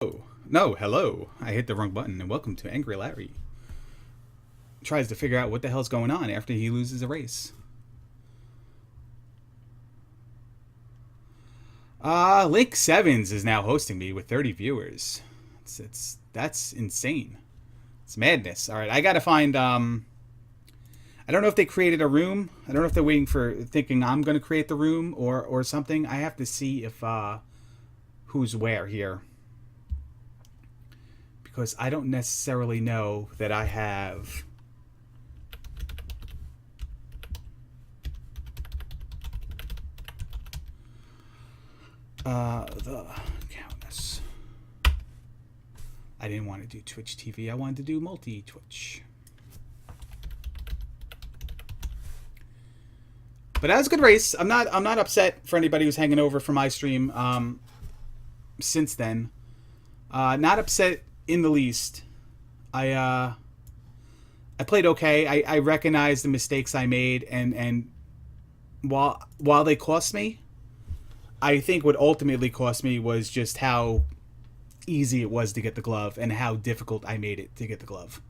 Oh, no, hello. I hit the wrong button, and welcome to Angry Larry. Tries to figure out what the hell's going on after he loses a race. Link Sevens is now hosting me with 30 viewers. That's insane. It's madness. All right, I gotta find. I don't know if they created a room. I don't know if they're waiting for thinking I'm gonna create the room or something. I have to see if who's where here, because I don't necessarily know that I have. The Cowness. I didn't want to do Twitch TV. I wanted to do multi-Twitch. But that was a good race. I'm not upset for anybody who's hanging over for my stream since then. Not upset in the least. I played okay. I recognize the mistakes I made, and while they cost me, I think what ultimately cost me was just how easy it was to get the glove and how difficult I made it to get the glove.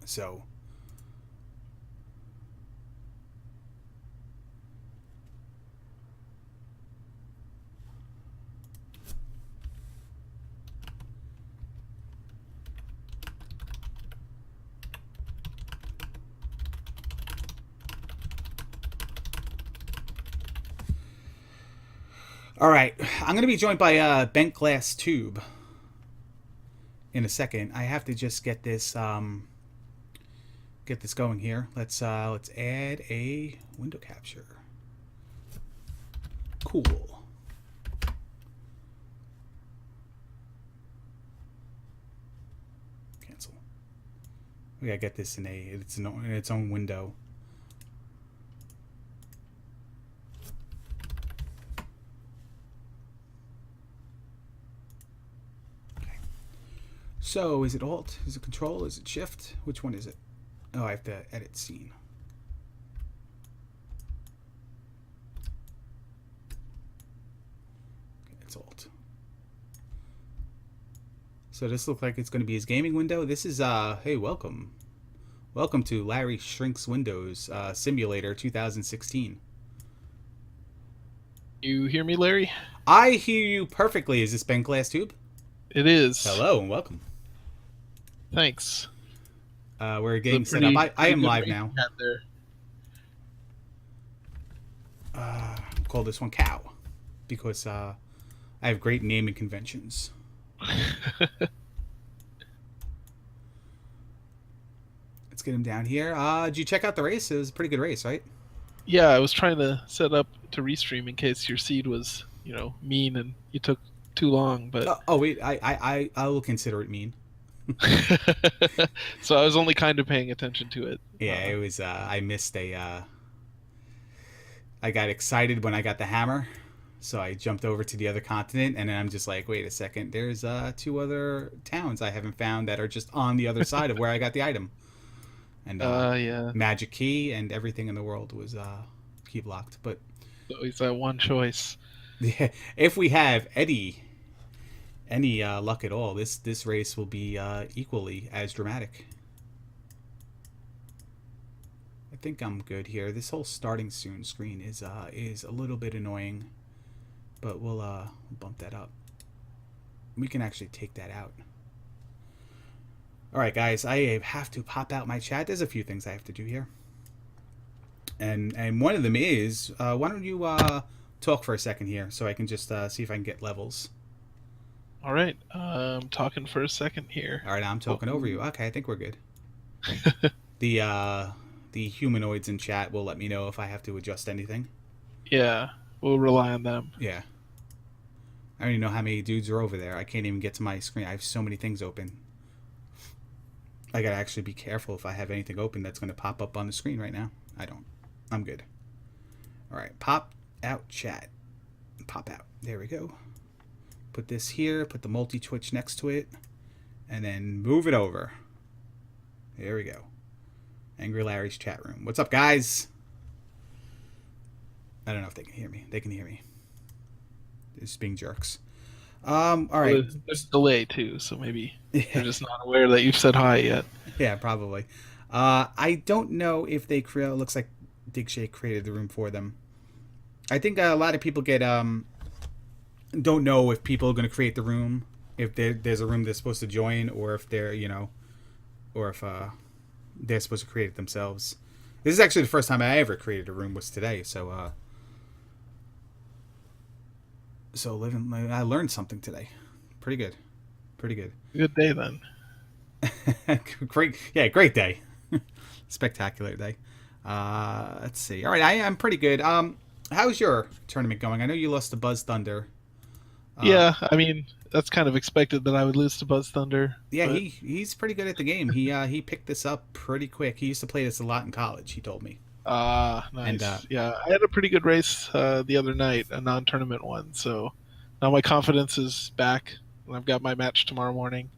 So. All right, I'm going to be joined by a bent glass tube in a second. I have to just get this going here. Let's add a window capture. Cool. Cancel. We gotta get this in its own window. So, is it Alt? Is it Control? Is it Shift? Which one is it? Oh, I have to edit scene. Okay, it's Alt. So this looks like it's going to be his gaming window. This is, hey, welcome. Welcome to Larry Shrinks Windows Simulator 2016. You hear me, Larry? I hear you perfectly. Is this Ben Glass Tube? It is. Hello and welcome. Thanks. We're getting set up. I am live now. Call this one Cow because I have great naming conventions. Let's get him down here. Did you check out the race? It was a pretty good race, right? Yeah, I was trying to set up to restream in case your seed was, mean and you took too long. But oh wait, I will consider it mean. So I was only kind of paying attention to it. Yeah, it was. I missed a. I got excited when I got the hammer, so I jumped over to the other continent, and then I'm just like, wait a second, there's 2 other towns I haven't found that are just on the other side of where I got the item. And yeah, magic key and everything in the world was key blocked. But always that one choice. Yeah, if we have any luck at all, this race will be equally as dramatic. I think I'm good here. This whole starting soon screen is a little bit annoying, but we'll bump that up. We can actually take that out. All right, guys, I have to pop out my chat. There's a few things I have to do here, and one of them is why don't you talk for a second here so I can just see if I can get levels. All right, I'm talking for a second here. All right, I'm talking over you. Okay, I think we're good. The humanoids in chat will let me know if I have to adjust anything. Yeah, we'll rely on them. Yeah. I don't even know how many dudes are over there. I can't even get to my screen. I have so many things open. I gotta actually be careful if I have anything open that's going to pop up on the screen right now. I don't. I'm good. All right, pop out chat. Pop out. There we go. Put this here. Put the multi-twitch next to it. And then move it over. There we go. Angry Larry's chat room. What's up, guys? I don't know if they can hear me. They can hear me. They're just being jerks. All Well, right. there's a delay too, so maybe they're Yeah, just not aware that you've said hi yet. yeah, probably. I don't know if they create. Looks like Dig Shake created the room for them. I think a lot of people get don't know if people are going to create the room, if there's a room they're supposed to join, or if they're or if they're supposed to create it themselves. This is actually the first time I ever created a room was today. So living, I learned something today. Pretty good, pretty good. Good day then. Great, yeah, great day, spectacular day. Let's see. All right, I'm pretty good. How's your tournament going? I know you lost to Buzz Thunder. Uh, Yeah, I mean that's kind of expected that I would lose to Buzz Thunder, yeah, but he's pretty good at the game. He picked this up pretty quick. He used to play this a lot in college. He told me. And nice. Yeah, I had a pretty good race the other night, a non-tournament one. So now my confidence is back, and I've got my match tomorrow morning.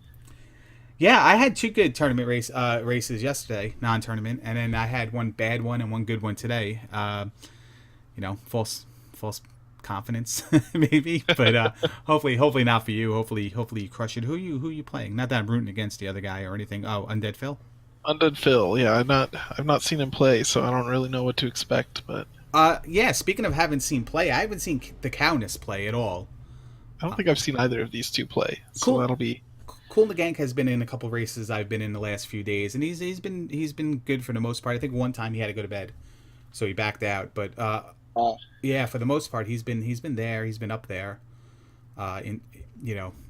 yeah, I had two good tournament races yesterday, non-tournament, and then I had one bad one and one good one today. False confidence maybe, but hopefully not for you. Hopefully you crush it. Who you playing? Not that I'm rooting against the other guy or anything. Oh, Undead Phil. Undead Phil, yeah, I've not seen him play, so I don't really know what to expect. But Yeah. Speaking of haven't seen play, I haven't seen the Cowness play at all. I don't think I've seen either of these two play, so Cool. that'll be Cool the Gank has been in a couple races I've been in the last few days, and he's been good for the most part. I think one time he had to go to bed, so he backed out. But yeah, for the most part, he's been there. He's been up there, in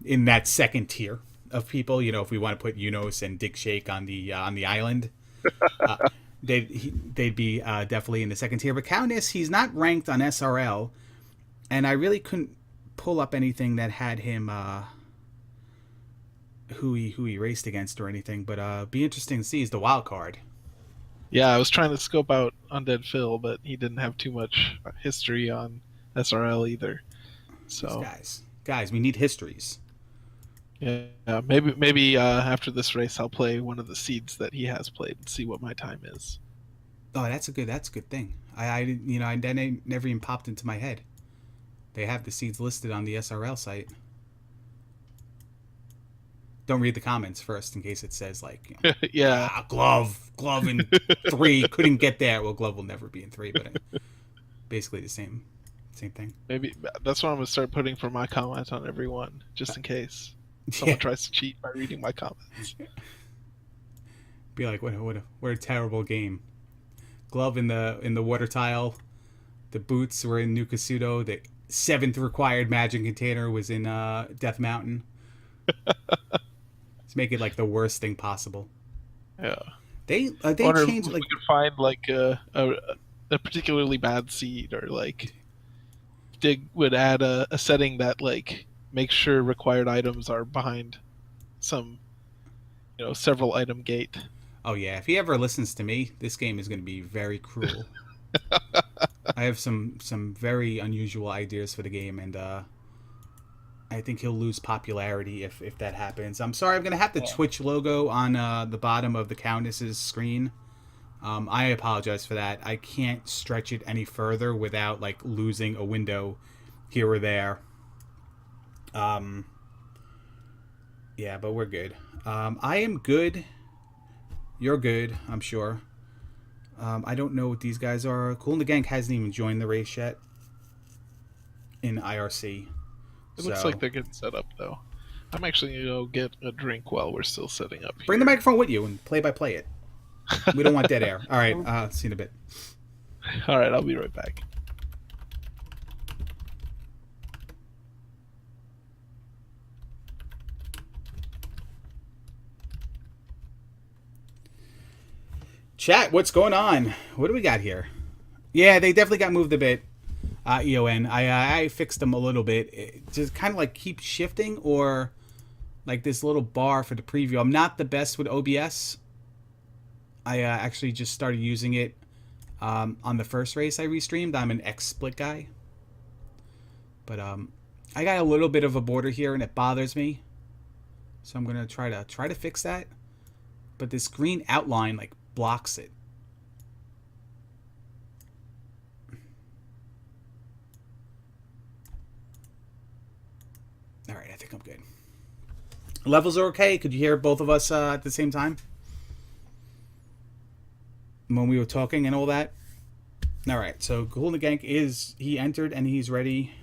in that second tier of people. If we want to put Unos and Dick Shake on the island, uh, they'd be definitely in the second tier. But Cowness, he's not ranked on SRL, and I really couldn't pull up anything that had him. Who he raced against or anything, but be interesting to see is the wild card. yeah. I was trying to scope out Undead Phil, but he didn't have too much history on SRL either. These So guys, we need histories. yeah, maybe after this race, I'll play one of the seeds that he has played and see what my time is. Oh, that's a good thing. That never even popped into my head. They have the seeds listed on the SRL site. Don't read the comments first in case it says like, Yeah, glove in 3 couldn't get there. Well, glove will never be in 3, but basically the same thing. maybe that's what I'm gonna start putting for my comment on everyone, just in case Yeah, someone tries to cheat by reading my comments. be like what a terrible game. Glove in the water tile. The boots were in Nukasudo. The 7th required magic container was in Death Mountain. Let's make it like the worst thing possible. Yeah, They I wonder if changed we like could find like a particularly bad seed, or like Dig would add a setting that like makes sure required items are behind some several item gate. oh yeah, if he ever listens to me, this game is going to be very cruel. I have some very unusual ideas for the game, and I think he'll lose popularity if that happens. I'm sorry, I'm going to have the Yeah. Twitch logo on the bottom of the Countess's screen. I apologize for that. I can't stretch it any further without like losing a window here or there. Um, yeah, but we're good. I am good. You're good, I'm sure. I don't know what these guys are. Cool and the Gang hasn't even joined the race yet in IRC. It looks So like they're getting set up though. I'm actually gonna go get a drink while we're still setting up bring the here. microphone with you and play by play it. We don't want dead air. All right, see you in a bit. All right, I'll be right back. Chat, what's going on? What do we got here? Yeah, they definitely got moved a bit. EON. I fixed them a little bit. It just kind of like keep shifting or like this little bar for the preview. I'm not the best with OBS. I actually just started using it on the first race I restreamed. I'm an XSplit guy. But I got a little bit of a border here and it bothers me. So I'm going to try to fix that. But this green outline like blocks it. All right, I think I'm good. Levels are okay. Could you hear both of us at the same time when we were talking and all that? All right, so Golden Gank he entered and he's ready.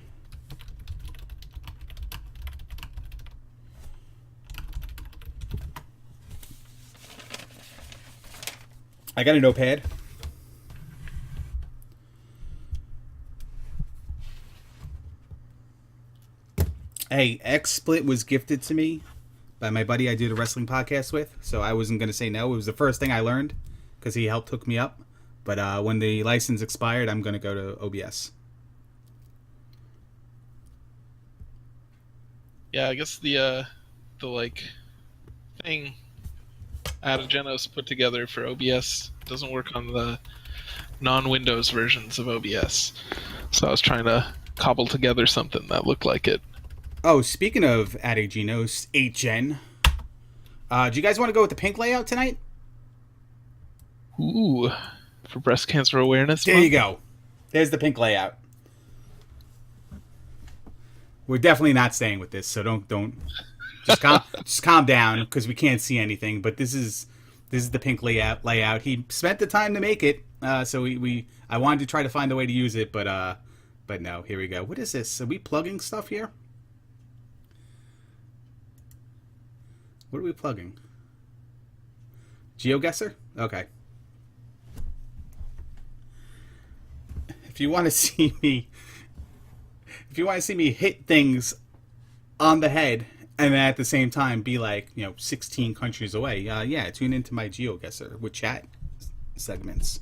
I got a notepad. Hey, XSplit was gifted to me by my buddy I did a wrestling podcast with, so I wasn't going to say no. It was the first thing I learned because he helped hook me up. But when the license expired, I'm going to go to OBS. Yeah, I guess the thing Adagenos put together for OBS doesn't work on the non-Windows versions of OBS. So I was trying to cobble together something that looked like it. Oh, speaking of Adagenos 8gen, do you guys want to go with the pink layout tonight? Ooh, for breast cancer awareness There month? you go. There's the pink layout. We're definitely not staying with this, so don't just calm down because we can't see anything. But this is the pink layout. He spent the time to make it, so I wanted to try to find a way to use it, but no. Here we go. What is this? Are we plugging stuff here? What are we plugging? GeoGuessr? Okay. If you want to see me hit things on the head and at the same time be like, 16 countries away, yeah, tune into my GeoGuessr with chat segments.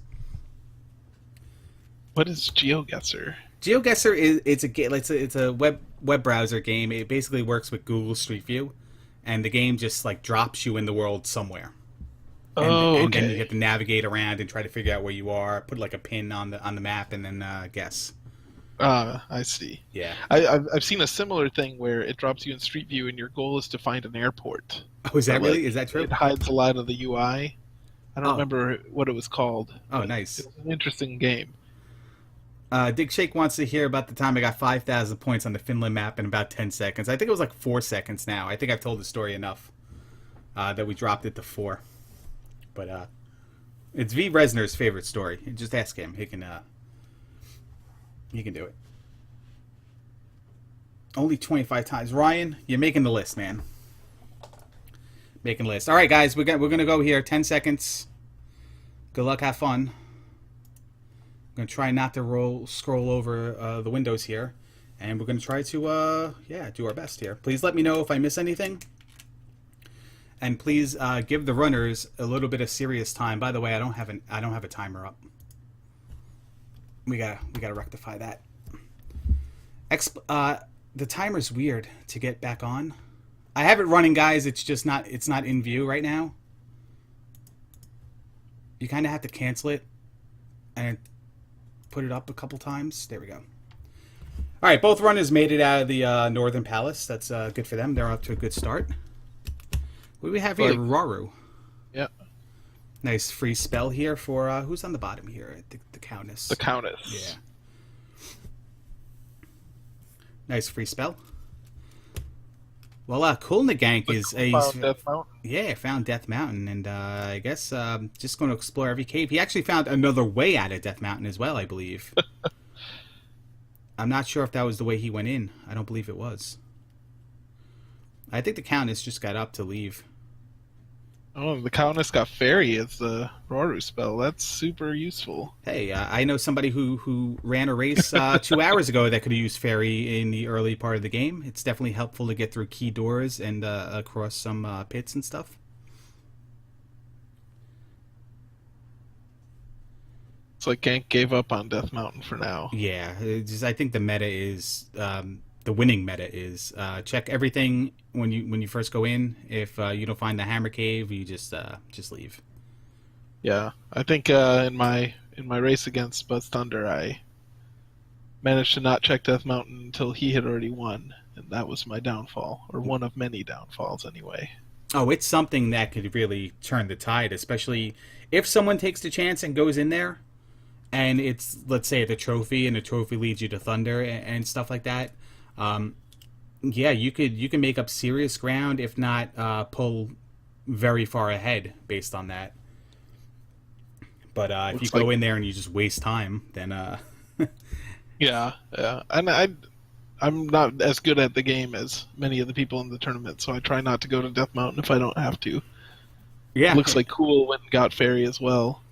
What is GeoGuessr? GeoGuessr is it's a web browser game. It basically works with Google Street View, and the game just like drops you in the world somewhere. And then you have to navigate around and try to figure out where you are. Put like a pin on the map and then guess. I see. Yeah. I've seen a similar thing where it drops you in Street View and your goal is to find an airport. Oh, is that really? Is that true? It hides a lot of the UI. I don't remember what it was called. Oh, nice. It was an interesting game. Dick Shake wants to hear about the time I got 5,000 points on the Finland map in about 10 seconds. I think it was like 4 seconds now. I think I've told the story enough that we dropped it to 4. But it's V. Resner's favorite story. Just ask him. He can do it. Only 25 times. Ryan, you're making the list, man. Making the list. All right, guys, we're gonna go here. 10 seconds. Good luck. Have fun. I'm gonna try not to scroll over the windows here, and we're gonna try to do our best here. Please let me know if I miss anything, and please give the runners a little bit of serious time. By the way, I don't have a timer up. We gotta rectify that. The timer's weird to get back on. I have it running, guys. It's not in view right now. You kind of have to cancel it and put it up a couple times. There we go. All right, both runners made it out of the Northern Palace. That's good for them. They're up to a good start. What do we have here? Raru. Yeah. Nice free spell here for who's on the bottom here? The Cowness. The Cowness. Yeah. Nice free spell. Well, cool. Gank is found Death Mountain, and I guess just going to explore every cave. He actually found another way out of Death Mountain as well, I believe. I'm not sure if that was the way he went in. I don't believe it was. I think the Countess just got up to leave. Oh, the Cowness got Fairy as the Roru spell. That's super useful. Hey, I know somebody who ran a race 2 hours ago that could have used Fairy in the early part of the game. It's definitely helpful to get through key doors and across some pits and stuff. It's like Gank gave up on Death Mountain for now. Yeah, I think the meta is... the winning meta is check everything when you first go in. If you don't find the Hammer Cave, you just leave. Yeah, I think in my race against Buzz Thunder, I managed to not check Death Mountain until he had already won, and that was my downfall, or one of many downfalls anyway. Oh, it's something that could really turn the tide, especially if someone takes the chance and goes in there, and it's, let's say, the trophy, and the trophy leads you to Thunder and stuff like that. Yeah, you can make up serious ground, if not pull very far ahead based on that. But if you Looks like go in there and you just waste time, then yeah, yeah. And I'm not as good at the game as many of the people in the tournament, so I try not to go to Death Mountain if I don't have to. It yeah, looks like Cool went and got Fairy as well.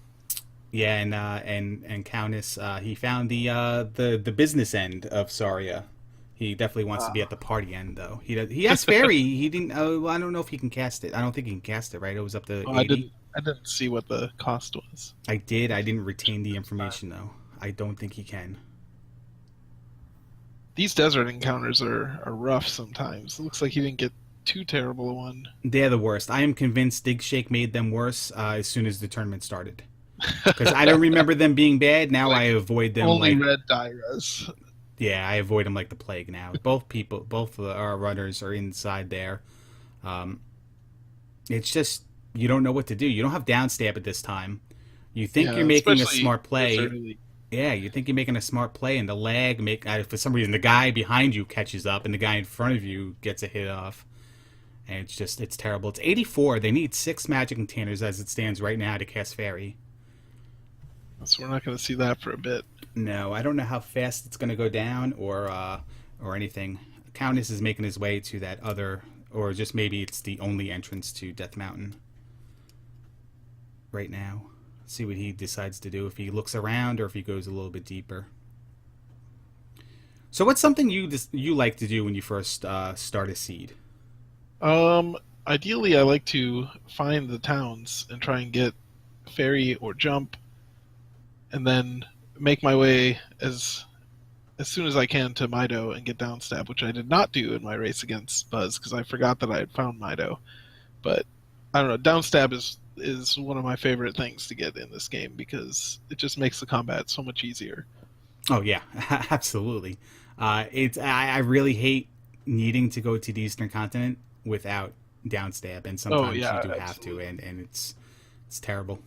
yeah, and Cowness, he found the business end of Saria. He definitely wants to be Ah. at the party end, though. He has fairy. He didn't. I don't know if he can cast it. I don't think he can cast it. Right? It was up to Oh, 80. I didn't see what the cost was. I did. I didn't retain the information though. I don't think he can. These desert encounters are rough sometimes. It looks like he didn't get too terrible a one. They're the worst. I am convinced Dig Shake made them worse as soon as the tournament started. Because I don't remember them being bad. Now Like, I avoid them only like red die res. yeah, I avoid them like the plague now. Both of our runners are inside there. Um, it's just you don't know what to do. You don't have downstab at this time. You think Yeah, you're making a especially smart this play. early. Yeah, you think you're making a smart play, and the lag for some reason the guy behind you catches up, and the guy in front of you gets a hit off, and it's terrible. It's 84. They need 6 magic containers as it stands right now to cast fairy. So we're not going to see that for a bit. No, I don't know how fast it's going to go down or anything. Cowness is making his way to that other, or just maybe it's the only entrance to Death Mountain right now. See what he decides to do, if he looks around or if he goes a little bit deeper. So what's something you like to do when you first start a seed? Ideally, I like to find the towns and try and get ferry or jump, and then make my way as soon as I can to Mido and get downstab, which I did not do in my race against Buzz because I forgot that I had found Mido. But I don't know, downstab is one of my favorite things to get in this game because it just makes the combat so much easier. Oh yeah, absolutely. I really hate needing to go to the Eastern Continent without downstab, and sometimes Yeah, you do have absolutely. to, and it's terrible.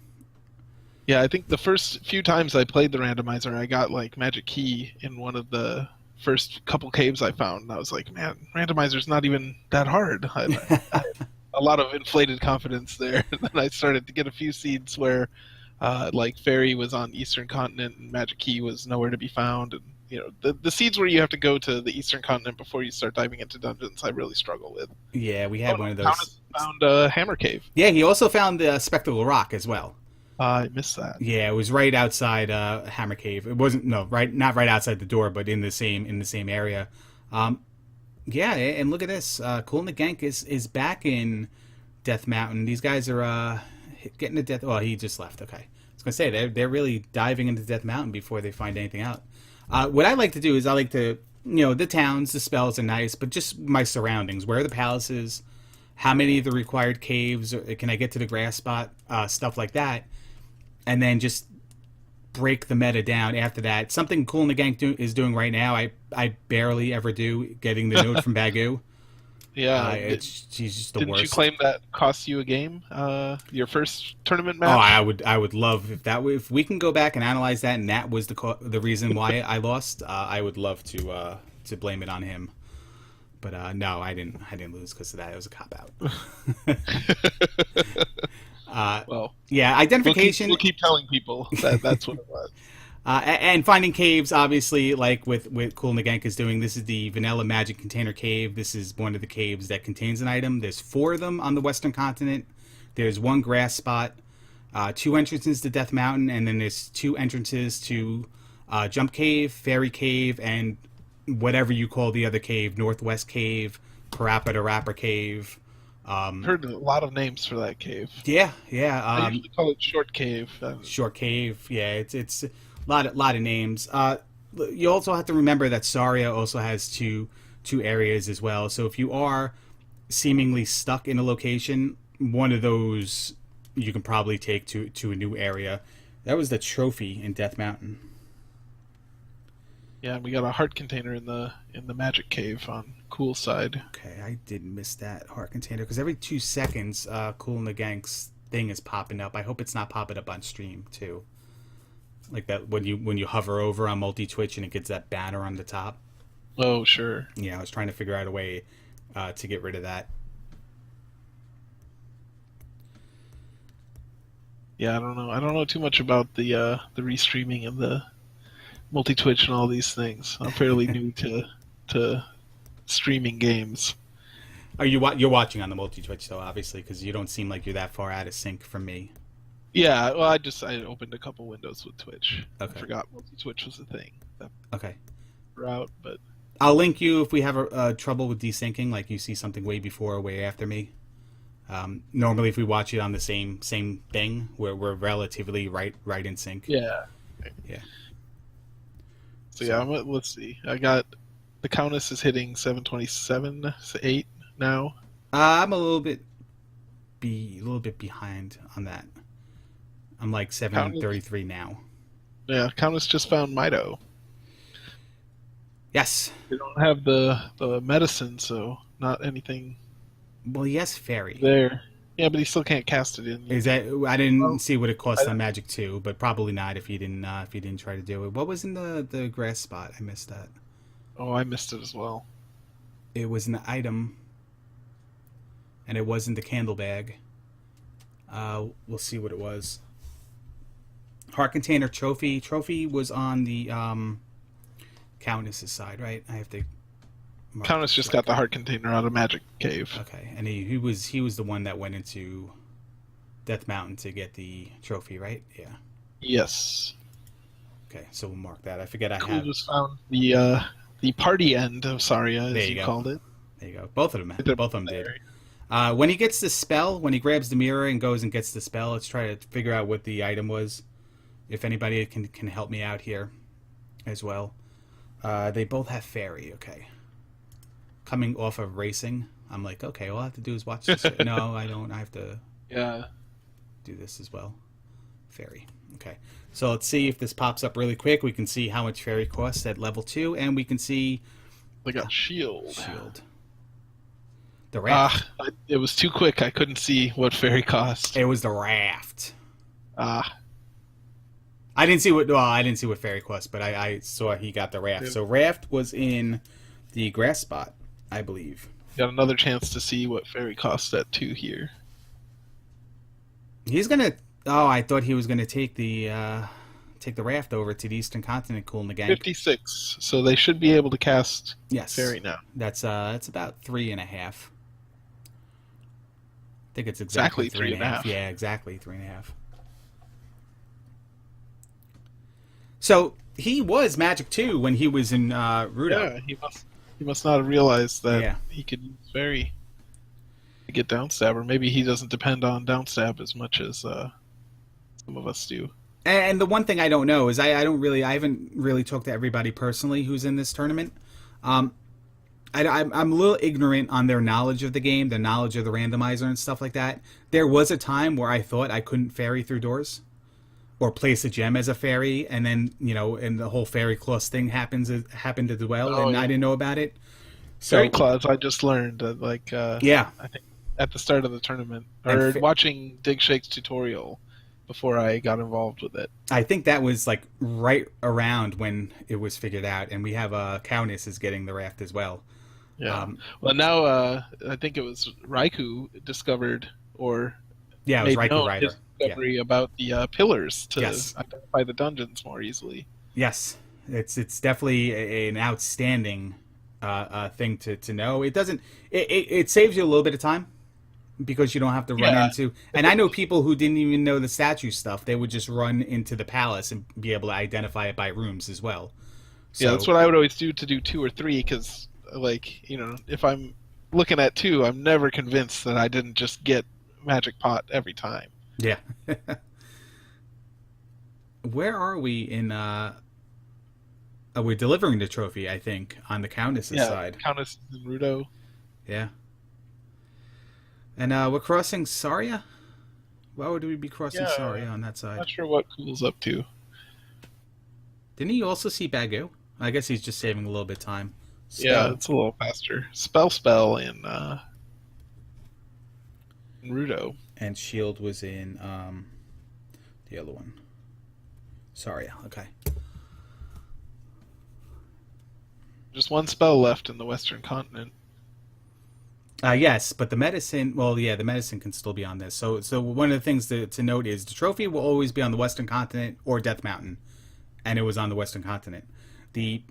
Yeah, I think the first few times I played the randomizer, I got like magic key in one of the first couple caves I found. And I was like, man, randomizer's not even that hard. I had a lot of inflated confidence there. And then I started to get a few seeds where, like Fairy was on Eastern Continent and Magic Key was nowhere to be found. And the seeds where you have to go to the Eastern Continent before you start diving into dungeons, I really struggle with. Yeah, we Oh had no, one of those. Countless found Hammer Cave. Yeah, he also found the Spectacle Rock as well. I missed that. Yeah, it was right outside Hammer Cave. It wasn't not right outside the door, but in the same area. Um, yeah, and look at this. Cool and the Gank is back in Death Mountain. These guys are getting to Death. Well, he just left. Okay, I was gonna say they're really diving into Death Mountain before they find anything out. What I like to do is I like to the towns, the spells are nice, but just my surroundings. Where are the palaces? How many of the required caves? Can I get to the grass spot? Stuff like that, and then just break the meta down after that. Something Cool in the Gang is doing right now. I barely ever do, getting the note from Bagu. Yeah, She's just the didn't you worst. claim that cost you a game? Your first tournament Oh, match? I would love if we can go back and analyze that, and that was the reason why I lost. I would love to blame it on him. But no, I didn't lose because of that. It was a cop out. Well, Yeah, identification. we'll keep telling people that that's what it was. And finding caves, obviously, like with Cool Nagank is doing. This is the Vanilla Magic Container Cave. This is one of the caves that contains an item. There's 4 of them on the Western Continent. There's 1 grass spot, 2 entrances to Death Mountain, and then there's 2 entrances to Jump Cave, Fairy Cave, and whatever you call the other cave, Northwest Cave, Parappa the Rapper Cave. Heard a lot of names for that cave. Yeah. I usually call it Short Cave. Short Cave. Yeah, it's a lot of names. You also have to remember that Saria also has two areas as well. So if you are seemingly stuck in a location, one of those you can probably take to a new area. That was the trophy in Death Mountain. Yeah, and we got a heart container in the Magic Cave on Cool side. Okay, I did miss that heart container because every 2 seconds, Cool and the Gang's thing is popping up. I hope it's not popping up on stream too. Like that when you hover over on multi Twitch and it gets that banner on the top. Oh, sure. Yeah, I was trying to figure out a way to get rid of that. Yeah, I don't know. I don't know too much about the restreaming and the multi Twitch and all these things. I'm fairly new to streaming games. Are you're watching on the multi Twitch though, obviously, because you don't seem like you're that far out of sync from me. Yeah, well, I opened a couple windows with Twitch. I Okay. forgot multi Twitch was a thing that Okay. route, but I'll link you if we have trouble with desyncing, like you see something way before or way after me. Normally, if we watch it on the same thing, we're relatively right in sync. yeah. Yeah. So yeah, let's see. I got the Cowness is hitting 727, 8 now. I'm a little bit behind on that. I'm like Cowness, 733 now. yeah, Cowness just found Mido. Yes. They don't have the medicine, so not anything Well, yes, fairy. there. Yeah, but he still can't cast it in. Is that I didn't Well, see what it cost I- on Magic 2, but probably not if you didn't try to do it. What was in the grass spot? I missed that. Oh, I missed it as well. It was an item, and it wasn't the candle bag. We'll see what it was. Heart container trophy. Trophy was on the Cowness's side, right? I have to. Cowness just got the heart container out of Magic Cave. Okay, and he was the one that went into Death Mountain to get the trophy, right? Yeah. Yes. Okay, so we'll mark that. I forget I Cool have. just found the party end of Saria, There as you you go. called it. There you go. Both of them. They're Both of them did. there. When he gets the spell, when he grabs the mirror and goes and gets the spell, let's try to figure out what the item was. If anybody can help me out here as well. They both have fairy. Okay. Coming off of racing, I'm like, okay, all I have to do is watch this. No, I don't. I have to Yeah. do this as well. Fairy. Okay. So let's see if this pops up really quick. We can see how much fairy costs at level 2, and we can see They got shield. The raft. It was too quick. I couldn't see what fairy cost. It was the raft. Ah, I didn't see what fairy cost, but I saw he got the raft. So raft was in the grass spot, I believe. got another chance to see what fairy cost at 2 here. He's gonna. Oh, I thought he was gonna take the raft over to the Eastern Continent, cool in the Gank. 56. So they should be able to cast Yes, fairy now. That's about 3.5. I think it's exactly 3.5. Yeah, exactly 3.5. So he was Magic 2 when he was in Rudo. Yeah, he must not have realized that Yeah. he could use fairy to get downstab, or maybe he doesn't depend on downstab as much as some of us do. And the one thing I don't know is I haven't really talked to everybody personally who's in this tournament. I'm a little ignorant on their knowledge of the game, their knowledge of the randomizer and stuff like that. There was a time where I thought I couldn't fairy through doors or place a gem as a fairy, and then and the whole fairy clause thing happened as well, and yeah. I didn't know about it. So Fairy claws, I just learned yeah, I think at the start of the tournament, And or watching Dig Shake's tutorial before I got involved with it. I think that was like right around when it was figured out, and we have Cowness is getting the raft as well. Yeah. Well, now I think it was Raikou discovered, or Yeah, it was made Raikou known Rider. his discovery about the pillars to Yes. identify the dungeons more easily. Yes, it's definitely an outstanding thing to know. It doesn't it saves you a little bit of time because you don't have to run Yeah. into. And I know people who didn't even know the statue stuff. They would just run into the palace and be able to identify it by rooms as well. So, Yeah, that's what I would always do to do 2 or 3, because if I'm looking at 2, I'm never convinced that I didn't just get Magic Pot every time. Yeah. Where are we in? We're delivering the trophy, I think, on the Countess's side. Countess and Rudo. Yeah. And we're crossing Saria? Why would we be crossing Saria on that side? Not sure what Cool's up to. Didn't he also see Bagu? I guess he's just saving a little bit of time. Yeah, it's a little faster. Spell in Rudo. And Shield was in the other one. Saria, okay. Just one spell left in the Western continent. Yes, but the medicine. Well, yeah, the medicine can still be on this. So one of the things to note is the trophy will always be on the Western continent or Death Mountain, and it was on the Western continent. The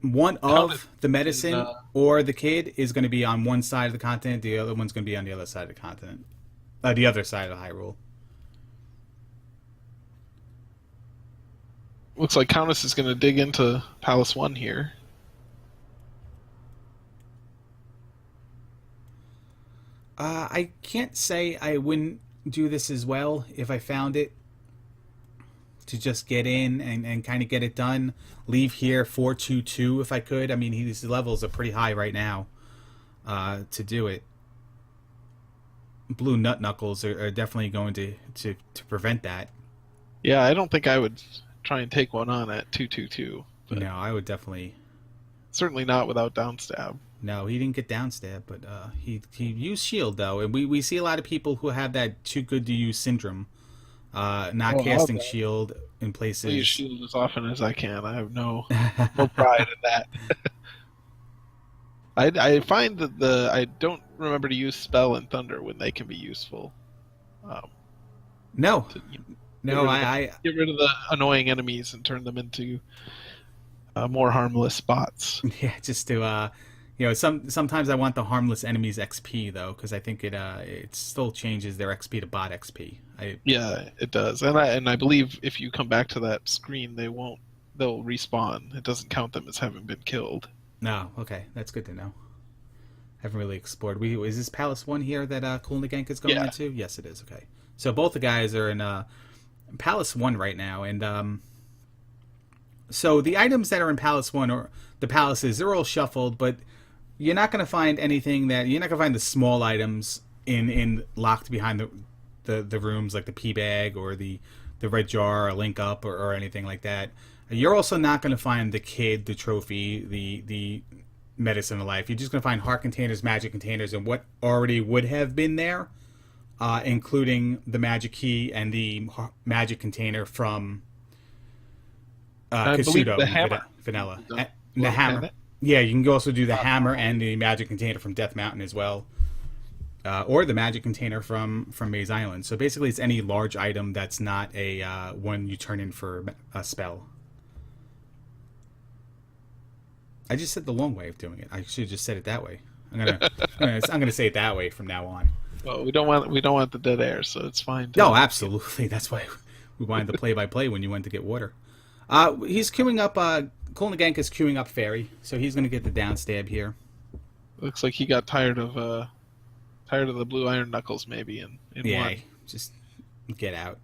one Counted of the is medicine or the kid is going to be on one side of the continent. The other one's going to be on the other side of the continent. The other side of Hyrule. looks like Cowness is going to dig into Palace 1 here. I can't say I wouldn't do this as well if I found it. To just get in and kind of get it done. Leave here 4-2-2 if I could. I mean, his levels are pretty high right now to do it. Blue Nut Knuckles are definitely going to prevent that. Yeah, I don't think I would try and take one on at 2-2-2. No, I would definitely. Certainly not without downstab. No, he didn't get downstab, but he used shield though, and we see a lot of people who have that too good to use syndrome, not casting shield in places. I use shield as often as I can. I have no pride in that. I find that I don't remember to use spell and thunder when they can be useful. No, to, I get rid of the annoying enemies and turn them into more harmless bots. Yeah, just to sometimes I want the harmless enemies XP though, because I think it still changes their XP to bot XP. Yeah, it does, and I believe if you come back to that screen, they'll respawn. It doesn't count them as having been killed. No, okay, that's good to know. Haven't really explored. Is this Palace 1 here that Gank is going into? Yes, it is. Okay, so both the guys are in Palace 1 right now, and so the items that are in Palace 1 or the palaces, they're all shuffled, but you're not going to find anything you're not going to find the small items in locked behind the rooms, like the pea bag or the red jar or link up or anything like that. You're also not going to find the kid, the trophy, the medicine of life. You're just going to find heart containers, magic containers, and what already would have been there, including the magic key and the magic container from Kasuto and Vanilla. The hammer. Yeah, you can also do the hammer and the magic container from Death Mountain as well. Or the magic container from Maze Island. So basically it's any large item that's not a one you turn in for a spell. I just said the long way of doing it. I should have just said it that way. I'm gonna say it that way from now on. Well, we don't want the dead air, so it's fine. No, absolutely. That's why we wanted the play-by-play when you went to get water. He's queuing up. Gank is queuing up Fairy, so he's gonna get the down stab here. Looks like he got tired of the blue iron knuckles, maybe. In one. Just get out.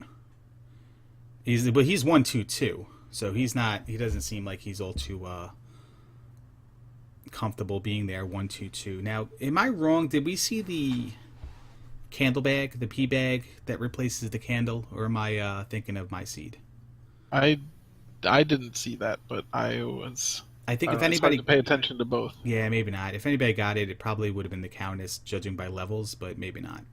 He's 1-2-2, so he's not. He doesn't seem like he's all too comfortable being there. 1-2-2. Now, am I wrong? Did we see the candle bag, the pea bag that replaces the candle, or am I thinking of my seed? I didn't see that, but I was. I think if anybody to pay attention to both. Yeah, maybe not. If anybody got it, it probably would have been the Cowness, judging by levels, but maybe not.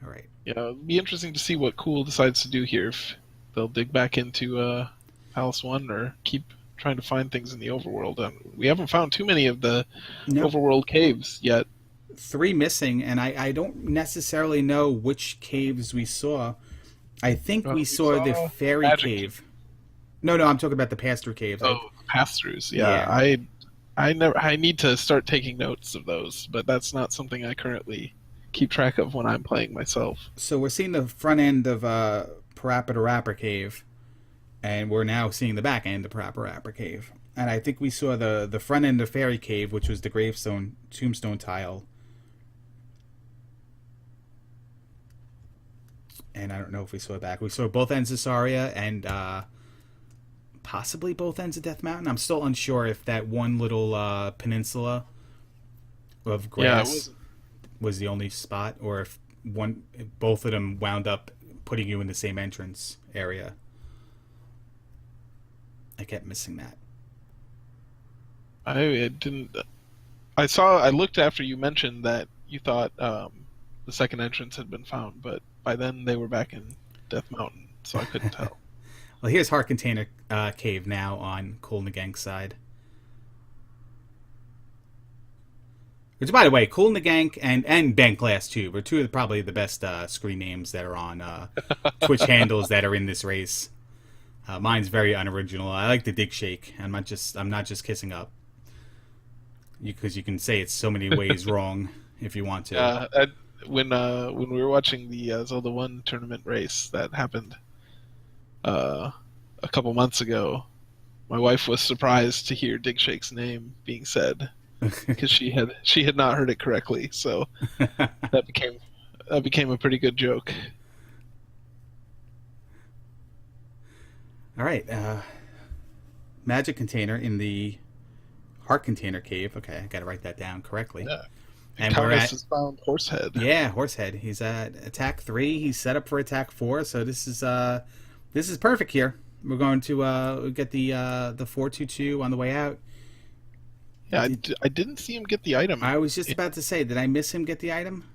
All right. Yeah, it'd be interesting to see what Cool decides to do here. If they'll dig back into Palace 1 or keep trying to find things in the overworld. We haven't found too many of the overworld caves yet. 3 missing, and I don't necessarily know which caves we saw. I think we saw the fairy cave. No, I'm talking about the pass-through caves. Oh, pass-throughs. Yeah. I need to start taking notes of those, but that's not something I currently keep track of when I'm playing myself. So we're seeing the front end of Parappa the Rapper Cave, and we're now seeing the back end of Parappa Rapper Cave. And I think we saw the front end of Fairy Cave, which was the tombstone tile. And I don't know if we saw it back. We saw both ends of Saria and possibly both ends of Death Mountain. I'm still unsure if that one little peninsula of grass was the only spot, or if both of them wound up putting you in the same entrance area. I kept missing that. I didn't. I looked after you mentioned that you thought the second entrance had been found, but by then they were back in Death Mountain, so I couldn't tell. Well, here's Heart Container Cave now on Cool and the Gank's side. Which, by the way, Cool and the Gank and Bank Glass Tube are two of probably the best screen names that are on Twitch handles that are in this race. Mine's very unoriginal. I like the Dig Shake. I'm not just kissing up. Because you can say it so many ways wrong if you want to. When we were watching the Zelda 1 tournament race that happened a couple months ago, my wife was surprised to hear Dig Shake's name being said because she had not heard it correctly. So that became a pretty good joke. All right, magic container in the Heart Container Cave. Okay, I got to write that down correctly. Yeah. And Cowness has found Horsehead. Yeah, Horsehead. He's at attack 3. He's set up for attack 4. So this is perfect here. We're going to get the 422 on the way out. Yeah, I didn't see him get the item. I was just about to say, did I miss him get the item?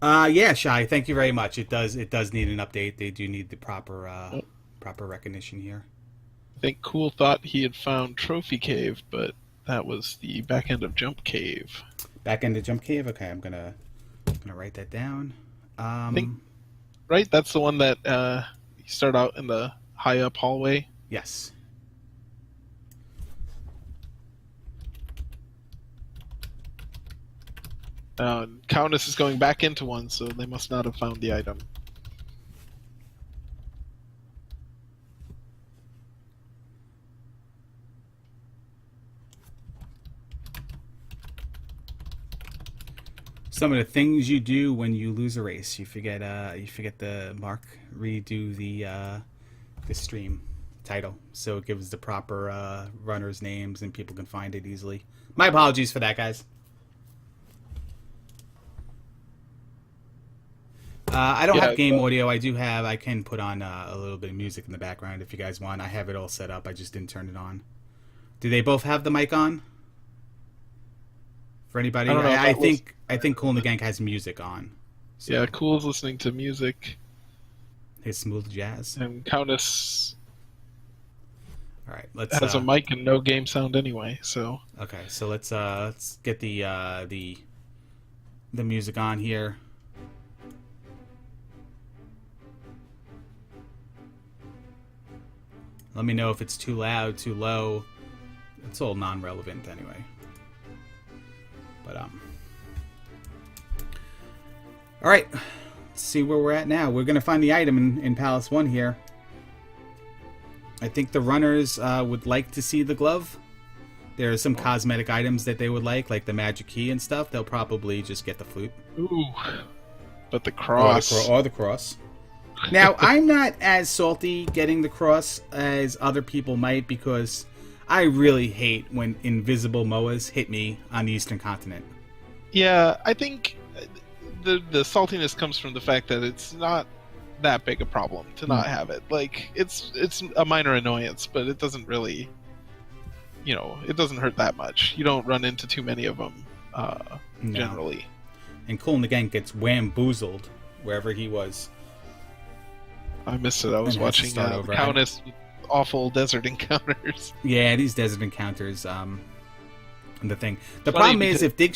Yeah, Shy. Thank you very much. It does need an update. They do need the proper recognition here. I think Cool thought he had found Trophy Cave, but that was the back end of Jump Cave. Back end of Jump Cave. Okay, I'm gonna write that down. I think, right? That's the one that you start out in the high up hallway. Yes. Cowness is going back into one, so they must not have found the item. Some of the things you do when you lose a race, you forget the redo the stream title, so it gives the proper runners' names and people can find it easily. My apologies for that, guys. I don't have game audio. I can put on a little bit of music in the background if you guys want. I have it all set up. I just didn't turn it on. Do they both have the mic on? For anybody? I think Cool and the Gank has music on. So. Yeah, Cool's listening to music. His smooth jazz. And Cowness all right, let's has a mic and no game sound anyway, so. Okay, so let's get the music on here. Let me know if it's too loud, too low. It's all non-relevant anyway. But all right, let's see where we're at now. We're gonna find the item in Palace 1 here. I think the runners would like to see the glove. There are some cosmetic items that they would like the magic key and stuff. They'll probably just get the flute. Ooh, but the cross. Or the cross. Now, I'm not as salty getting the cross as other people might because I really hate when invisible MOAs hit me on the Eastern Continent. Yeah, I think the saltiness comes from the fact that it's not that big a problem to not have it. Like, it's a minor annoyance, but it doesn't really, it doesn't hurt that much. You don't run into too many of them, generally. And Cool and the Gank gets whamboozled wherever he was. I missed it. I was watching Cowness with awful desert encounters. Yeah, these desert encounters. The thing. The problem is if Dig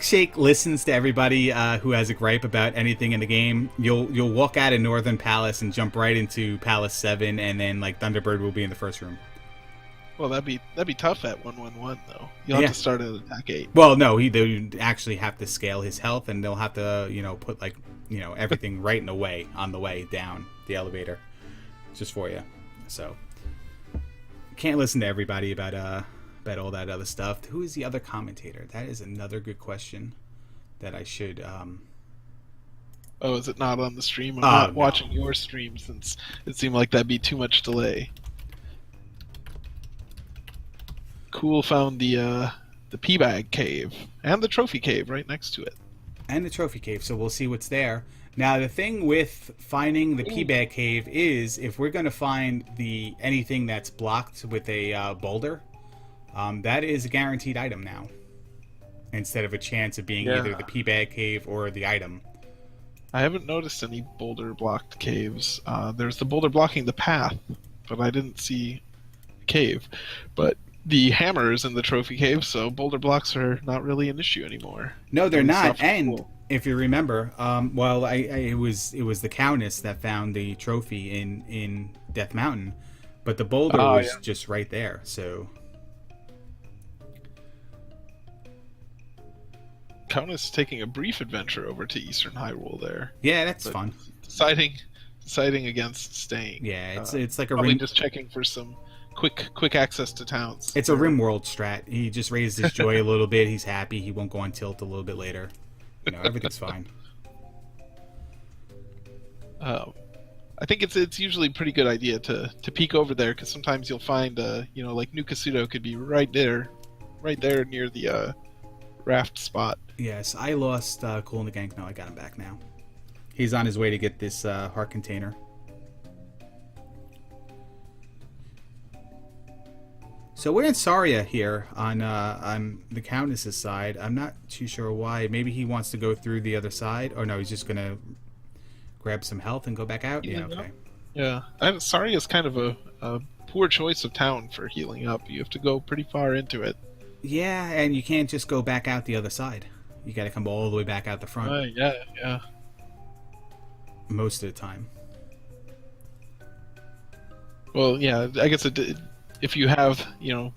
Shake listens to everybody who has a gripe about anything in the game, you'll walk out of Northern Palace and jump right into Palace 7, and then Thunderbird will be in the first room. Well, that'd be tough at 1-1-1 though. You'll have to start at attack 8. Well, no, they actually have to scale his health, and they'll have to put everything right in the way on the way down the elevator, just for you. So can't listen to everybody about all that other stuff. Who is the other commentator? That is another good question that I should. Oh, is it not on the stream? I'm not watching your stream since it seemed like that'd be too much delay. Cool found the P-Bag Cave and the Trophy Cave right next to it. And the Trophy Cave, so we'll see what's there. Now the thing with finding the pea bag cave is if we're going to find anything that's blocked with a boulder, that is a guaranteed item now, instead of a chance of being either the pea bag cave or the item. I haven't noticed any boulder blocked caves. There's the boulder blocking the path, but I didn't see a cave. But the hammer is in the trophy cave, so boulder blocks are not really an issue anymore. No, they're not. And if you remember, it was the Cowness that found the trophy in Death Mountain, but the boulder was just right there. So Cowness taking a brief adventure over to Eastern Hyrule there. Yeah, that's fun. Deciding against staying. Yeah, it's like probably just checking for some quick access to towns. It's a RimWorld strat. He just raised his joy a little bit. He's happy. He won't go on tilt a little bit later. Everything's fine. I think it's usually a pretty good idea to peek over there, because sometimes you'll find like New Kasuto could be right there near the raft spot. Yes, I lost Cool in the Gank. No, I got him back now. He's on his way to get this heart container. So we're in Saria here on the Countess's side. I'm not too sure why. Maybe he wants to go through the other side. Or no, he's just gonna grab some health and go back out. Yeah, okay. Yeah, Saria is kind of a poor choice of town for healing up. You have to go pretty far into it. Yeah, and you can't just go back out the other side. You got to come all the way back out the front. Yeah. Most of the time. Well, yeah, I guess if you have,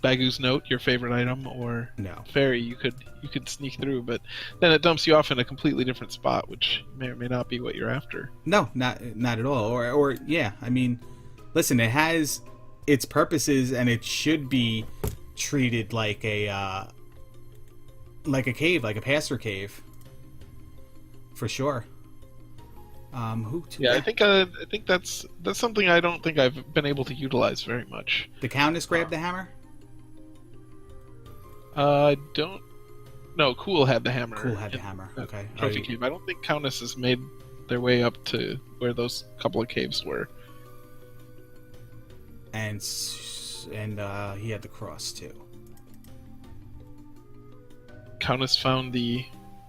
Bagu's Note, your favorite item, or Fairy, you could sneak through, but then it dumps you off in a completely different spot, which may or may not be what you're after. No, not at all. Or yeah, I mean, listen, it has its purposes, and it should be treated like a cave, like a passer cave, for sure. I think that's something I don't think I've been able to utilize very much. The Cowness grabbed the hammer? Don't. No, Cool had the hammer. Cool had the hammer. Okay. Trophy cave. I don't think Cowness has made their way up to where those couple of caves were. And he had the cross too. Cowness found the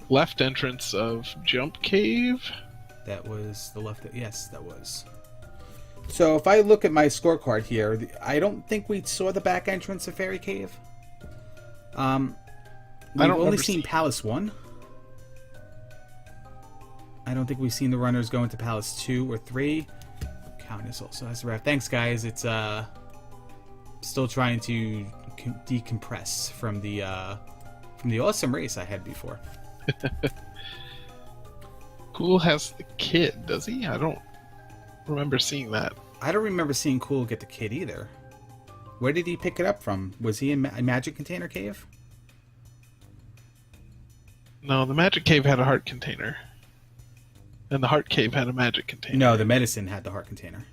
left entrance of Jump Cave. That was the left. Yes, that was. So if I look at my scorecard here, I don't think we saw the back entrance of Fairy Cave. We've only seen Palace 1. I don't think we've seen the runners go into Palace 2 or 3. Cowness also has a ref. Thanks, guys. It's still trying to decompress from the awesome race I had before. Cool has the kid, does he? I don't remember seeing that. I don't remember seeing Cool get the kid either. Where did he pick it up from? Was he in a Magic Container Cave? No, the Magic Cave had a heart container. And the Heart Cave had a Magic Container. No, the Medicine had the heart container.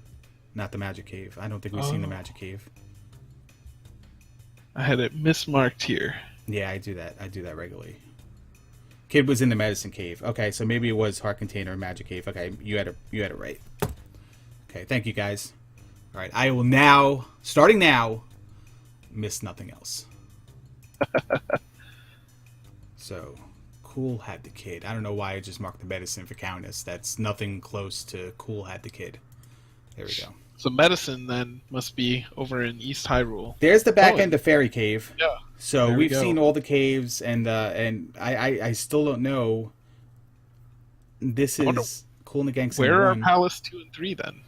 Not the Magic Cave. I don't think we've seen the Magic Cave. I had it mismarked here. Yeah, I do that. I do that regularly. Kid was in the Medicine Cave. Okay, so maybe it was Heart Container or Magic Cave. Okay, you had it right. Okay, thank you guys. All right, I will now, starting now, miss nothing else. So, Cool had the kid. I don't know why I just marked the Medicine for Cowness. That's nothing close to Cool had the kid. There we go. So Medicine then must be over in East Hyrule. There's the back end of Fairy Cave. Yeah. So we've seen all the caves, and I still don't know. This is Cool in the Gank. Where are Palace 2 and 3 then?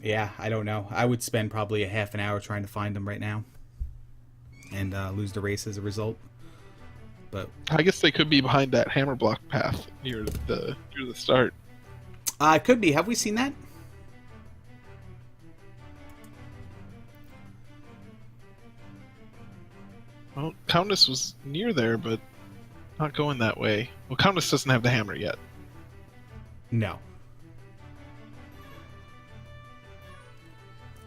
Yeah, I don't know. I would spend probably a half an hour trying to find them right now, and lose the race as a result. But I guess they could be behind that hammer block path near the start. It could be. Have we seen that? Well, Cowness was near there, but not going that way. Well, Cowness doesn't have the hammer yet. No.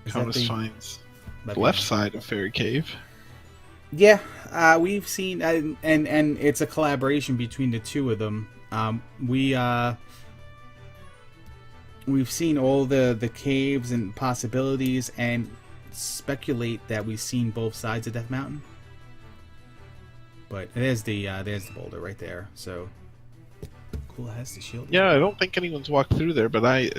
Cowness finds the left side of Fairy Cave. Yeah, we've seen, and it's a collaboration between the two of them. we've seen all the caves and possibilities, and speculate that we've seen both sides of Death Mountain. But there's the boulder right there. So cool, has the shield. Yeah, I don't think anyone's walked through there, but I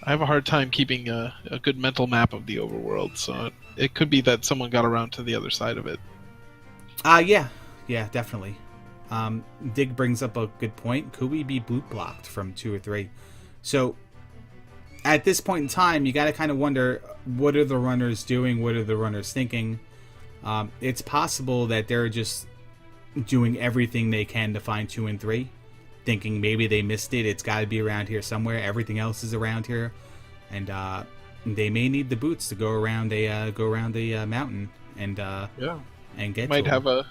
have a hard time keeping a good mental map of the overworld, so it could be that someone got around to the other side of it. Yeah, definitely. Dig brings up a good point. Could we be boot blocked from 2 or 3? So at this point in time, you got to kind of wonder, what are the runners doing? What are the runners thinking? It's possible that they're just doing everything they can to find 2 and 3, thinking maybe they missed it. It's got to be around here somewhere. Everything else is around here, and they may need the boots to go around a mountain and get. Might have a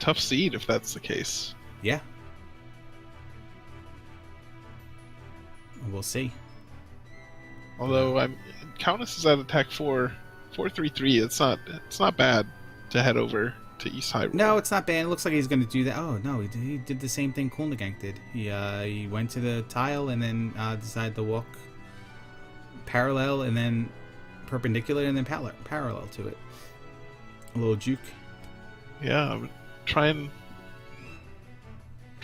tough seed if that's the case. Yeah, we'll see. Although Cowness is at attack 433. It's not bad to head over to East Hyrule. No, it's not bad. It looks like he's going to do that. Oh no, he did the same thing Gank did. He went to the tile and then decided to walk parallel and then perpendicular and then parallel to it. A little juke. Yeah, I'm trying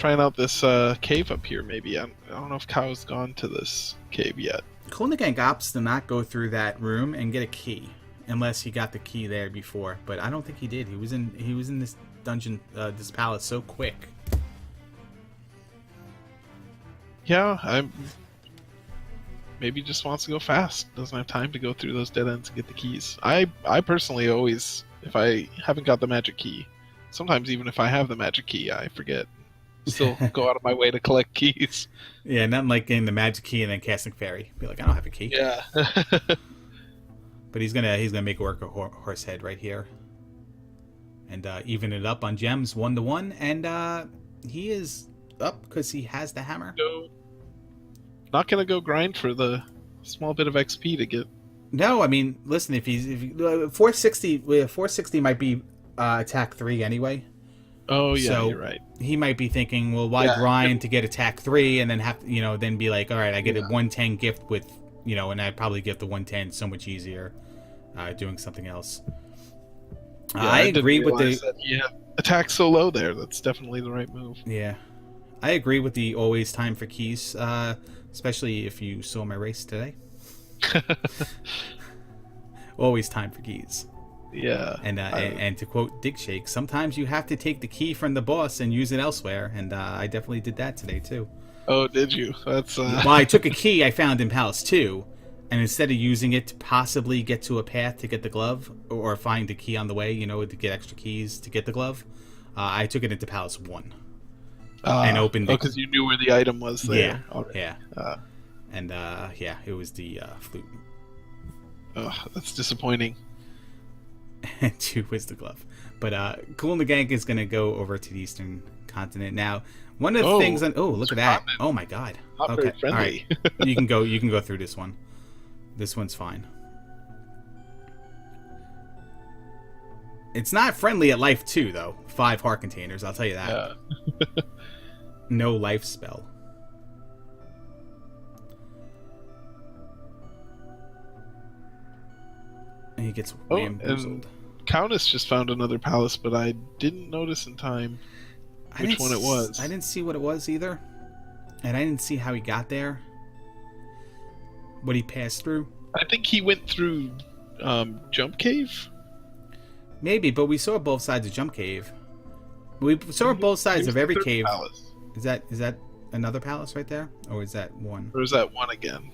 out this cave up here. Maybe I don't know if Cow's gone to this cave yet. Gank opts to not go through that room and get a key, unless he got the key there before. But I don't think he did. He was in this dungeon, this palace, so quick. Yeah, maybe just wants to go fast. Doesn't have time to go through those dead ends and get the keys. I personally always, if I haven't got the magic key, sometimes even if I have the magic key, I forget. Still go out of my way to collect keys. Yeah, nothing like getting the magic key and then casting fairy. Be like, I don't have a key. Yeah. But he's gonna make work a horse head right here, and even it up on gems 1-1, and he is up because he has the hammer. Not gonna go grind for the small bit of XP to get. No, I mean, listen, if 460 might be attack 3 anyway. Oh yeah, so you're right. He might be thinking, well, why grind to get attack 3 and then have then be like, all right, I get a 110 gift with and I probably get the 110 so much easier doing something else. I agree with attack so low there. That's definitely the right move. Yeah, I agree with the always time for keys, especially if you saw my race today. Always time for keys. Yeah. And to quote Dig Shake, sometimes you have to take the key from the boss and use it elsewhere, and I definitely did that today too. Oh, did you? That's Well, I took a key I found in Palace 2, and instead of using it to possibly get to a path to get the glove, or find a key on the way, to get extra keys to get the glove, I took it into Palace 1. And opened it. because you knew where the item was there. Yeah, already. yeah. And it was the flute. Oh, that's disappointing. And 2 was the glove. But Gank is going to go over to the Eastern Continent now. One of the things on look at that. Continent. Oh my god. Not Okay. very friendly. All right. You can go through this one. This one's fine. It's not friendly at life 2 though. 5 heart containers, I'll tell you that. Yeah. No life spell. And he gets bamboozled. Cowness just found another palace, but I didn't notice in time which one it was. I didn't see what it was either. And I didn't see how he got there. What he passed through. I think he went through Jump Cave? Maybe, but we saw both sides of Jump Cave. We saw both sides of every cave. Palace. Is that another palace right there? Or is that one? Or is that one again?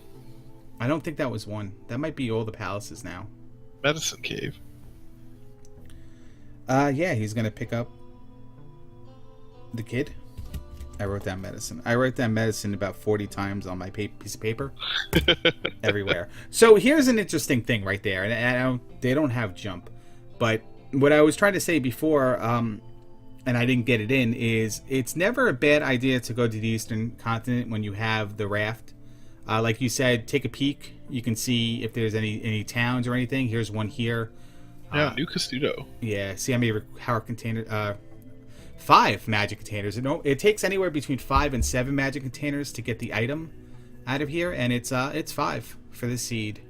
I don't think that was one. That might be all the palaces now. Medicine Cave. Yeah, he's gonna pick up the kid. I wrote down medicine. I wrote down medicine about 40 times on my piece of paper. Everywhere. So here's an interesting thing right there. And they don't have jump. But what I was trying to say before, and I didn't get it in, is it's never a bad idea to go to the Eastern Continent when you have the raft. Like you said, take a peek. You can see if there's any towns or anything. Here's one here. Yeah, New Castudo. Yeah, see how many heart containers? 5 magic containers. It takes anywhere between 5 and 7 magic containers to get the item. out of here, and it's 5 for the seed,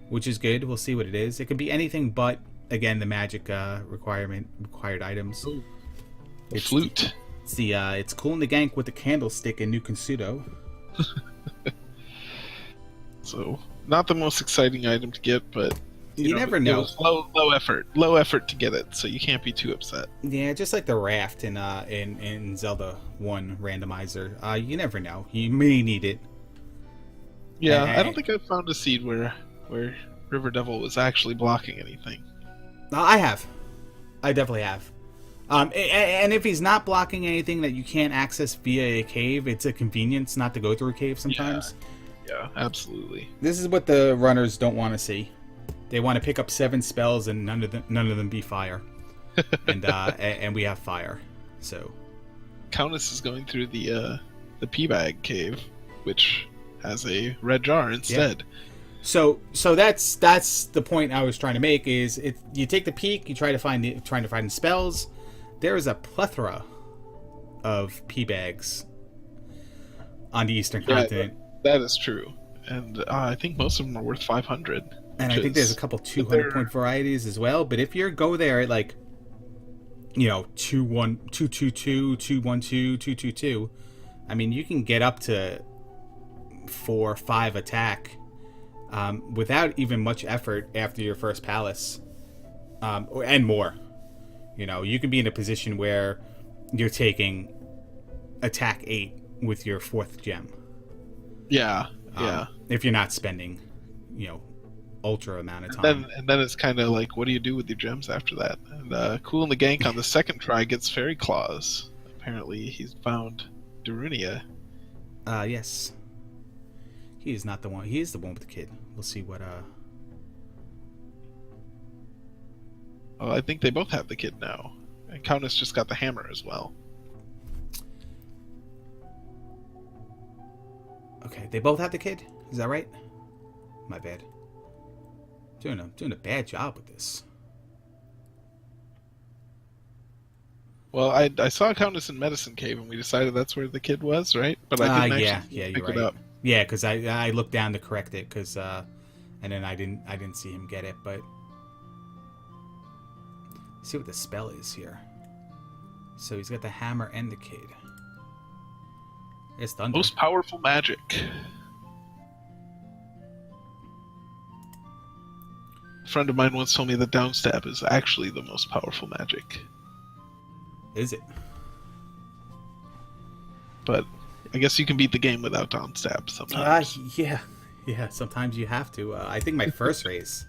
which is good. We'll see what it is. It could be anything but, again, the magic required items. Ooh. It's Flute. It's cool in the Gank with the candlestick and new Konsudo. So not the most exciting item to get, but You never know. It was low effort to get it, so you can't be too upset. Yeah, just like the raft in Zelda 1 randomizer. You never know. You may need it. Yeah, I don't think I've found a seed where River Devil was actually blocking anything. I have. I definitely have. And if he's not blocking anything that you can't access via a cave, it's a convenience not to go through a cave sometimes. Yeah, absolutely. This is what the runners don't want to see. They want to pick up 7 spells and none of them be fire. And we have fire. So Cowness is going through the P-bag cave, which has a red jar instead. Yeah. So that's the point I was trying to make. Is you take the peek, you trying to find the spells. There is a plethora of P-bags on the Eastern continent. That is true, and I think most of them are worth 500. And I think there's a couple 200-point varieties as well. But if you go there at 222, 212, 222, I mean, you can get up to 4 or 5 attack without even much effort after your first palace, and more. You can be in a position where you're taking attack 8 with your 4th gem. Yeah. If you're not spending, ultra amount of time. And then it's kind of like, what do you do with your gems after that? And Cool in the Gank on the second try gets Fairy Claws. Apparently, he's found Darunia. Yes. He is not the one. He is the one with the kid. We'll see what. Well, I think they both have the kid now, and Cowness just got the hammer as well. Okay, they both have the kid. Is that right? My bad. Doing a bad job with this. Well, I saw Cowness in Medicine Cave, and we decided that's where the kid was, right? But I didn't actually pick it up. Yeah, because I looked down to correct it, and then I didn't see him get it. But let's see what the spell is here. So he's got the hammer and the kid. It's thunder. Most powerful magic. A friend of mine once told me that downstab is actually the most powerful magic. Is it? But I guess you can beat the game without downstab sometimes. Yeah. Sometimes you have to. I think my first race,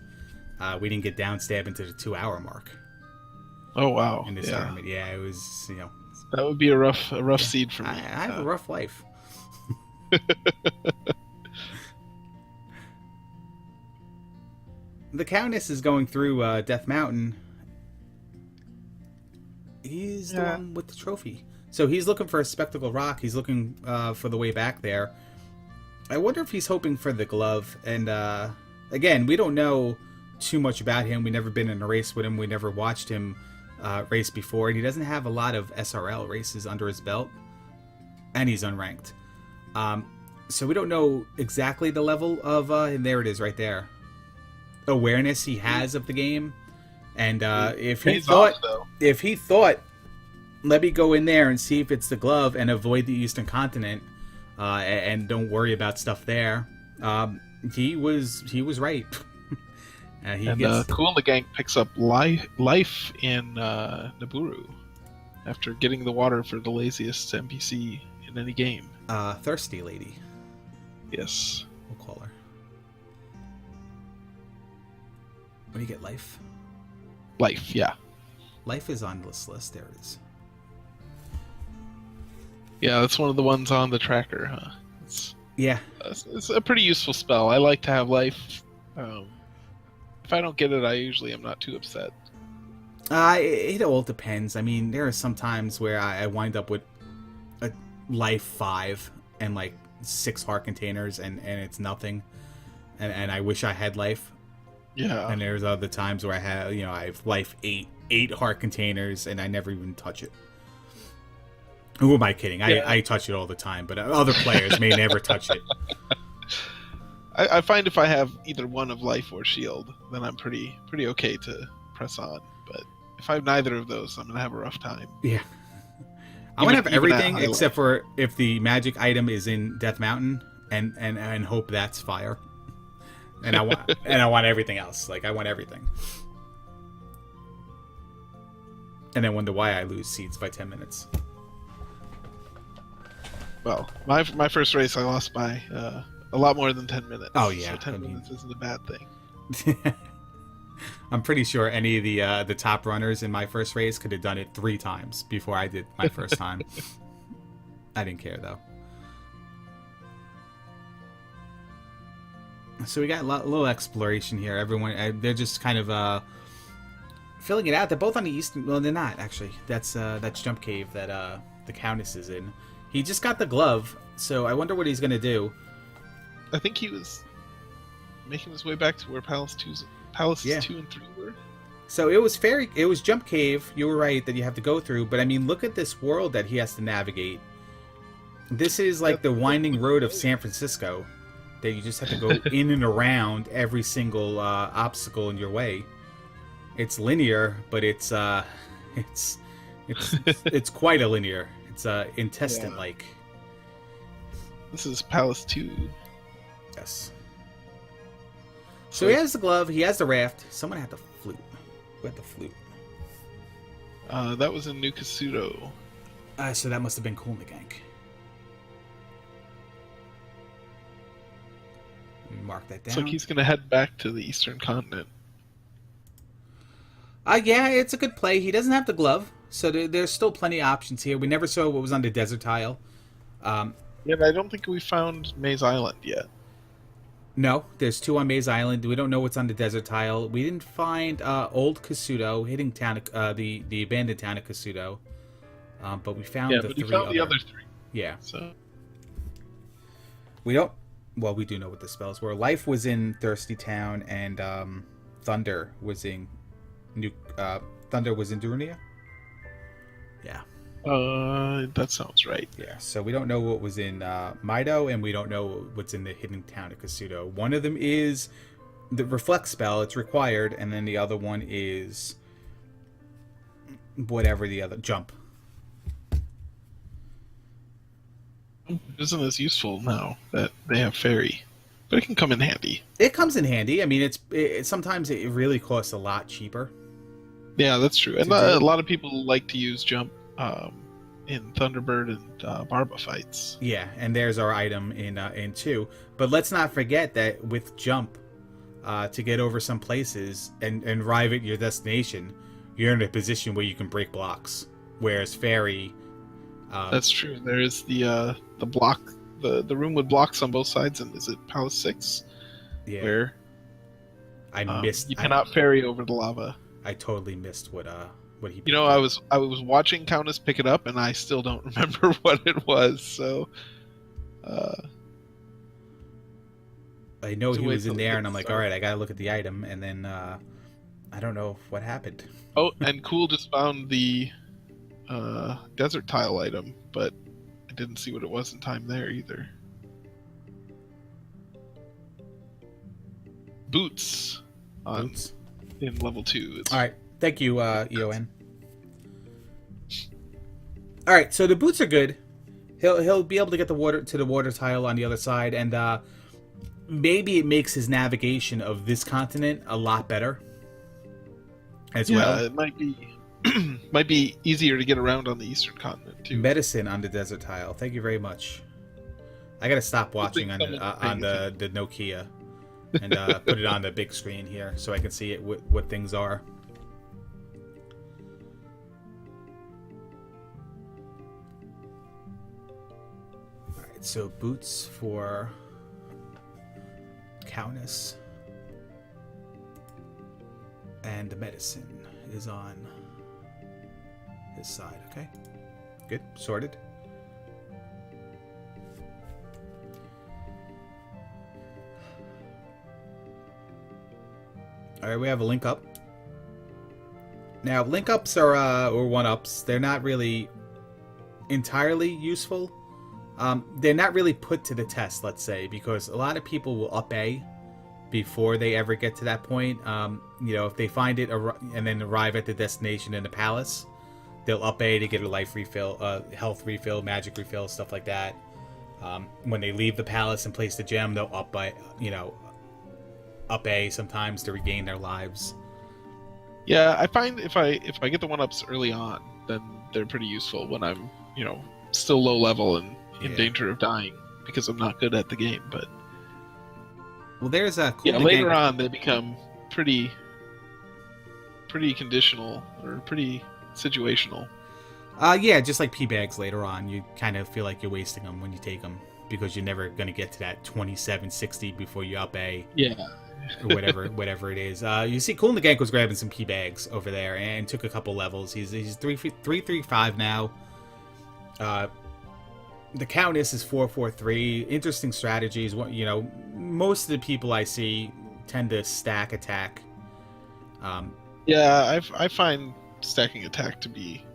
we didn't get downstab into the 2-hour mark. Oh wow! In this tournament, it was That would be a rough seed for me. I have a rough life. The Cowness is going through Death Mountain. He's the one with the trophy. So he's looking for a spectacle rock. He's looking for the way back there. I wonder if he's hoping for the glove. And again, we don't know too much about him. We've never been in a race with him. We never watched him race before. And he doesn't have a lot of SRL races under his belt. And he's unranked. So we don't know exactly the level of... and there it is right there. Awareness he has of the game. And if he thought, let me go in there and see if it's the glove and avoid the Eastern Continent, and don't worry about stuff there. He was right. Cool in the Gank picks up life in Naburu after getting the water for the laziest NPC in any game. Thirsty Lady. Yes. We'll call her. What do you get? Life? Life, yeah. Life is on this list. There it is. Yeah, that's one of the ones on the tracker, huh? It's a pretty useful spell. I like to have life. If I don't get it, I usually am not too upset. It all depends. I mean, there are some times where I wind up with a life 5 and 6 heart containers, and it's nothing. And I wish I had life. Yeah. And there's other times where I have life 8 heart containers, and I never even touch it. Who am I kidding? I touch it all the time, but other players may never touch it. I find if I have either one of life or shield, then I'm pretty okay to press on. But if I have neither of those, I'm gonna have a rough time. Yeah. I want to have Even at everything high except level. for if the magic item is in Death Mountain, and hope that's fire. And I want everything else. Like I want everything. And then wonder why I lose seeds by 10 minutes. Well, my first race I lost by a lot more than 10 minutes. Oh yeah, so 10 minutes isn't a bad thing. I'm pretty sure any of the top runners in my first race could have done it 3 times before I did my first time. I didn't care though. So we got a little exploration here. Everyone, they're just kind of filling it out. They're both on the eastern. Well, they're not actually. That's Jump Cave that the Cowness is in. He just got the glove, so I wonder what he's gonna do. I think he was making his way back to where Palaces 2 and 3 were. So it was Jump Cave. You were right that you have to go through, but I mean, look at this world that he has to navigate. This is like the winding road of San Francisco, that you just have to go in and around every single obstacle in your way. It's linear, but it's quite a linear. It's intestine-like. This is Palace 2. Yes. So he has the glove. He has the raft. Someone had the flute. Who had the flute? That was in New Kasuto. So that must have been cool in the Gank. Mark that down. It's like he's going to head back to the Eastern Continent. Yeah, it's a good play. He doesn't have the glove, so there's still plenty of options here. We never saw what was on the desert tile. Yeah, but I don't think we found Maze Island yet. No, there's 2 on Maze Island. We don't know what's on the desert tile. We didn't find Old Kasuto, hitting town, the abandoned town of Kasuto. But we found the 3 found the other 3. Yeah. So we don't. Well, we do know what the spells were. Life was in Thirsty Town, and Thunder was in Thunder was in Durunia. Yeah. That sounds right. Yeah. So we don't know what was in Mido, and we don't know what's in the hidden town of Kasuto. One of them is the Reflect spell; it's required, and then the other one is whatever the other Jump. Isn't as useful now that they have fairy, but it can come in handy. It comes in handy. I mean, sometimes it really costs a lot cheaper. Yeah, that's true. And a lot of people like to use Jump in Thunderbird and Barba fights. Yeah, and there's our item in 2. But let's not forget that with Jump, to get over some places and arrive at your destination, you're in a position where you can break blocks. Whereas Fairy... that's true. There is the block, the room with blocks on both sides, and is it Palace 6? Yeah. Where I missed... You cannot ferry over the lava. I totally missed what he... You know, I was watching Cowness pick it up, and I still don't remember what it was. So, I know he was in there, and I'm like, all right, I gotta look at the item, and then I don't know what happened. Oh, and Cool just found the desert tile item, but I didn't see what it was in time there either. Boots. Boots. In level 2. All right, thank you, EON. All right, so the boots are good. He'll be able to get the water tile on the other side, and maybe it makes his navigation of this continent a lot better as well. Yeah, it might be easier to get around on the Eastern Continent too. Medicine on the desert tile. Thank you very much. I gotta stop watching on the Nokia and put it on the big screen here so I can see it what things are. All right, so boots for Cowness, and the medicine is on his side. Okay, good, sorted. All right, we have a link up. Now, link ups are or one ups. They're not really entirely useful. they're not really put to the test, let's say, because a lot of people will up A before they ever get to that point. If they find it and then arrive at the destination in the palace, they'll up A to get a life refill, health refill, magic refill, stuff like that. When they leave the palace and place the gem, they'll up A sometimes to regain their lives. Yeah, I find if I get the 1-ups early on, then they're pretty useful when I'm, still low level and in danger of dying because I'm not good at the game. But there's a cool later on they become pretty conditional or pretty situational. Just like P bags later on, you kind of feel like you're wasting them when you take them because you're never going to get to that 2760 before you up A. Yeah. Or whatever it is. You see, Cool and the Gank was grabbing some P bags over there and took a couple levels. He's 335 now. The Cowness is 443. Interesting strategies. Most of the people I see tend to stack attack. I find stacking attack to be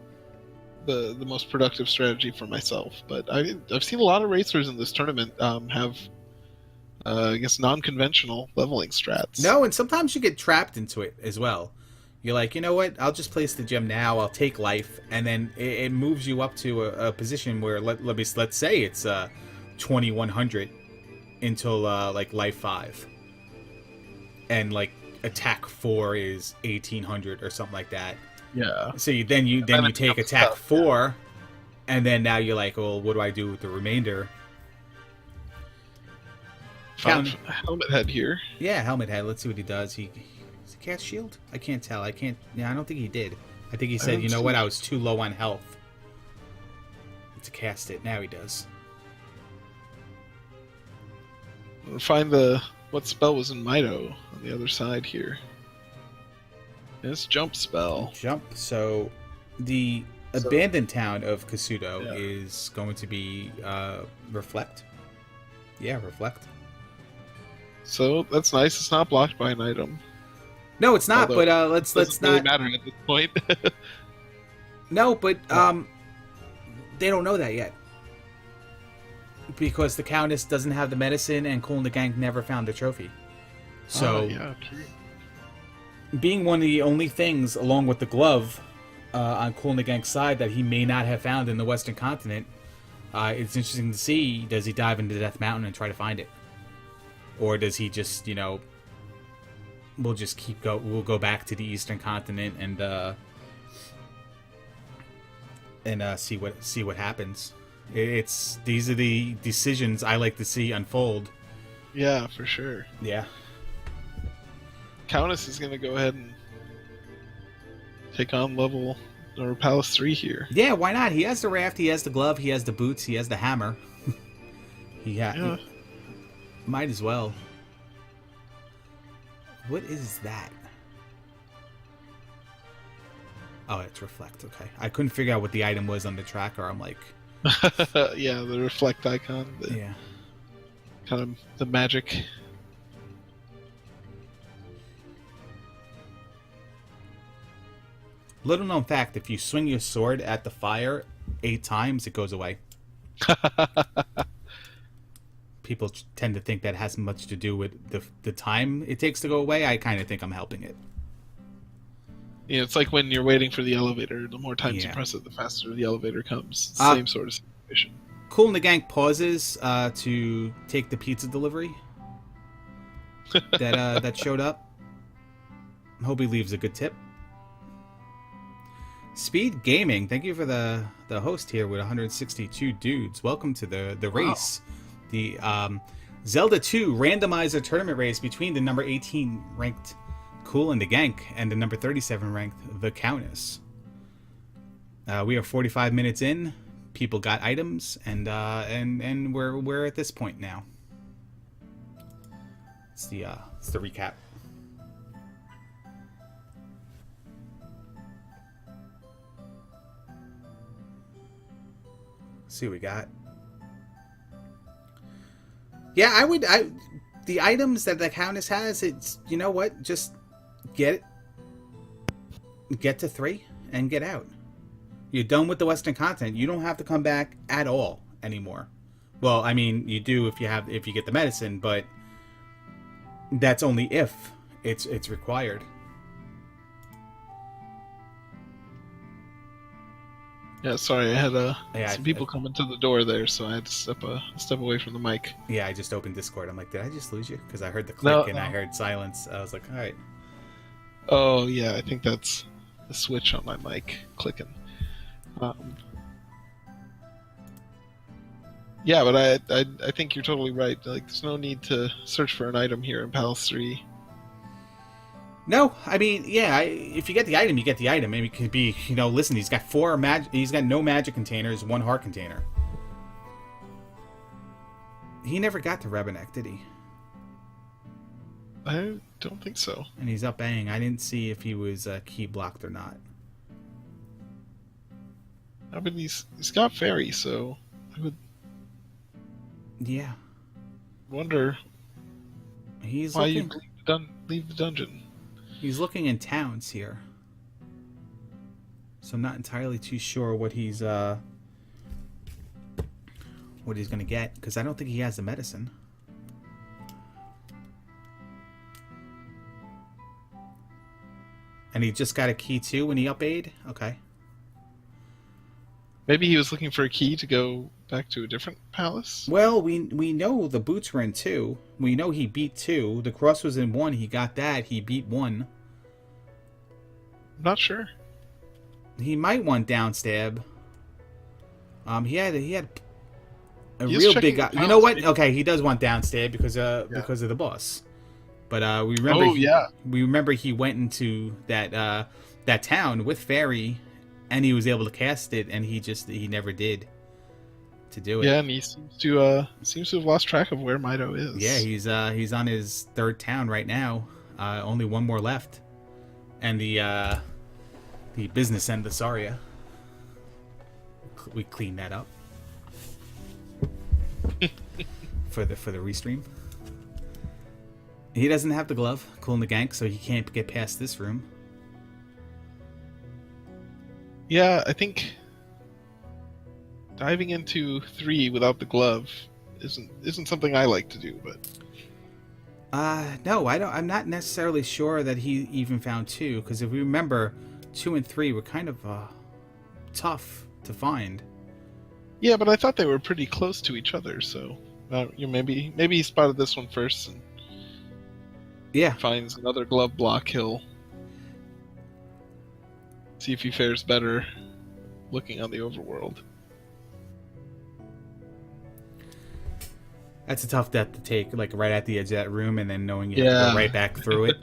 the most productive strategy for myself. But I've seen a lot of racers in this tournament have. I guess non-conventional leveling strats. No, and sometimes you get trapped into it as well. You're like, you know what? I'll just place the gem now. I'll take life, and then it moves you up to a position where let's say it's 2100 until like life 5, and like attack 4 is 1800 or something like that. Yeah. So you take attack 4, and then now you're like, well, what do I do with the remainder? Helmet head here. Yeah, helmet head. Let's see what he does. He cast shield? I can't tell. I don't think he did. I think he said, you know what? I was too low on health to cast it. Now he does. We'll find what spell was in Mito on the other side here. It's jump spell. Jump. So the abandoned town of Kasuto is going to be reflect. Yeah, reflect. So that's nice. It's not blocked by an item. No, it's not. Although, but let's doesn't not really matter at this point. No, but they don't know that yet because the Cowness doesn't have the medicine, and Cool and the Gank never found the trophy. So, true. Being one of the only things, along with the glove, on Cool and the Gank's side that he may not have found in the Western continent, it's interesting to see. Does he dive into Death Mountain and try to find it? Or does he just, we'll just we'll go back to the Eastern continent and see what happens. These are the decisions I like to see unfold. Yeah, for sure. Yeah. Cowness is going to go ahead and take on level or Palace 3 here. Yeah, why not? He has the raft, he has the glove, he has the boots, he has the hammer. Yeah. Might as well. What is that? Oh, it's reflect. Okay. I couldn't figure out what the item was on the tracker. I'm like... Yeah, the reflect icon. Yeah. Kind of the magic. Little known fact, if you swing your sword at the fire 8 times, it goes away. People tend to think that has much to do with the time it takes to go away. I kind of think I'm helping it. Yeah, it's like when you're waiting for the elevator. The more times you press it, the faster the elevator comes. Same sort of situation. Cool and the Gank pauses to take the pizza delivery that showed up. Hope he leaves a good tip. Speed Gaming, thank you for the host here with 162 dudes. Welcome to the race. The Zelda 2 randomizer tournament race between the number 18 ranked Cool and the Gank and the number 37 ranked the Cowness. We are 45 minutes in. People got items, and we're at this point now. It's the recap. Let's see what we got. Yeah, the items that the Cowness has, it's, you know what, just get to 3 and get out. You're done with the Western continent. You don't have to come back at all anymore. Well, I mean, you do if you get the medicine, but that's only if it's required. Yeah, sorry, I had Yeah, some people coming to the door there, so I had to step away from the mic. Yeah, I just opened Discord. I'm like, did I just lose you? Because I heard the click No, and no. I heard silence. I was like, all right. Oh yeah, I think that's the switch on my mic clicking. Yeah, but I think you're totally right. Like, there's no need to search for an item here in Palace 3. No, I mean, yeah. If you get the item, you get the item. Maybe it could be, listen. He's got He's got no magic containers, 1 heart container. He never got to Rebenek, did he? I don't think so. And he's up Aang. I didn't see if he was key blocked or not. I mean, he's got fairy, so I would Yeah. wonder He's why looking. you leave the dungeon. He's looking in towns here. So I'm not entirely too sure what he's gonna get, because I don't think he has the medicine. And he just got a key too when he up aid? Okay. Maybe he was looking for a key to go back to a different palace? Well, we know the boots were in 2. We know he beat 2. The cross was in 1. He got that. He beat 1. I'm not sure. He might want downstab. He had a He's real checking big guy. the You know what? palace, Okay, he does want downstab because of the boss. But we remember. Oh, yeah. We remember he went into that town with Fairy, and he was able to cast it, and he never did to do it. Yeah, and he seems to have lost track of where Mido is. Yeah, he's on his 3rd town right now. Only 1 more left, and the business end of Saria. We cleaned that up for the restream. He doesn't have the glove, cool in the gank, so he can't get past this room. Yeah, I think diving into 3 without the glove isn't something I like to do, but No, I don't. I'm not necessarily sure that he even found 2, because if we remember, 2 and 3 were kind of tough to find. yeah, but I thought they were pretty close to each other, so maybe he spotted this one first and finds another glove block. He'll see if he fares better looking on the overworld. That's a tough death to take, like right at the edge of that room, and then knowing you have to go right back through it.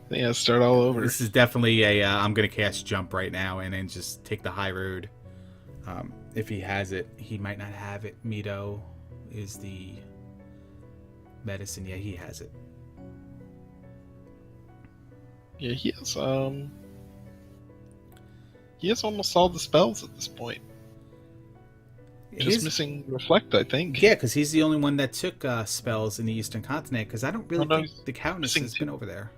Yeah, start all over. This is definitely a I'm gonna cast jump right now and then just take the high road. If he has it, he might not have it. Mido is the medicine. Yeah, he has it. Yeah, he has almost all the spells at this point. Just missing Reflect, I think. Yeah, because he's the only one that took spells in the Eastern Continent, because I don't really think the Cowness has been over there.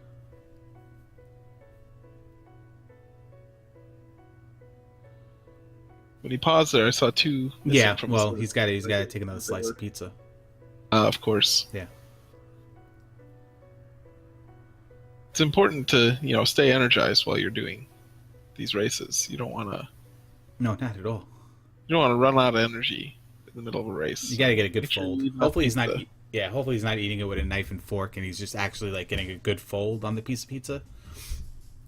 When he paused there, I saw 2 missing. Yeah, from well, he's got to take another slice of pizza. Of course. Yeah. It's important to, stay energized while you're doing these races. You don't want to... No, not at all. You don't want to run out of energy in the middle of a race. You got to get a good fold. Hopefully he's not... pizza. Yeah, hopefully he's not eating it with a knife and fork, and he's just actually like getting a good fold on the piece of pizza.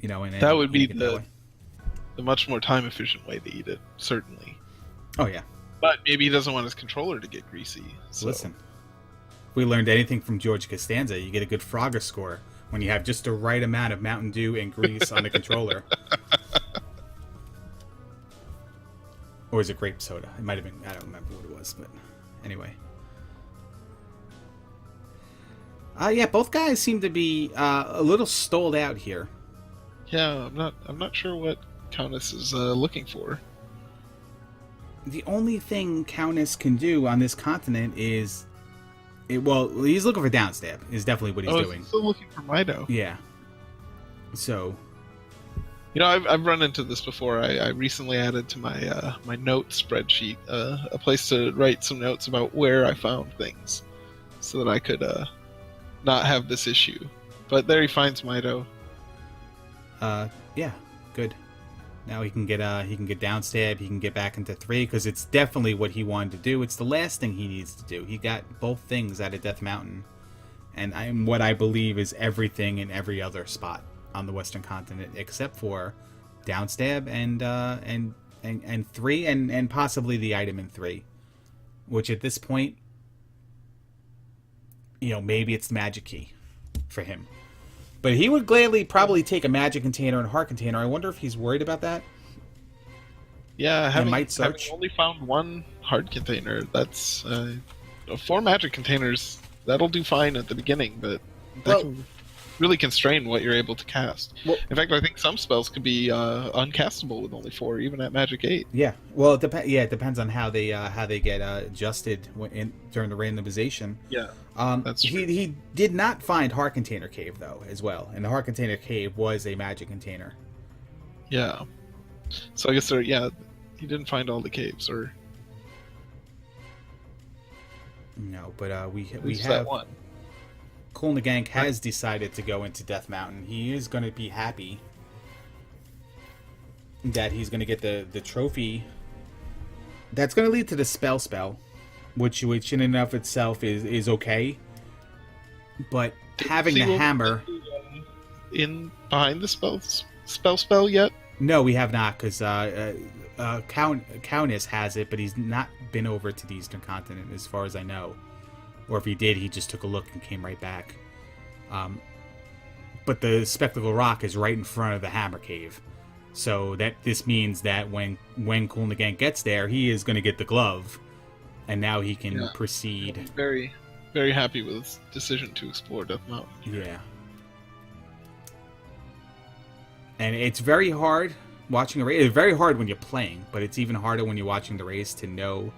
And that would be the much more time efficient way to eat it, certainly. Oh yeah. But maybe he doesn't want his controller to get greasy. So. Listen, if we learned anything from George Costanza, you get a good Frogger score when you have just the right amount of Mountain Dew and grease on the controller. Or is it grape soda? It might have been. I don't remember what it was, but anyway. Yeah, both guys seem to be a little stalled out here. Yeah, I'm not sure what Cowness is looking for. The only thing Cowness can do on this continent is, he's looking for downstab. Is definitely what he's doing. He's still looking for Mido. Yeah. So. I've run into this before. I recently added to my note spreadsheet a place to write some notes about where I found things, so that I could not have this issue. But there he finds Mido. Yeah, good. Now he can get downstab. He can get back into 3 because it's definitely what he wanted to do. It's the last thing he needs to do. He got both things out of Death Mountain, and what I believe is everything in every other spot on the Western Continent except for downstab and 3 and possibly the item in 3, which at this point, maybe it's the magic key for him. But he would gladly probably take a magic container and a heart container. I wonder if he's worried about that. Yeah, having search. only found one heart container, that's 4 magic containers. That'll do fine at the beginning, but that can really constrain what you're able to cast. Well, in fact, I think some spells could be uncastable with only 4, even at magic 8. Yeah, well, it depends on how they get adjusted during the randomization. Yeah, that's true. He did not find Heart Container Cave though, as well, and the Heart Container Cave was a magic container. Yeah, so I guess he didn't find all the caves, or no, but we have that one. Cool and the Gank has decided to go into Death Mountain. He is going to be happy that he's going to get the trophy. That's going to lead to the spell, which in and of itself is okay. But having the hammer in behind the spell yet? No, we have not, because Cowness has it, but he's not been over to the Eastern Continent as far as I know. Or if he did, he just took a look and came right back. But the Spectacle Rock is right in front of the Hammer Cave. So this means that when Cool and the Gang gets there, he is going to get the glove. And now he can proceed. I'm very, very happy with his decision to explore Death Mountain. Yeah. And it's very hard watching a race. It's very hard when you're playing, but it's even harder when you're watching the race to know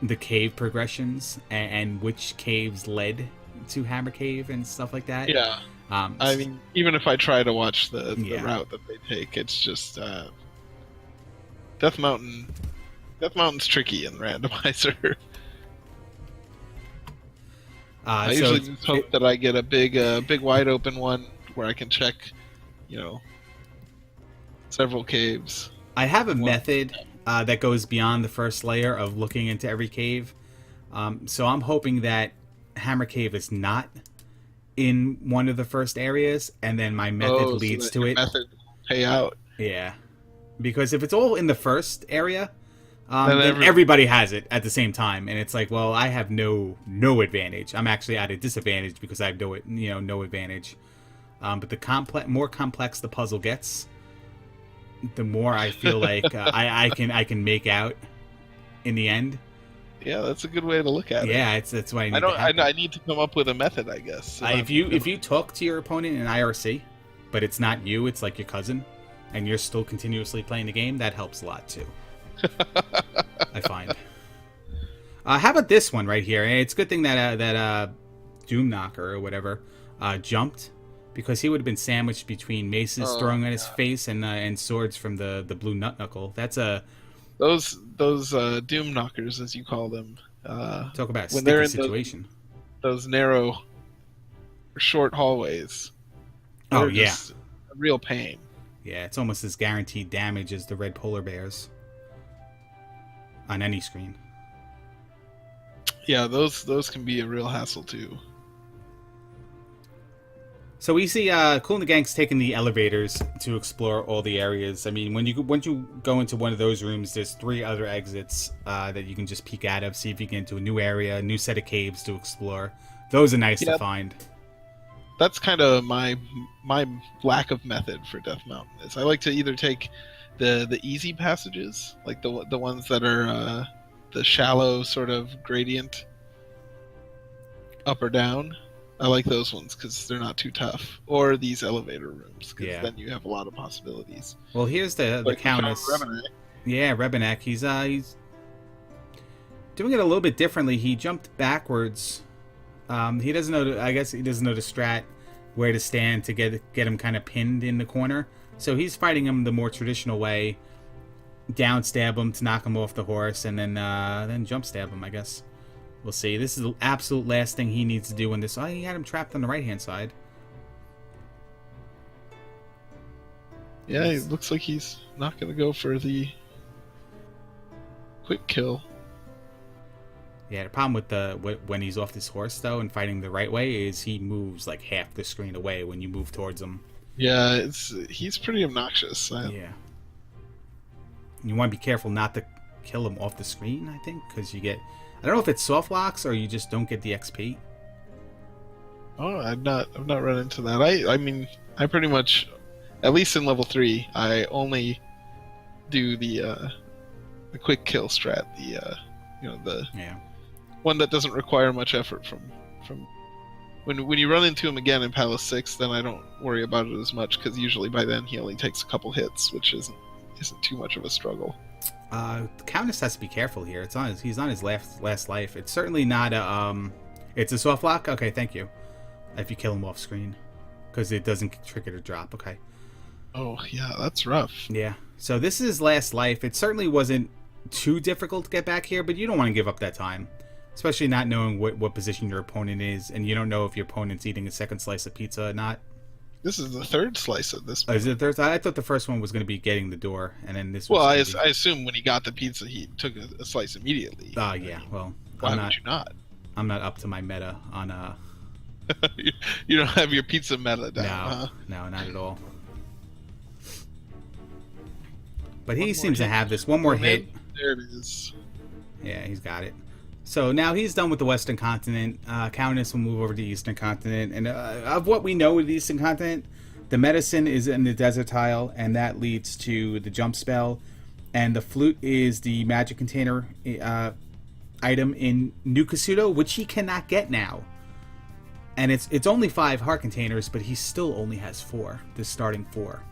the cave progressions and which caves led to Hammer Cave and stuff like that. Yeah. I mean, even if I try to watch the route that they take, it's just Death Mountain. Death Mountain's tricky in randomizer. I usually just hope that I get a big wide open one where I can check, several caves. I have a method that goes beyond the first layer of looking into every cave. So I'm hoping that Hammer Cave is not in one of the first areas, and then my method leads to it. Method pay out. Yeah, because if it's all in the first area, then everybody has it at the same time, and it's like, well, I have no advantage. I'm actually at a disadvantage because I have no advantage. But the more complex the puzzle gets, the more I feel like I can make out in the end. Yeah, that's a good way to look at it. Yeah, that's why I need to come up with a method, I guess. So if you talk to your opponent in IRC, but it's not you, it's like your cousin, and you're still continuously playing the game, that helps a lot too. I find. How about this one right here? It's a good thing that Doom Knocker or whatever jumped, because he would have been sandwiched between maces thrown at his face and swords from the blue nut knuckle. That's those Doom Knockers, as you call them. Talk about a when they're in situation. Those narrow, short hallways. Oh yeah, just a real pain. Yeah, it's almost as guaranteed damage as the red polar bears on any screen. Yeah, those can be a real hassle too. So we see Cool and the Gang's taking the elevators to explore all the areas. I mean, once you go into one of those rooms, there's 3 other exits that you can just peek out of, see if you get into a new area, a new set of caves to explore. Those are nice to find. That's kind of my lack of method for Death Mountain. Is I like to either take the easy passages, like the ones that are the shallow sort of gradient up or down. I like those ones because they're not too tough. Or these elevator rooms, because then you have a lot of possibilities. Well, here's the Cowness. Yeah, Rebenek. He's doing it a little bit differently. He jumped backwards. He doesn't know. I guess he doesn't know the strat. where to stand to get him kind of pinned in the corner. So he's fighting him the more traditional way, down stab him to knock him off the horse, and then jump stab him, I guess. We'll see. This is the absolute last thing he needs to do in this. Oh, he had him trapped on the right-hand side. Yeah, it looks like he's not going to go for the quick kill. Yeah, the problem with when he's off this horse, though, and fighting the right way, is he moves like half the screen away when you move towards him. Yeah, he's pretty obnoxious. Yeah. You want to be careful not to kill him off the screen, I think, because you get... I don't know if it's soft locks or you just don't get the XP. Oh, I've not run into that. I mean, I pretty much, at least in level 3, I only do the quick kill strat, the one that doesn't require much effort from when you run into him again in Palace 6, then I don't worry about it as much, because usually by then he only takes a couple hits, which isn't too much of a struggle. Cowness has to be careful here. He's on his last life. It's certainly not a it's a soft lock. Okay, thank you. If you kill him off screen, because it doesn't trigger to drop. Okay. Oh yeah, that's rough. Yeah. So this is his last life. It certainly wasn't too difficult to get back here, but you don't want to give up that time, especially not knowing what position your opponent is, and you don't know if your opponent's eating a second slice of pizza or not. This is the third slice of this. Oh, is it third? I thought the first one was going to be getting the door, and then this. Well, I assume when he got the pizza, he took a slice immediately. Oh yeah. Well, why would you not? I'm not up to my meta on You don't have your pizza meta down, no, huh? No, not at all. But he seems to have this. One more hit. There it is. Yeah, he's got it. So now he's done with the Western Continent. Cowness will move over to the Eastern Continent. And of what we know with the Eastern Continent, the medicine is in the desert tile, and that leads to the jump spell. And the flute is the magic container item in New Kasuto, which he cannot get now. And it's only 5 heart containers, but he still only has 4. The starting 4.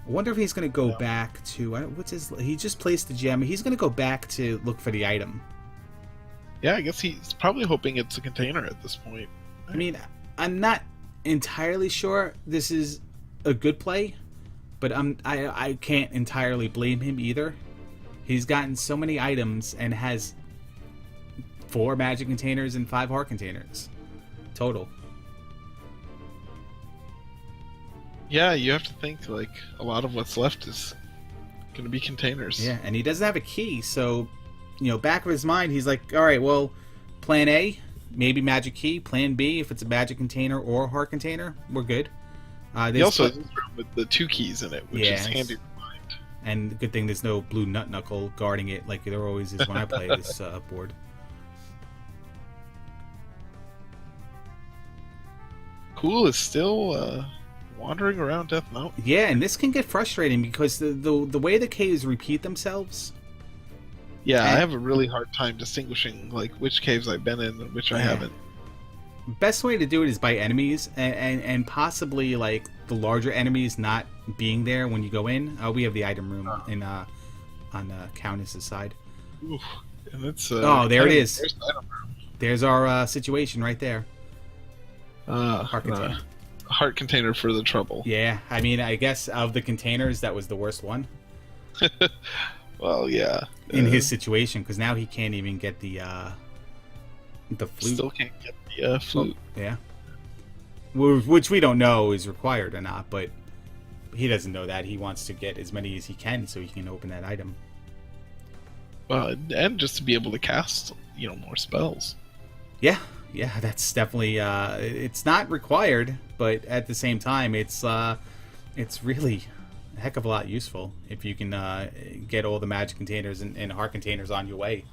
I wonder if he's going to go back to... He just placed the gem. He's going to go back to look for the item. Yeah, I guess he's probably hoping it's a container at this point. I mean, I'm not entirely sure this is a good play, but I can't entirely blame him either. He's gotten so many items and has 4 magic containers and 5 heart containers total. Yeah, you have to think, like, a lot of what's left is going to be containers. Yeah, and he doesn't have a key, so, back of his mind, he's like, all right, well, plan A, maybe magic key. Plan B, if it's a magic container or a heart container, we're good. He also has this room with the 2 keys in it, which is handy to find. And good thing there's no blue nut knuckle guarding it like there always is when I play this board. Cool is still... wandering around Death Mountain. Yeah, and this can get frustrating because the way the caves repeat themselves. Yeah, I have a really hard time distinguishing like which caves I've been in and which I haven't. Best way to do it is by enemies and possibly like the larger enemies not being there when you go in. We have the item room in on Cowness' side. Oof. And it's there it is. There's our situation right there. Heart container. Heart container for the trouble. Yeah, I mean, I guess of the containers, that was the worst one. Well, yeah. In his situation, because now he can't even get the flute. Still can't get the flute. Yeah. Which we don't know is required or not, but he doesn't know that. He wants to get as many as he can so he can open that item. And just to be able to cast, more spells. Yeah, that's definitely it's not required, but at the same time, it's really a heck of a lot useful if you can get all the magic containers and heart containers on your way.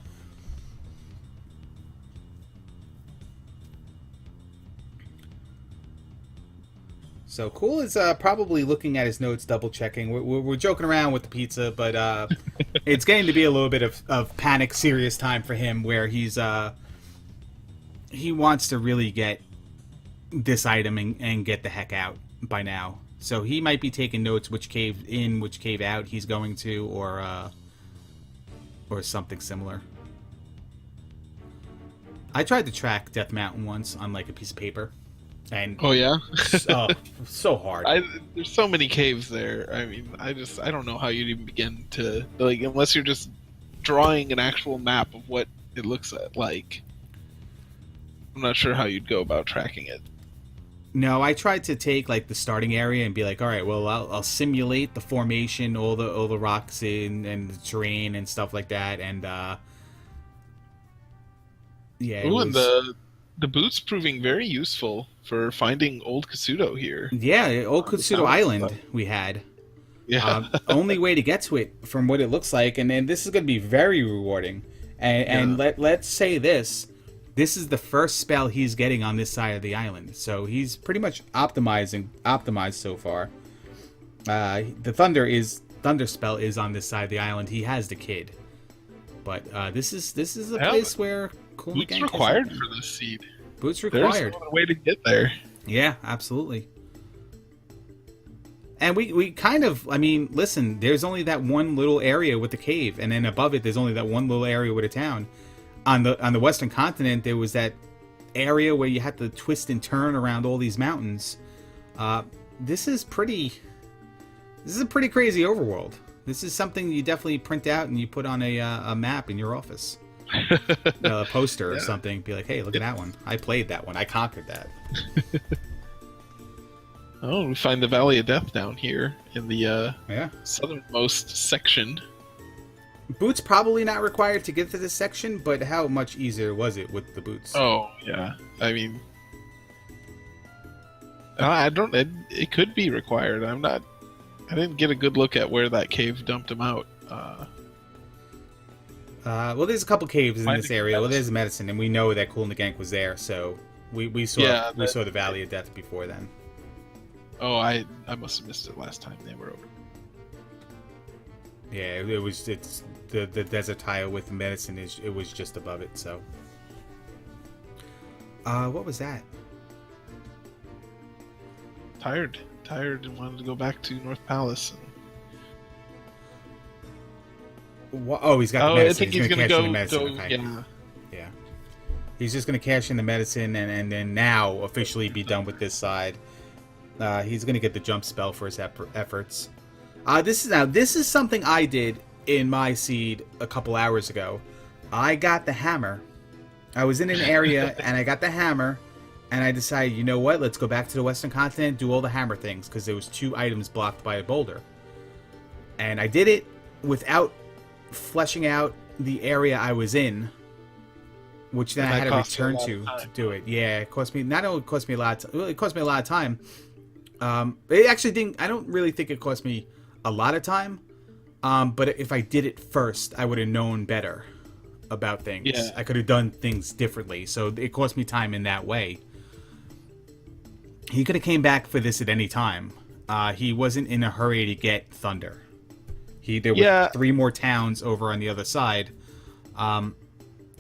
So Cool is probably looking at his notes, double checking. We're joking around with the pizza, but it's getting to be a little bit of panic, serious time for him, where he wants to really get this item and get the heck out by now. So he might be taking notes which cave in, which cave out he's going to, or something similar. I tried to track Death Mountain once on like a piece of paper, and Oh yeah. oh, so hard. There's so many caves there. I mean, I don't know how you'd even begin to like unless you're just drawing an actual map of what it looks like. I'm not sure how you'd go about tracking it. No, I tried to take like the starting area and be like, all right, well, I'll simulate the formation, all the rocks and the terrain and stuff like that, and yeah, it Ooh, and was. the boot's proving very useful for finding old Kasuto here Yeah, Old on the Kutsuto tower Island stuff. we had. Yeah. Only way to get to it from what it looks like, and then this is going to be very rewarding. And Yeah. let's say this is the first spell he's getting on this side of the island, so he's pretty much optimized so far. The thunder spell is on this side of the island. He has the kid, but this is a Yeah, place where cool Boots Gank required is. for this seed. Boots There's required. no other way to get there. Yeah, absolutely. And we kind of, I mean, listen, there's only that one little area with the cave, and then above it there's only that one little area with a town. On the western continent, there was that area where you had to twist and turn around all these mountains. This is a pretty crazy overworld. This is something you definitely print out and you put on a map in your office. A poster or something. Be like, hey, look at that one. I played that one. I conquered that. Oh, we find the Valley of Death down here in the Yeah. southernmost section. Boots probably not required to get to this section, but how much easier was it with the boots? Oh, yeah. I mean, I don't. It could be required. I didn't get a good look at where that cave dumped him out. Well, there's a couple caves in Finding this area. Well, medicine. there's medicine, and we know that Cool and the Gank was there, so we saw the Valley of Death before then. Oh, I must have missed it last time they were over. Yeah, it's the desert tile with the medicine it was just above it. So, what was that? Tired, and wanted to go back to North Palace. Oh, he's got the I medicine. think he's gonna gonna cash in go. the medicine. Okay. Yeah. Yeah. He's just gonna cash in the medicine and then now officially be done with this side. He's gonna get the jump spell for his efforts. This is something I did in my seed a couple hours ago. I got the hammer. I was in an area and I got the hammer, and I decided, you know what? Let's go back to the Western Continent, do all the hammer things because there was 2 items blocked by a boulder. And I did it without fleshing out the area I was in, which then I had to return to do it. Yeah, it cost me not only cost me a lot. It cost me a lot of time. It actually didn't. I don't really think it cost me a lot of time. But if I did it first, I would have known better about things. Yeah. I could have done things differently. So it cost me time in that way. He could have came back for this at any time. He wasn't in a hurry to get Thunder. There were 3 more towns over on the other side.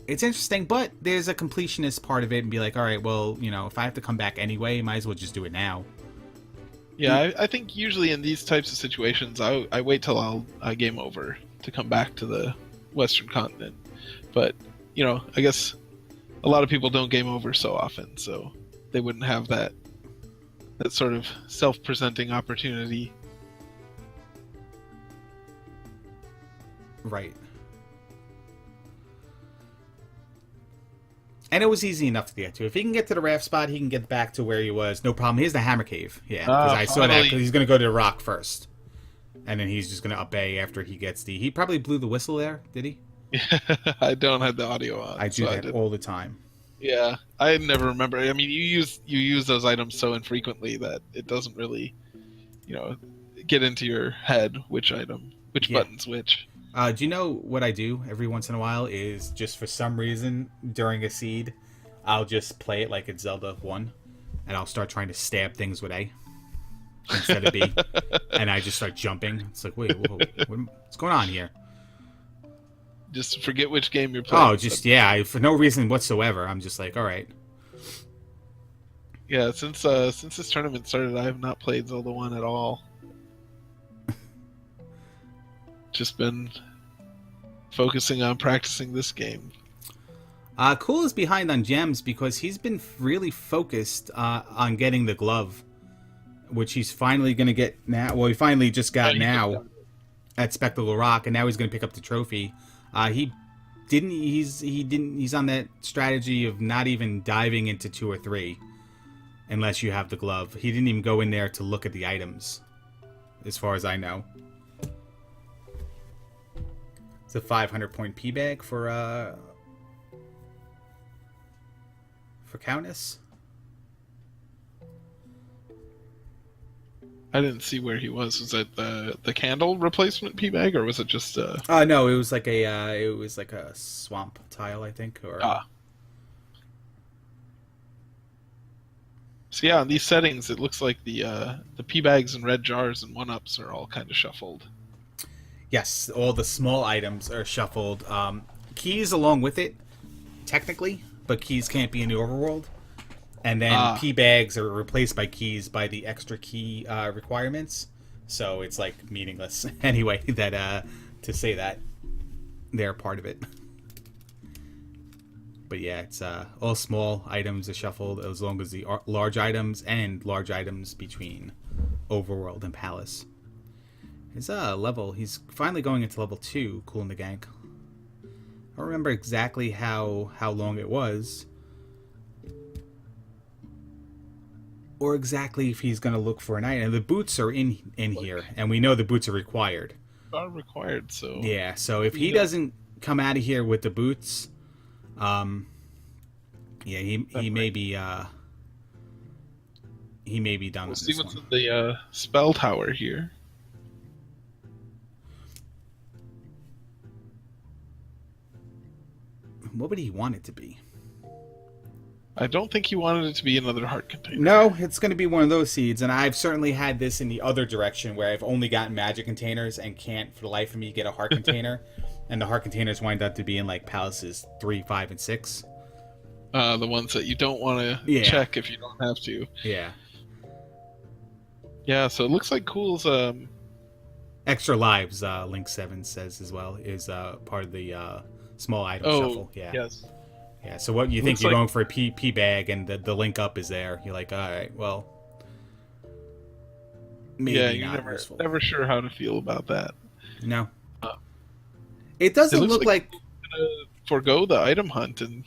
It's interesting, but there's a completionist part of it and be like, all right, well, you know, if I have to come back anyway, might as well just do it now. Yeah, I think usually in these types of situations, I wait till I game over to come back to the Western continent. But, you know, I guess a lot of people don't game over so often, so they wouldn't have that sort of self-presenting opportunity. Right. And it was easy enough to get to. If he can get to the raft spot, he can get back to where he was. No problem. Here's the hammer cave. Yeah, because I saw that because he's going to go to the rock first. And then he's just going to up-A after he gets the... He probably blew the whistle there, did he? I don't have the audio on. I do that all the time. Yeah, I never remember. I mean, you use those items so infrequently that it doesn't really, you know, get into your head which button's which. Do you know what I do every once in a while is just for some reason during a seed, I'll just play it like it's Zelda 1, and I'll start trying to stab things with A instead of B, and I just start jumping. It's like, wait, whoa, what's going on here? Just forget which game you're playing. Oh, for no reason whatsoever. I'm just like, all right. Yeah, since this tournament started, I have not played Zelda 1 at all. Just been focusing on practicing this game. Cool is behind on gems because he's been really focused on getting the glove, which he's finally going to get now. Well, he finally just got He just now got it. at Spectacle Rock, and now he's going to pick up the trophy. He didn't. He didn't. He's on that strategy of not even diving into 2 or 3, unless you have the glove. He didn't even go in there to look at the items, as far as I know. It's a 500-point P bag for Cowness. I didn't see where he was. Was that the candle replacement P bag, or was it just No, it was like a swamp tile, I think. Or So yeah, on these settings, it looks like the P bags and red jars and 1-ups are all kind of shuffled. yes, all the small items are shuffled. Keys along with it, technically, but keys can't be in the overworld. And then P bags are replaced by keys by the extra key requirements. So it's like meaningless anyway. That to say that they're part of it. But yeah, it's all small items are shuffled as long as the large items and large items between overworld and palace. His level, he's finally going into level 2, cool in the gank. I don't remember exactly how long it was, or exactly if he's going to look for an item. The boots are in here, and we know the boots are required. Are required, so Yeah, so if he doesn't come out of here with the boots, yeah, he may be done. We'll with see this what's one. in the spell tower here. What would he want it to be? I don't think he wanted it to be another heart container. No, it's going to be one of those seeds, and I've certainly had this in the other direction where I've only gotten magic containers and can't, for the life of me, get a heart container, and the heart containers wind up to be in like palaces 3, 5, and 6. The ones that you don't want to check if you don't have to. Yeah. Yeah, so it looks like Cool's Extra lives, Link 7 says as well, is part of the small item shuffle. Yeah. Yes. Yeah, so what you think you're going for a P bag and the link up is there. You're like, all right, well, maybe you're not useful. never sure how to feel about that. No. It doesn't look like gonna forgo the item hunt, and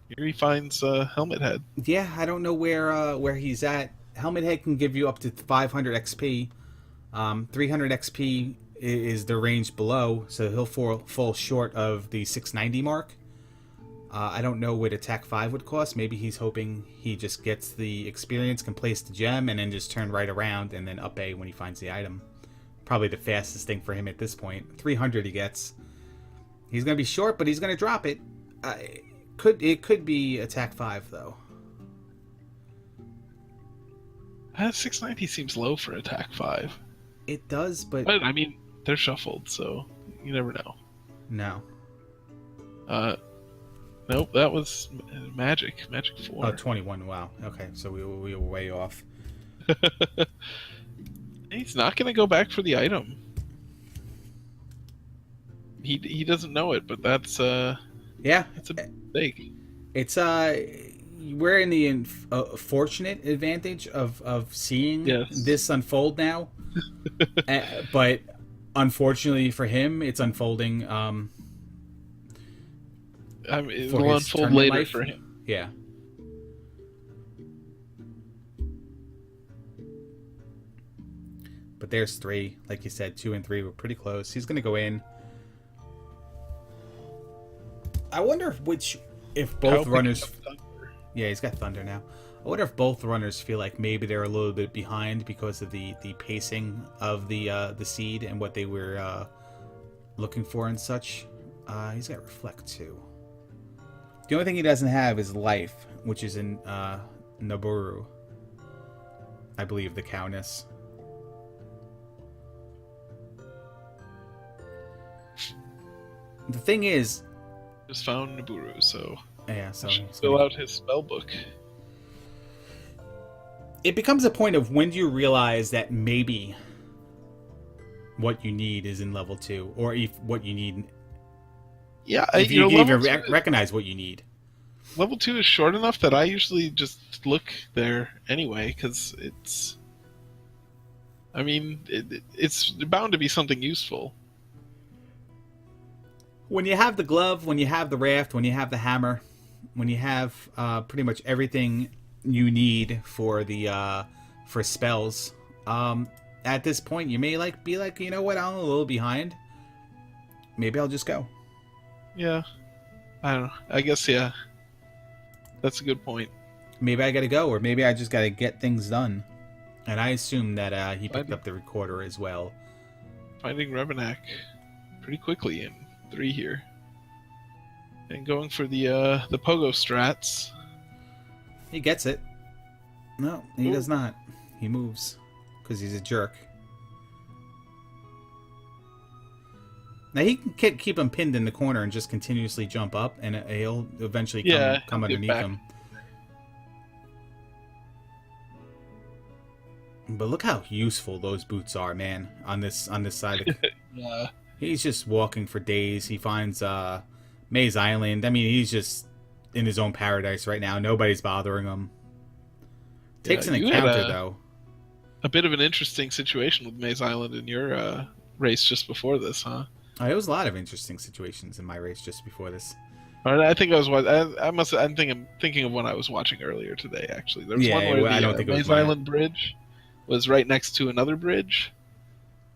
here he finds Helmet Head. Yeah, I don't know where he's at. Helmet Head can give you up to 500 XP. 300 XP is the range below, so he'll fall short of the 690 mark. I don't know what attack 5 would cost. Maybe he's hoping he just gets the experience, can place the gem, and then just turn right around and then up A when he finds the item. Probably the fastest thing for him at this point. 300 he gets. He's going to be short, but he's going to drop it. It could be attack 5, though. 690 seems low for attack 5. It does, but I mean, they're shuffled, so you never know. No. Nope, that was Magic 4. Oh, 21, wow. Okay, so we were way off. He's not going to go back for the item. He doesn't know it, but that's yeah, it's a mistake. It's we're in the fortunate advantage of seeing this unfold now. But unfortunately for him, it's unfolding I mean, it will unfold later for him. Yeah. But there's 3. Like you said, 2 and 3 were pretty close. He's going to go in. I wonder if both runners... Yeah, he's got Thunder now. I wonder if both runners feel like maybe they're a little bit behind because of the pacing of the seed and what they were looking for and such. He's got Reflect too. The only thing he doesn't have is Life, which is in Naburu. I believe the Cowness. The thing is... Just found Naburu, so... Yeah, so... Fill out his spell book. It becomes a point of when do you realize that maybe what you need is in level 2, or if what you need Yeah, If you can level even two, recognize what you need. level 2 is short enough that I usually just look there anyway, because it's. I mean, it's bound to be something useful. When you have the glove, when you have the raft, when you have the hammer, when you have pretty much everything you need for the for spells, at this point you may be like, you know what, I'm a little behind. Maybe I'll just go. Yeah, I don't know. I guess yeah, that's a good point. Maybe I gotta go, or maybe I just gotta get things done. And I assume that he picked Finding, up the recorder as well. finding Rebenak pretty quickly in 3 here, and going for the pogo strats. He gets it. No, he Ooh. does not. He moves because he's a jerk. Now he can keep him pinned in the corner and just continuously jump up, and he'll eventually come He'll get underneath back. him. But look how useful those boots are, man. On this side, Yeah, he's just walking for days. He finds Maze Island. I mean, he's just in his own paradise right now. Nobody's bothering him. Takes an you had encounter though. a bit of an interesting situation with Maze Island in your race just before this, huh? There was a lot of interesting situations in my race just before this. I think I was. I'm thinking of one I was watching earlier today. Actually, there was Yeah, one where I the don't think it was Maze mine. Island bridge was right next to another bridge,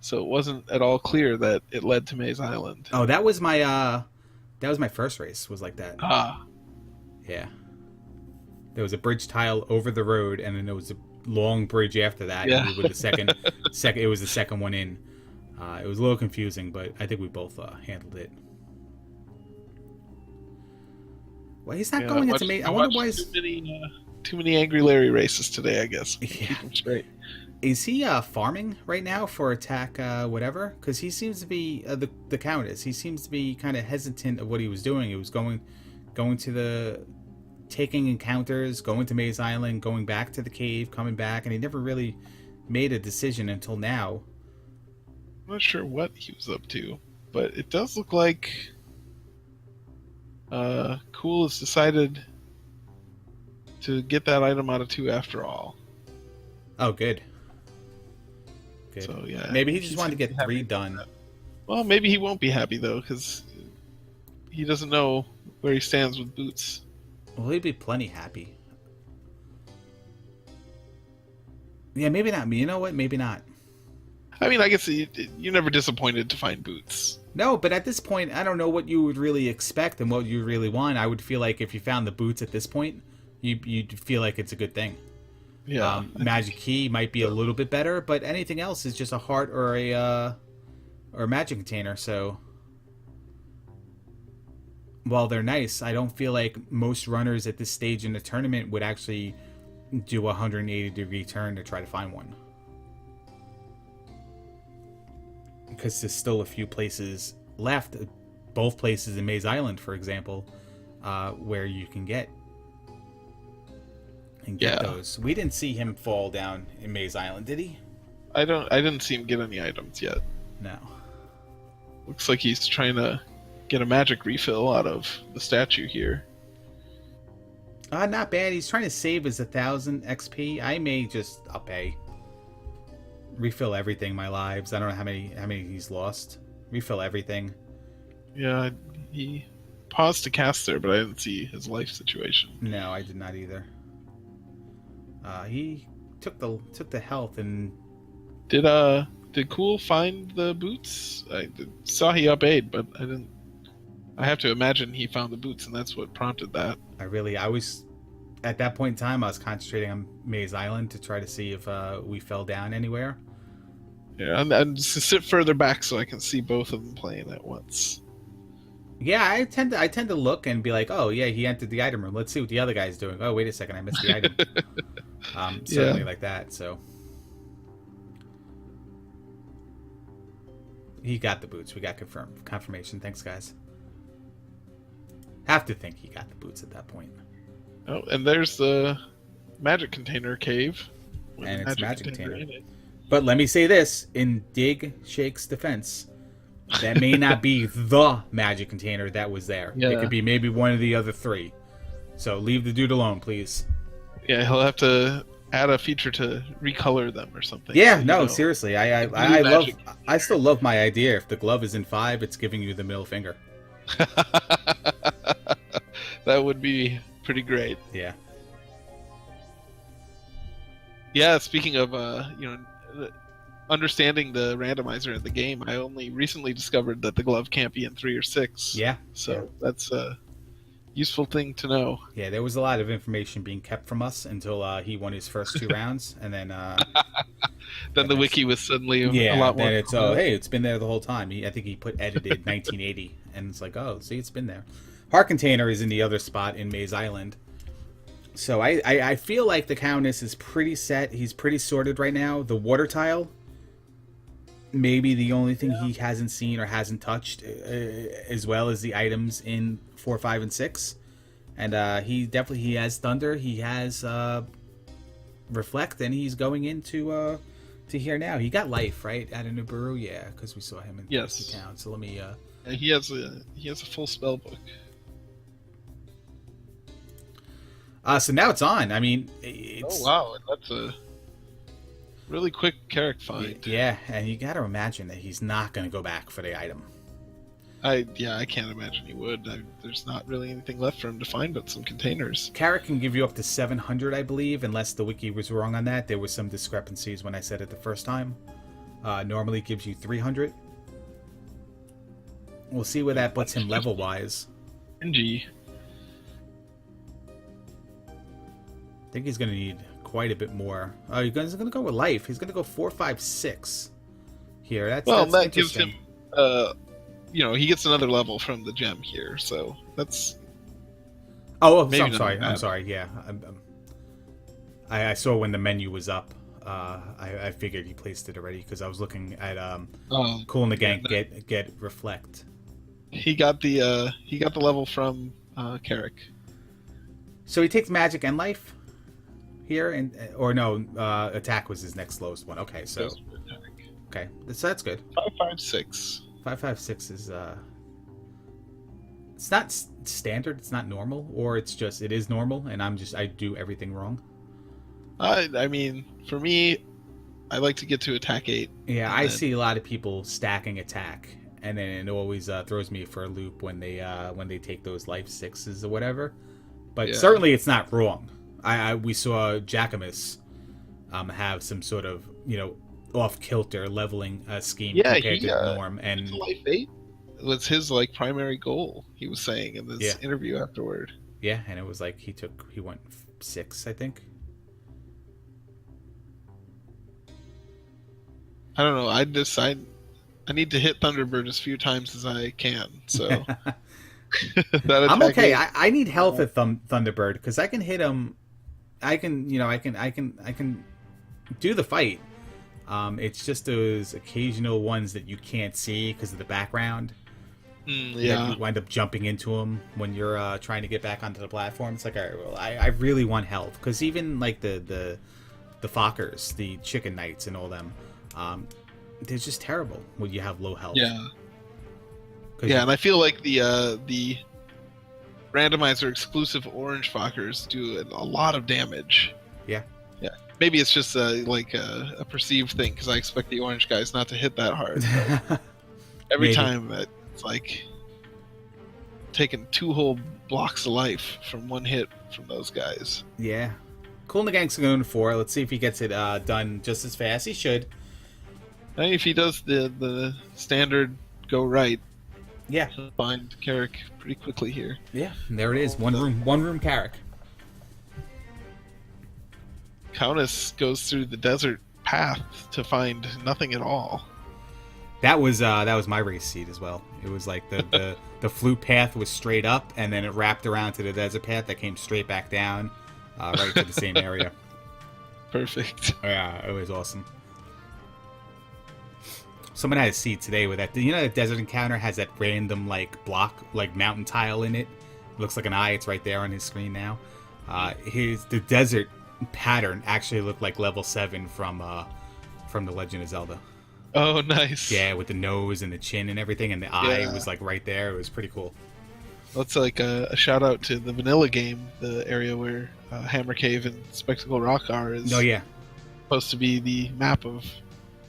so it wasn't at all clear that it led to Maze Island. Oh, that was my first race. Was like that. Ah, Yeah. There was a bridge tile over the road, and then there was a long bridge after that. Yeah. And with the second, it was the second one in. It was a little confusing, but I think we both handled it. Well, he's not going into me. I wonder why. Too many Angry Larry races today. I guess. Yeah. Keep him straight. Is he farming right now for attack whatever? Because he seems to be the Cowness. He seems to be kind of hesitant of what he was doing. He was going to the taking encounters, going to Maze Island, going back to the cave, coming back, and he never really made a decision until now. I'm not sure what he was up to, but it does look like Cool has decided to get that item out of 2 after all. Oh, good. Good. So yeah, Maybe he just wanted to get happy 3 with done. that. Well, maybe he won't be happy though, because he doesn't know where he stands with boots. Well, he'd be plenty happy. Yeah, maybe not. You know what? Maybe not. I mean, I guess you're never disappointed to find boots. No, but at this point, I don't know what you would really expect and what you really want. I would feel like if you found the boots at this point, you'd feel like it's a good thing. Yeah, Magic Key might be a little bit better, but anything else is just a heart or a magic container. So while they're nice, I don't feel like most runners at this stage in the tournament would actually do a 180-degree turn to try to find one. Because there's still a few places left, both places in Maze Island, for example, where you can get those. We didn't see him fall down in Maze Island, did he? I didn't see him get any items yet. No. Looks like he's trying to get a magic refill out of the statue here. Not bad. He's trying to save his 1,000 XP. I'll pay. Refill everything, my lives. I don't know how many he's lost. Refill everything. Yeah, he paused to cast there, but I didn't see his life situation. No, I did not either. He took the health and did Cool find the boots? I saw he up 8, but I didn't. I have to imagine he found the boots, and that's what prompted that. I was at that point in time, I was concentrating on Maze Island to try to see if we fell down anywhere. Yeah, and just sit further back so I can see both of them playing at once. Yeah, I tend to look and be like, oh yeah, he entered the item room. Let's see what the other guy's doing. Oh, wait a second, I missed the item. Certainly like that. So he got the boots. We got confirmation. Thanks, guys. Have to think he got the boots at that point. Oh, and there's the magic container cave. And it's magic container. But let me say this, in Dig Shake's defense, That may not be the magic container that was there. Yeah. It could be maybe one of the other 3. So leave the dude alone, please. Yeah, he'll have to add a feature to recolor them or something. Yeah, so no, seriously. I magic. I still love my idea. If the glove is in 5, it's giving you the middle finger. That would be pretty great. Yeah. Yeah, speaking of understanding the randomizer in the game, I only recently discovered that the glove can't be in 3 or 6. Yeah. So that's a useful thing to know. Yeah, there was a lot of information being kept from us until he won his first 2 rounds, and then Then the wiki was suddenly a yeah, lot more. then it's hey, it's been there the whole time. I think he put edited 1980, and it's like, oh, see, it's been there. Heart container is in the other spot in Maze Island. So I feel like the Cowness is pretty set. He's pretty sorted right now. The water tile, maybe the only thing he hasn't seen or hasn't touched, as well as the items in 4, 5, and 6. And he has Thunder. He has Reflect, and he's going into to here now. He got Life right at a Nibiru, yeah, because we saw him in Yes. Town. So let me. He has a full spell book. So now it's on. I mean, it's, Oh wow, that's a really quick Carrick find. yeah, and you got to imagine that he's not going to go back for the item. I can't imagine he would. There's not really anything left for him to find but some containers. Carrick can give you up to 700, I believe, unless the wiki was wrong on that. There was some discrepancies when I said it the first time. Normally it gives you 300. We'll see where that puts him level-wise. NG. I think he's going to need quite a bit more. Oh, he's going to go with Life. He's going to go 4, 5, 6 here. That's That gives interesting. him, he gets another level from the gem here, so that's. Oh, maybe I'm not sorry. bad. I'm sorry. Yeah, I saw when the menu was up. I figured he placed it already because I was looking at Cool in the Gank get Reflect. He got the level from Carrick. So he takes Magic and Life here, or no, Attack was his next lowest one. Okay, so that's good. 556. 556 is it's not standard, it's not normal, or it is normal, and I do everything wrong. I mean, for me, I like to get to Attack 8. Yeah, I see a lot of people stacking Attack, and then it always throws me for a loop when they take those Life 6s or whatever. But certainly it's not wrong. We saw Jackamus have some sort of off kilter leveling scheme compared to the norm, and Life 8 was his primary goal. He was saying in this interview afterward. Yeah, and it was like he went 6, I think. I don't know. I need to hit Thunderbird as few times as I can. So. I'm okay. I need health at Thunderbird because I can hit him. I can do the fight. It's just those occasional ones that you can't see because of the background. Yeah, you wind up jumping into them when you're trying to get back onto the platform. It's like I really want health because even like the Fockers, the Chicken Knights, and all them, they're just terrible when you have low health. Yeah. Yeah, and I feel like the randomizer exclusive orange Fockers do a lot of damage. Yeah. Yeah. Maybe it's just a perceived thing because I expect the orange guys not to hit that hard. Every time it's like taking 2 whole blocks of life from one hit from those guys. Yeah. Cool in the Gank's going to 4. Let's see if he gets it done just as fast. He should. I mean, if he does the standard go right. Yeah, he'll find Carrick pretty quickly here. Yeah, and there it is. One room Carrick. Cowness goes through the desert path to find nothing at all. That was my race seed as well. It was like the flute path was straight up, and then it wrapped around to the desert path that came straight back down, right to the same area. Perfect. Yeah, it was awesome. Someone had a seed today with that. The desert encounter has that random block, mountain tile in it. It looks like an eye. It's right there on his screen now. The desert pattern actually looked like level 7 from The Legend of Zelda. Oh, nice. Yeah, with the nose and the chin and everything, and the eye Yeah. was like right there. It was pretty cool. That's like a shout out to the vanilla game, the area where Hammer Cave and Spectacle Rock are Oh is yeah, supposed to be the map of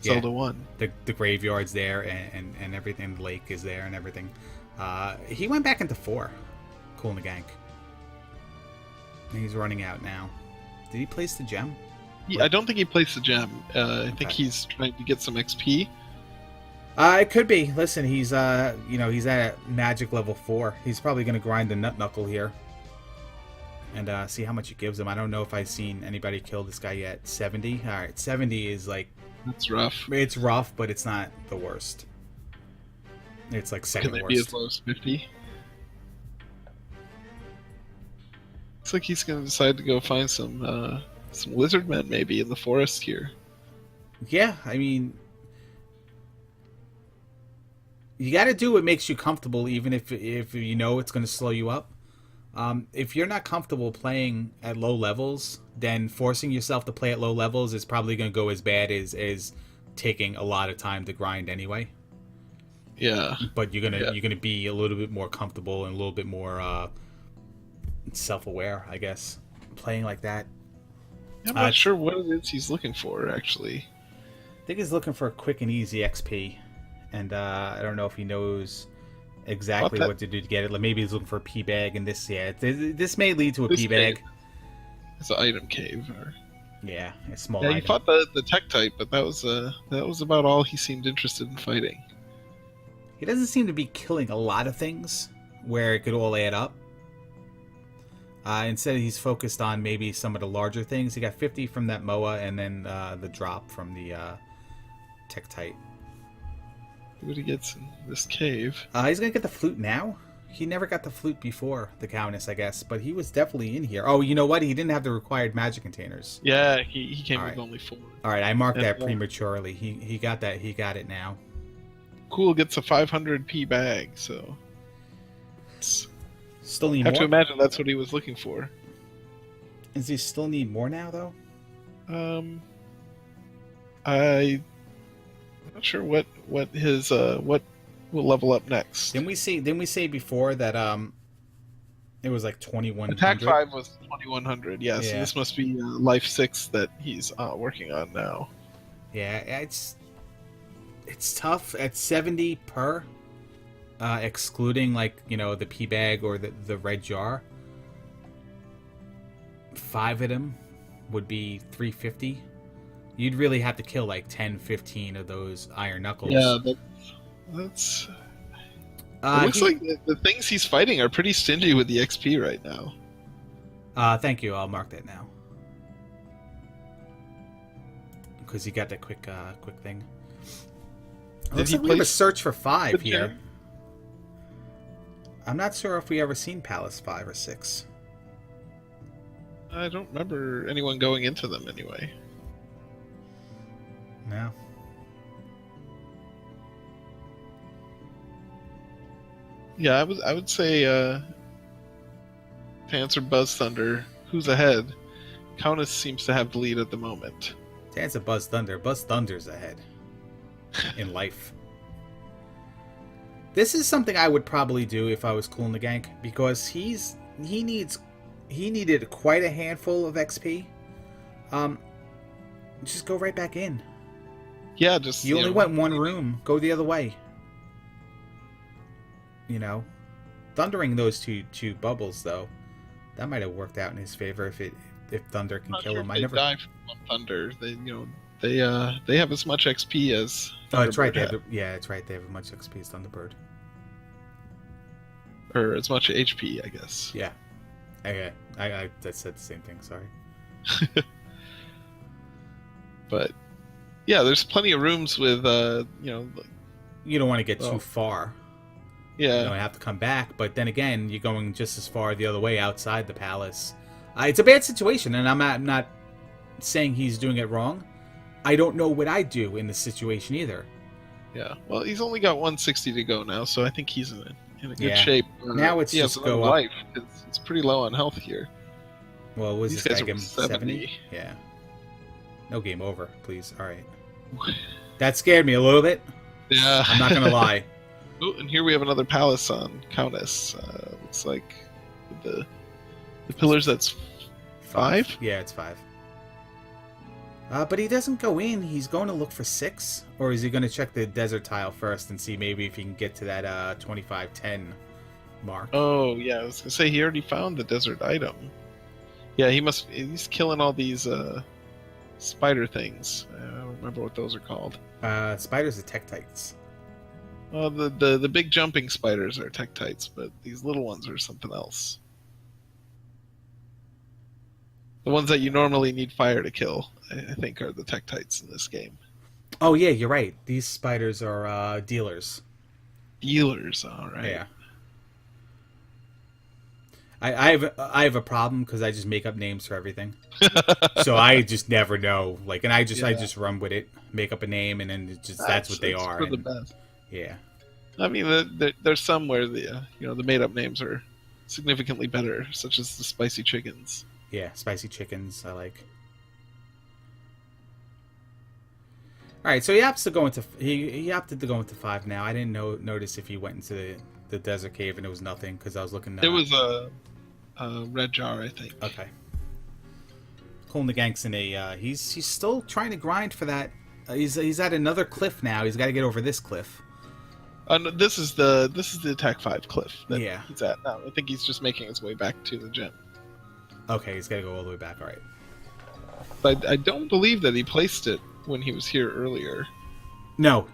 yeah. Zelda 1. The graveyard's there, and everything. The lake is there and everything. He went back into 4. Cool in the Gank. He's running out now. Did he place the gem? I don't think he placed the gem. I Okay. think he's trying to get some XP. It could be. Listen, he's he's at magic level 4. He's probably gonna grind the nut knuckle here, and see how much it gives him. I don't know if I've seen anybody kill this guy yet. 70. All right, 70 is like, That's rough. it's rough, but it's not the worst. It's like second Can it worst. be as low as 50? Looks like he's going to decide to go find some lizard men maybe in the forest here. Yeah, I mean, you got to do what makes you comfortable, even if you know it's going to slow you up. If you're not comfortable playing at low levels, then forcing yourself to play at low levels is probably going to go as bad as taking a lot of time to grind anyway. Yeah. But you're gonna be a little bit more comfortable and a little bit more self-aware, I guess, playing like that. I'm not sure what it is he's looking for, actually. I think he's looking for a quick and easy XP, and I don't know if he knows exactly what to do to get it. Like maybe he's looking for a P bag, and this may lead to a P bag. It's an item cave, or yeah, a small. Yeah, item. he fought the tech type, but that was about all he seemed interested in fighting. He doesn't seem to be killing a lot of things where it could all add up. Instead, he's focused on maybe some of the larger things. He got 50 from that MOA, and then the drop from the Tektite. See what he gets in this cave. He's going to get the flute now? He never got the flute before the Cowness, I guess. But he was definitely in here. Oh, you know what? He didn't have the required magic containers. Yeah, he came with only 4. All right, I marked that prematurely. He got that. He got it now. Cool gets a 500p bag, so... Still need I have more? to imagine that's what he was looking for. Does he still need more now, though? I'm not sure what his what will level up next. Didn't we say before that it was like 2100? Attack 5 was 2100. Yeah, so Yeah. this must be life 6 that he's working on now. Yeah, it's tough at 70 per. Excluding like the P bag or the red jar. 5 of them would be 350. You'd really have to kill like 10-15 of those iron knuckles. Yeah, that's it looks like the things he's fighting are pretty stingy with the XP right now. Thank you, I'll mark that now, because you got that quick thing. Looks like we have a search for 5 here. I'm not sure if we ever seen Palace 5 or 6. I don't remember anyone going into them anyway. No. Yeah, I would say to answer Buzz Thunder, who's ahead? Cowness seems to have the lead at the moment. To answer Buzz Thunder's ahead in life. This is something I would probably do if I was cool in the Gank, because he needed quite a handful of XP. Just go right back in. Yeah, just you only went one room. Go the other way. Thundering those two bubbles though, that might have worked out in his favor if Thunder can kill him. I never die from one Thunder. They have as much XP as Thunderbird. Oh, that's right. It's right. They have as much XP as Thunderbird. Or as much HP, I guess. Yeah. I said the same thing. Sorry. But yeah, there's plenty of rooms with you don't want to get too far. Yeah. You don't have to come back, but then again, you're going just as far the other way outside the palace. It's a bad situation, and I'm not saying he's doing it wrong. I don't know what I'd do in this situation either. Yeah. Well, he's only got 160 to go now, so I think he's in a good shape. Now it's just go up. Life. It's pretty low on health here. Well, was These this guys guy are give him 70? Yeah. No game over, please. All right. That scared me a little bit. Yeah. I'm not gonna lie. Oh, and here we have another palace on Cowness. Looks like the pillars. That's 5. Yeah, it's 5. But he doesn't go in. He's going to look for 6, or is he going to check the desert tile first and see maybe if he can get to that 2510 mark? Oh yeah, I was gonna say he already found the desert item. Yeah, he's killing all these spider things. I don't remember what those are called. Spiders are tektites. Well, the big jumping spiders are tektites, but these little ones are something else. The ones that you normally need fire to kill, I think, are the tektites in this game. Oh yeah, you're right. These spiders are dealers. Dealers, all right. Yeah. I have a problem because I just make up names for everything. So I just never know. Like, and I just run with it, make up a name, and then that's what they are. For the best. Yeah. I mean, there's some where the made up names are significantly better, such as the spicy chickens. Yeah, spicy chickens. I like. All right, so he opts to go into he opted to go into 5 now. I didn't notice if he went into the desert cave and it was nothing because I was looking. It was a red jar, I think. Okay. Pulling the Gank's in a. He's still trying to grind for that. He's at another cliff now. He's got to get over this cliff. No, this is the attack 5 cliff that Yeah. he's at now. I think he's just making his way back to the gym. Okay, he's got to go all the way back. All right. But I don't believe that he placed it when he was here earlier. No.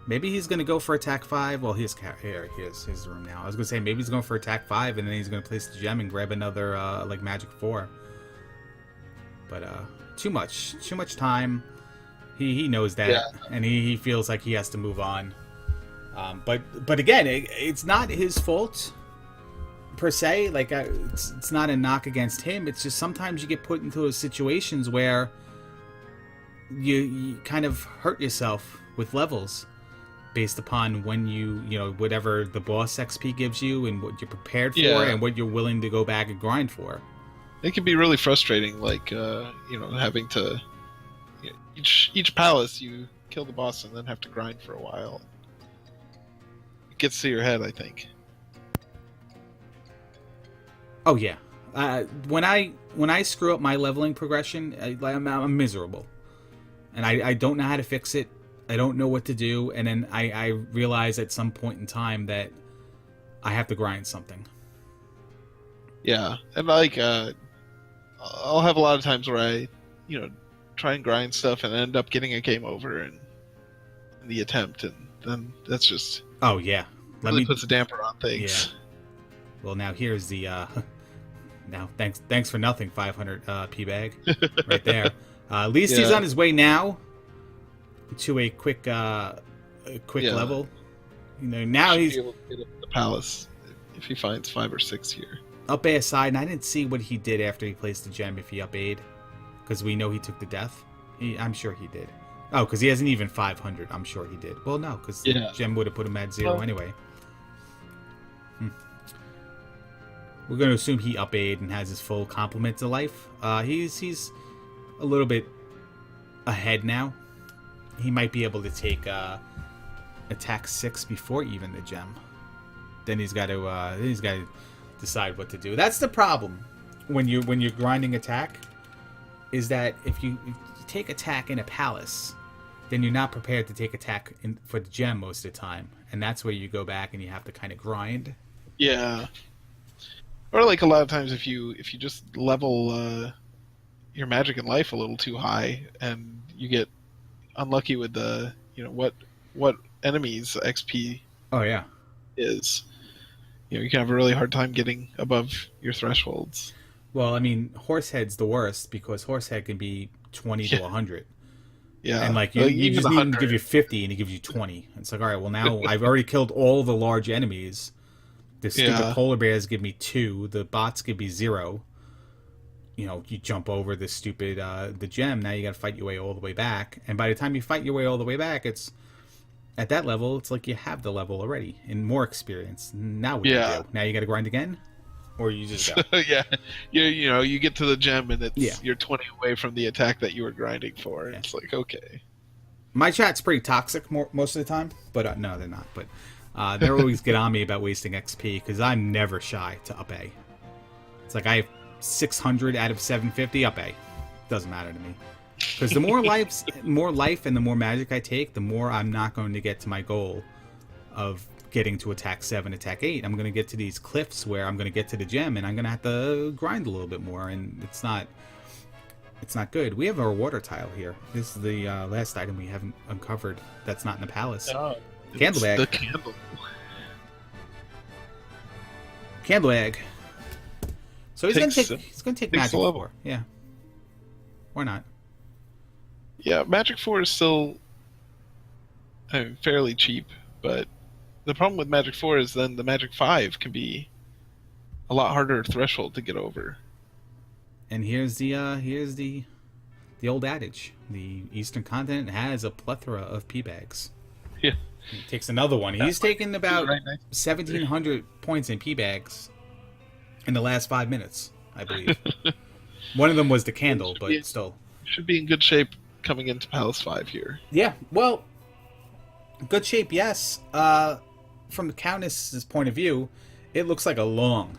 Maybe he's going to go for attack 5. Well, here's his room now. I was going to say maybe he's going for attack 5 and then he's going to place the gem and grab another like magic 4. But too much time. He knows that, yeah. And he feels like he has to move on. But again, it's not his fault per se. Like it's not a knock against him. It's just sometimes you get put into those situations where you kind of hurt yourself with levels based upon when you whatever the boss XP gives you and what you're prepared for and what you're willing to go back and grind for. It can be really frustrating, like having to each palace you kill the boss and then have to grind for a while. It gets to your head, I think. Oh yeah, when I screw up my leveling progression, I'm miserable, and I don't know how to fix it. I don't know what to do, and then I realize at some point in time that I have to grind something. Yeah, and like I'll have a lot of times where I, try and grind stuff and end up getting a game over in the attempt, and then that's just really puts a damper on things. Yeah. Well, now here's the now thanks for nothing 500 p bag right there. At least he's on his way now to a quick level. Now he's able to get up the palace if he finds 5 or 6 here. Up A aside, and I didn't see what he did after he placed the gem, if he up A'd, because we know he took the death. I'm sure he did. Oh, because he hasn't even 500. I'm sure he did. Well, no, because the gem would have put him at 0 anyway. We're going to assume he up A'd and has his full complement to life. He's a little bit ahead now. He might be able to take attack 6 before even the gem. Then he's got to decide what to do. That's the problem when you're grinding attack, is that if you take attack in a palace, then you're not prepared to take attack for the gem most of the time, and that's where you go back and you have to kind of grind. Yeah. Or like a lot of times if you just level your magic and life a little too high and you get unlucky with the what enemies XP is, you can have a really hard time getting above your thresholds. Well, I mean, Horsehead's the worst because Horsehead can be 20 to 100. Yeah. And like you just need him to give you 50 and he gives you 20. It's like, all right, well now I've already killed all the large enemies. The stupid polar bears give me 2. The bots give me 0. You jump over the stupid the gem. Now you got to fight your way all the way back. And by the time you fight your way all the way back, it's at that level. It's like you have the level already and more experience. Now what do you do? Now you got to grind again, or you just go. Yeah, you get to the gem and Yeah. you're 20 away from the attack that you were grinding for. Yeah. It's like, okay. My chat's pretty toxic most of the time, but no, they're not. But they always get on me about wasting XP because I'm never shy to up A. It's like I have 600 out of 750 up A. Doesn't matter to me. Because the more life and the more magic I take, the more I'm not going to get to my goal of getting to attack 7, attack 8. I'm going to get to these cliffs where I'm going to get to the gem and I'm going to have to grind a little bit more, and it's not good. We have our water tile here. This is the last item we haven't uncovered that's not in the palace. Oh, Candle egg. The candle. Candle egg. So he's going to take magic level. 4. Yeah. Why not? Yeah, Magic 4 is still fairly cheap, but the problem with Magic 4 is then the Magic 5 can be a lot harder threshold to get over. And here's the old adage: the Eastern continent has a plethora of pea bags. Yeah, he takes another one. He's taken about 1,700 points in pea bags in the last 5 minutes, I believe. One of them was the candle, but still should be in good shape coming into Palace 5 here. Yeah, well, good shape, yes. From the Cowness' point of view, it looks like a long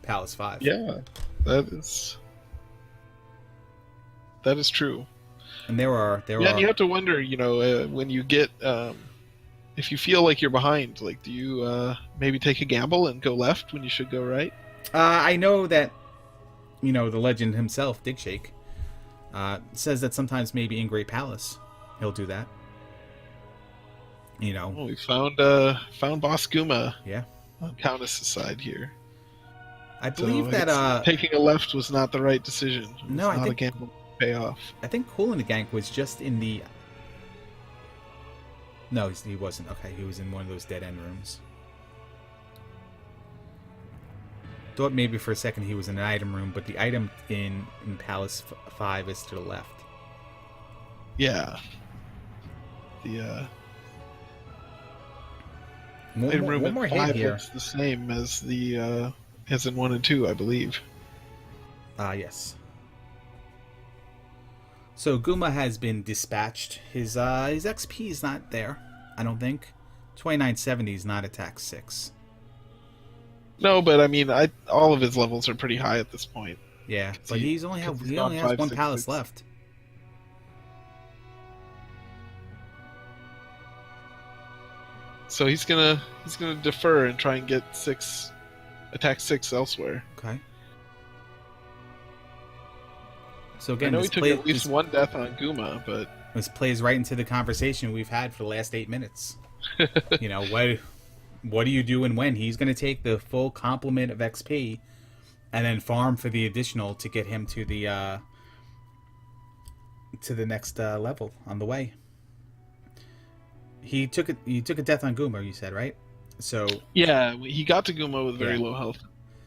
Palace 5. Yeah, that is true. And there are. And you have to wonder, when you get, if you feel like you're behind, like, do you maybe take a gamble and go left when you should go right? I know that, the legend himself, Digshake, says that sometimes maybe in Great Palace he'll do that. Oh, we found Boss Guma. Yeah. On Cowness' side here. I believe that taking a left was not the right decision. No, I think a gamble pay off. I think Cool in the Gank was just in the. No, he wasn't. Okay, he was in one of those dead end rooms. Thought maybe for a second he was in an item room, but the item in Palace 5 is to the left. Yeah. The one more hit here. Looks the same as the as in 1 and 2, I believe. Yes. So Guma has been dispatched. His XP is not there, I don't think. 2970 is not attack 6. No, but I mean, all of his levels are pretty high at this point. Yeah, but he only has 1 palace left. So he's gonna defer and try and get attack 6 elsewhere. Okay. So again, I know he took at least 1 death on Guma, but this plays right into the conversation we've had for the last 8 minutes. What do you do and when? He's going to take the full complement of XP and then farm for the additional to get him to the next level on the way. He took a death on Guma, you said, right? So yeah, he got to Guma with very low health.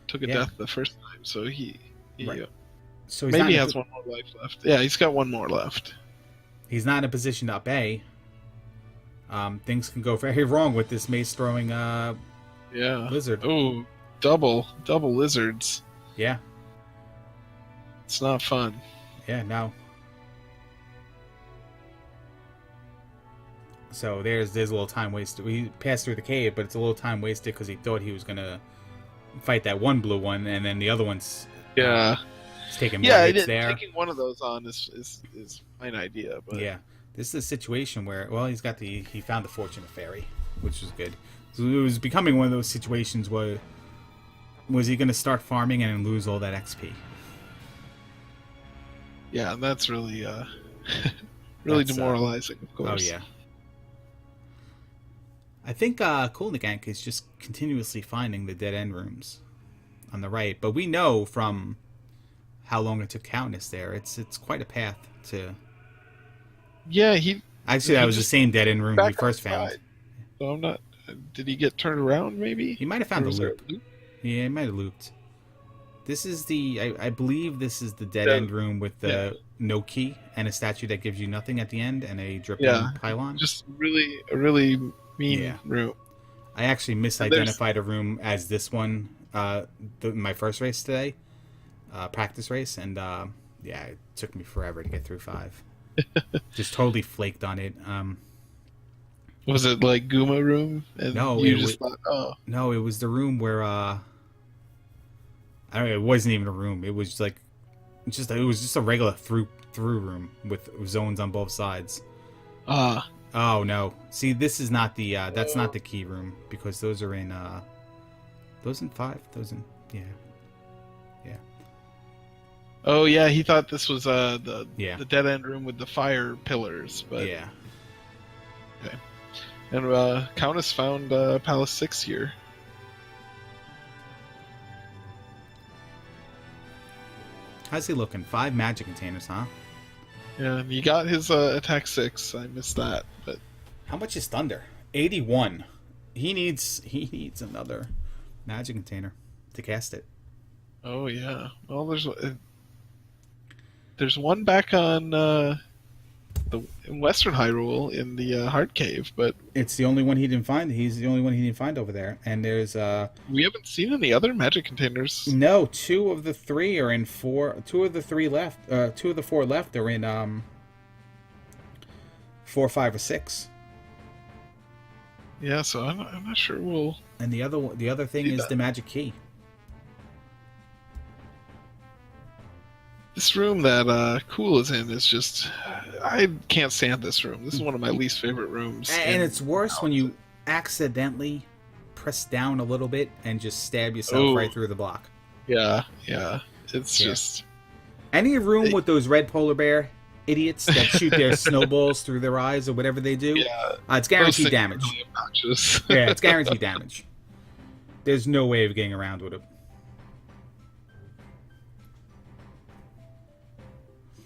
Took a death the first time, so he right. So maybe he has 1 more life left. Yeah, he's got 1 more left. He's not in a position to up A. Things can go very wrong with this mace throwing lizard. Oh, double lizards. Yeah. It's not fun. Yeah, no. So there's a little time wasted. We passed through the cave, but it's a little time wasted because he thought he was gonna fight that one blue one, and then the other one's he's taking more hits there. Taking one of those on is an idea, but yeah. This is a situation where, well, he found the Fortunate Fairy, which was good. So it was becoming one of those situations where, was he going to start farming and lose all that XP? Yeah, and that's really, really demoralizing, of course. Oh, yeah. I think Cool in the Gank is just continuously finding the dead end rooms on the right, but we know from how long it took Cowness there, it's quite a path to... Yeah, actually that was the same dead end room we first found. So I'm not. Did he get turned around? Maybe he might have found a loop. Yeah, he might have looped. This is I believe this is the dead end room with the no key and a statue that gives you nothing at the end and a dripping pylon. Just a really mean room. I actually misidentified a room as this one. My first race today, practice race, and yeah, it took me forever to get through 5. Just totally flaked on it. Was it like Guma room? And No, you just thought, oh, no, it was the room where I don't know, it wasn't even a room. It was like it was just a regular through room with zones on both sides. ah, Oh no! See, this is not the that's not the key room, because those are in 5. Those in yeah. oh yeah. He thought this was the dead end room with the fire pillars, but Yeah. Okay. And Cowness found Palace 6 here. How's he looking? 5 magic containers, huh? Yeah, and he got his attack 6. I missed that, but How much is Thunder? 81. He needs another magic container to cast it. oh yeah. Well, there's one back on in Western Hyrule in the Heart Cave, but It's the only one he didn't find. He's the only one he didn't find over there. And there's we haven't seen any other magic containers. no, 2 of the 3 are in 4. 2 of the 3 left. 2 of the 4 left are in 4, 5, or 6. Yeah, so I'm not sure we'll. And the other thing is the magic key. This room that Cool is in is just. I can't stand this room. This is one of my least favorite rooms. And it's worse when you accidentally press down a little bit and just stab yourself right through the block. Yeah. It's Yeah. just. Any room with those red polar bear idiots that shoot their snowballs through their eyes or whatever they do, Yeah. it's guaranteed those things damage. are really obnoxious. Yeah, it's guaranteed damage. There's no way of getting around with it.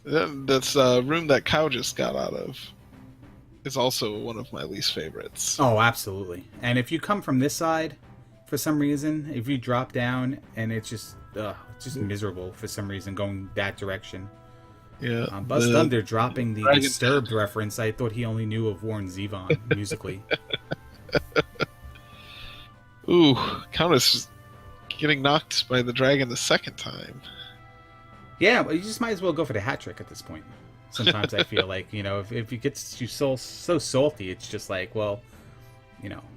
That's a room that Cow just got out of. Is also one of my least favorites. Oh, absolutely. And if you come from this side, for some reason, if you drop down and it's just miserable for some reason going that direction. Yeah. Buzz Thunder dropping the Dragon Disturbed reference. I thought he only knew of Warren Zevon musically. Ooh, Countess getting knocked by the dragon the second time. Yeah, but you just might as well go for the hat trick at this point. Sometimes I feel like, if it gets you so salty, it's just like, well,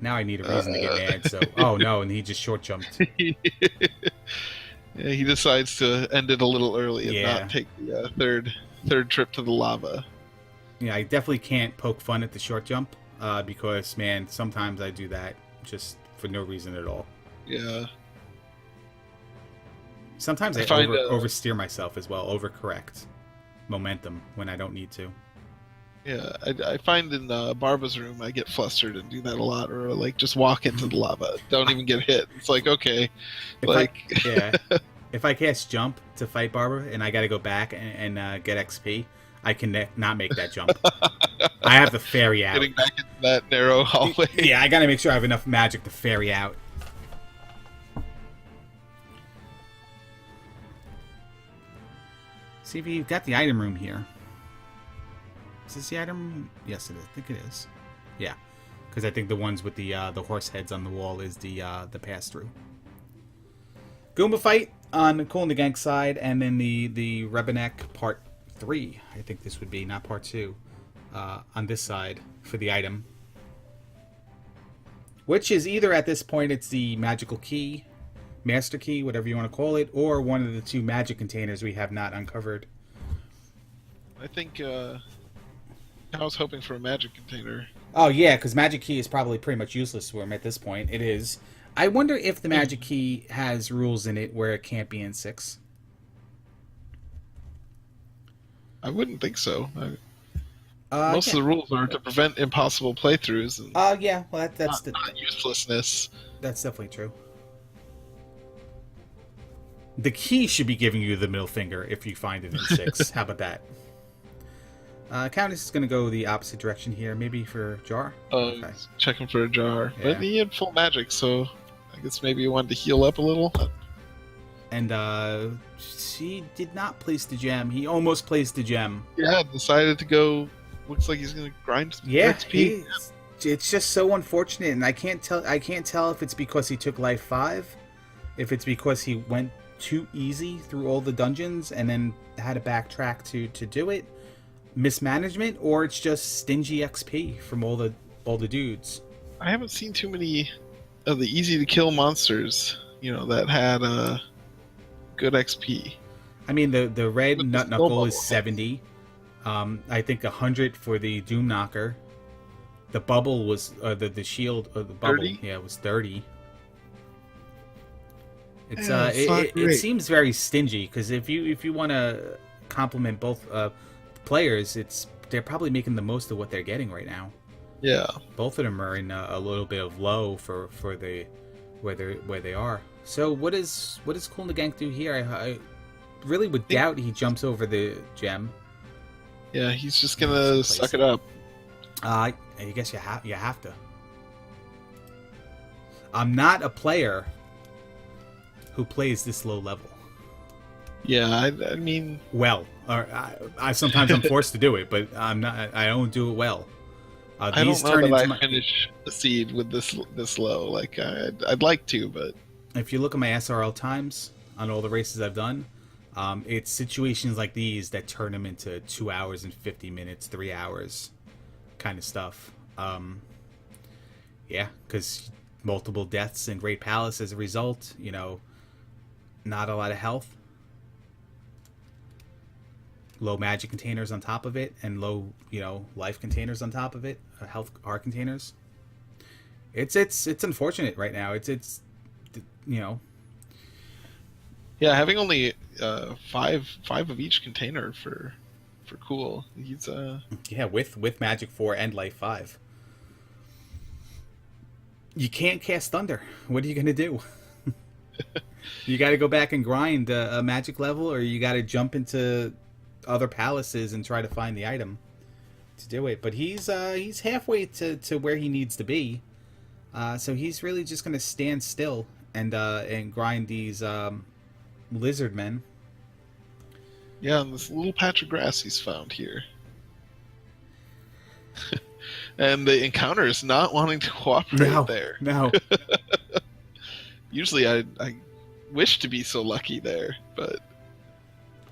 now I need a reason to get mad. So, oh no, and he just short jumped. Yeah, he decides to end it a little early and not take the third trip to the lava. Yeah, I definitely can't poke fun at the short jump because, man, sometimes I do that just for no reason at all. Yeah. Sometimes I oversteer myself as well, overcorrect momentum when I don't need to. Yeah, I find in Barba's room I get flustered and do that a lot, or like just walk into the lava, don't even get hit. It's like, okay, if I cast jump to fight Barba and I got to go back and get XP, I can not make that jump. I have to ferry out. Getting back into that narrow hallway. Yeah, I got to make sure I have enough magic to ferry out. See if you've got the item room here. Is this the item room? Yes, it is. I think it is. Yeah, because I think the ones with the horse heads on the wall is the pass-through. Goomba fight on the Cool and the Gank side, and then the Rebenek Part 3. I think this would be, not Part 2. On this side for the item. Which is either at this point it's the magical key, master key, whatever you want to call it, or one of the 2 magic containers we have not uncovered. I think I was hoping for a magic container. Oh yeah, because magic key is probably pretty much useless to him at this point. It is. I wonder if the magic key has rules in it where it can't be in 6. I wouldn't think so. Most of the rules are to prevent impossible playthroughs. And yeah, well that's not uselessness. That's definitely true. The key should be giving you the middle finger if you find it in 6. How about that? Cowness is going to go the opposite direction here, maybe for Jar. Okay. Checking for a jar. Yeah. But he had full magic, so I guess maybe he wanted to heal up a little. And he did not place the gem. He almost placed the gem. Yeah, decided to go. Looks like he's going to grind some XP. it's just so unfortunate, and I can't tell if it's because he took life 5, if it's because he went too easy through all the dungeons and then had to backtrack to do it, mismanagement, or it's just stingy XP from all the dudes. I haven't seen too many of the easy to kill monsters, that had good XP. I mean, the red With nut the knuckle snowball. is 70. I think 100 for the Doom Knocker. The bubble was the shield of the bubble. 30? Yeah, it was 30. It's Yeah, it's not it great. seems very stingy, because if you want to compliment both players, they're probably making the most of what they're getting right now. Yeah. Both of them are in a little bit of low for the where they are. So what does Cool in the Gank do here? I really would doubt he jumps over the gem. Yeah, he's just gonna suck it up. I guess you have to. I'm not a player who plays this low level. Yeah, I mean, Well, or I sometimes I'm forced to do it, but I'm not. I don't do it well. I These don't turn know that into I finish the seed with this low. Like I'd like to, but If you look at my SRL times on all the races I've done, it's situations like these that turn them into 2 hours and 50 minutes, 3 hours, kind of stuff. Yeah, because multiple deaths in Great Palace as a result. Not a lot of health. Low magic containers on top of it, and low, life containers on top of it. Health heart containers. It's unfortunate right now. It's yeah, having only five of each container for cool. He's yeah, with Magic 4 and Life 5. You can't cast Thunder. What are you gonna do? You got to go back and grind a magic level, or you got to jump into other palaces and try to find the item to do it. But he's halfway to where he needs to be, so he's really just gonna stand still and grind these lizard men. Yeah, and this little patch of grass he's found here. And the encounter is not wanting to cooperate there. No. Usually I wish to be so lucky there, but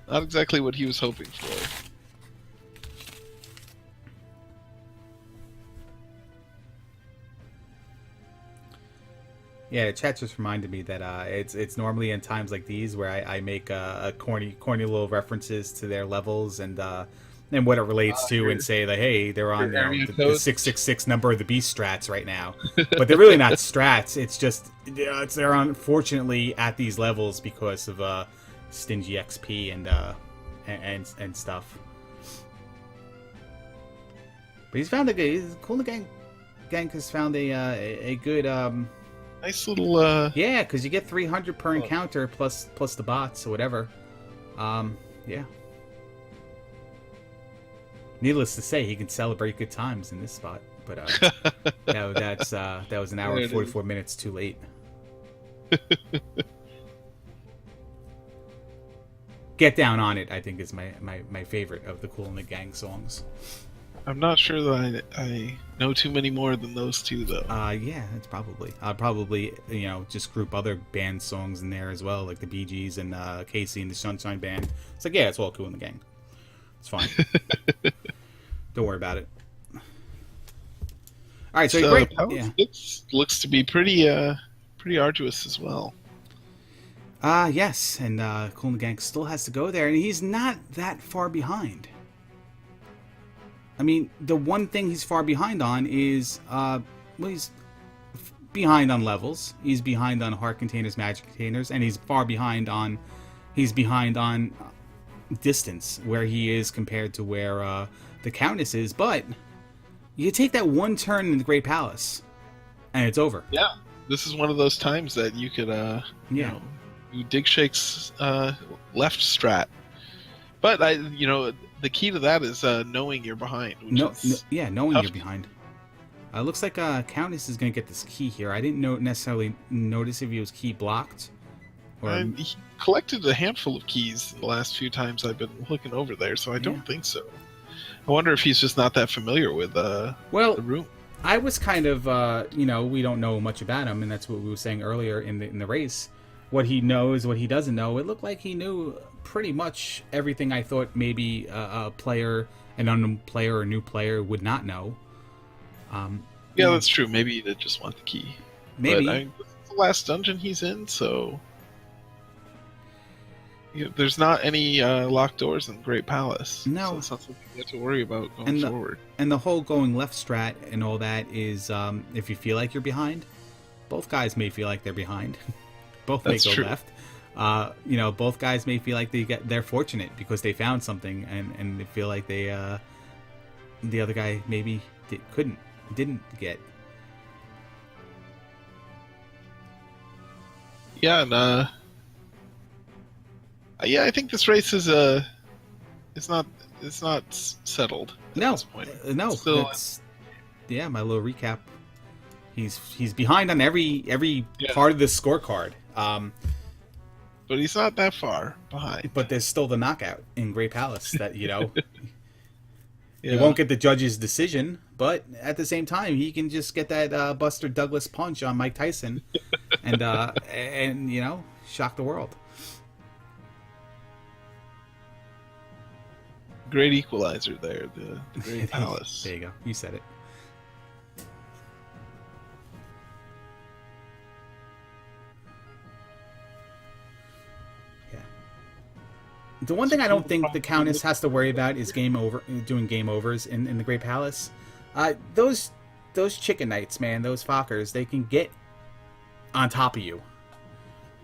not exactly what he was hoping for. Yeah, chat just reminded me that it's normally in times like these where I make a corny little references to their levels and what it relates to, and say that, hey, they're on the 666 number of the beast strats right now, but they're really not strats. It's just they're unfortunately at these levels because of stingy XP and stuff. But he's found Cool in the Gank has found a good nice little yeah, because you get 300 per encounter plus the bots or whatever. Yeah. Needless to say, he can celebrate good times in this spot, but that was an hour and 44 minutes too late. Get Down on It, I think, is my favorite of the Cool in the Gang songs. I'm not sure that I know too many more than those two, though. Yeah, it's probably. I'll probably, just group other band songs in there as well, like the Bee Gees and Casey and the Sunshine Band. It's like, yeah, it's all Cool in the Gang. It's fine. Don't worry about it. All right, so great. Yeah. Looks to be pretty arduous as well. Yes, and Cool in the Gang still has to go there, and he's not that far behind. I mean, the one thing he's far behind on is, he's behind on levels. He's behind on heart containers, magic containers, and he's behind on distance, where he is compared to where the Cowness is. But you take that one turn in the Great Palace, and it's over. Yeah, this is one of those times that you could, do Dig Shake's left strat. But the key to that is knowing you're behind. Knowing you're behind. Looks like Cowness is going to get this key here. I didn't necessarily notice if he was key blocked. He collected a handful of keys the last few times I've been looking over there, so I don't think so. I wonder if he's just not that familiar with the room. I was kind of, we don't know much about him, and that's what we were saying earlier in the race. What he knows, what he doesn't know. It looked like he knew pretty much everything I thought maybe a player, an unknown player or new player would not know. Yeah, that's true. Maybe he did just want the key. Maybe. But this is the last dungeon he's in, so there's not any locked doors in Great Palace. No. So it's not something you have to worry about going forward. And the whole going left strat and all that is, if you feel like you're behind, both guys may feel like they're behind. Both may go left. Both guys may feel like they're fortunate because they found something, and they feel like the other guy maybe didn't get. Yeah, and I think this race is it's not settled at this point. No, my little recap. He's behind on every part of the scorecard. But he's not that far behind. But there's still the knockout in Great Palace that he won't get the judge's decision, but at the same time he can just get that Buster Douglas punch on Mike Tyson, and shock the world. Great equalizer there, the Great Palace. There you go. You said it. Yeah. The one thing I don't think the Cowness has to worry about is doing game overs in the Great Palace. Those chicken knights, man, those Fockers, they can get on top of you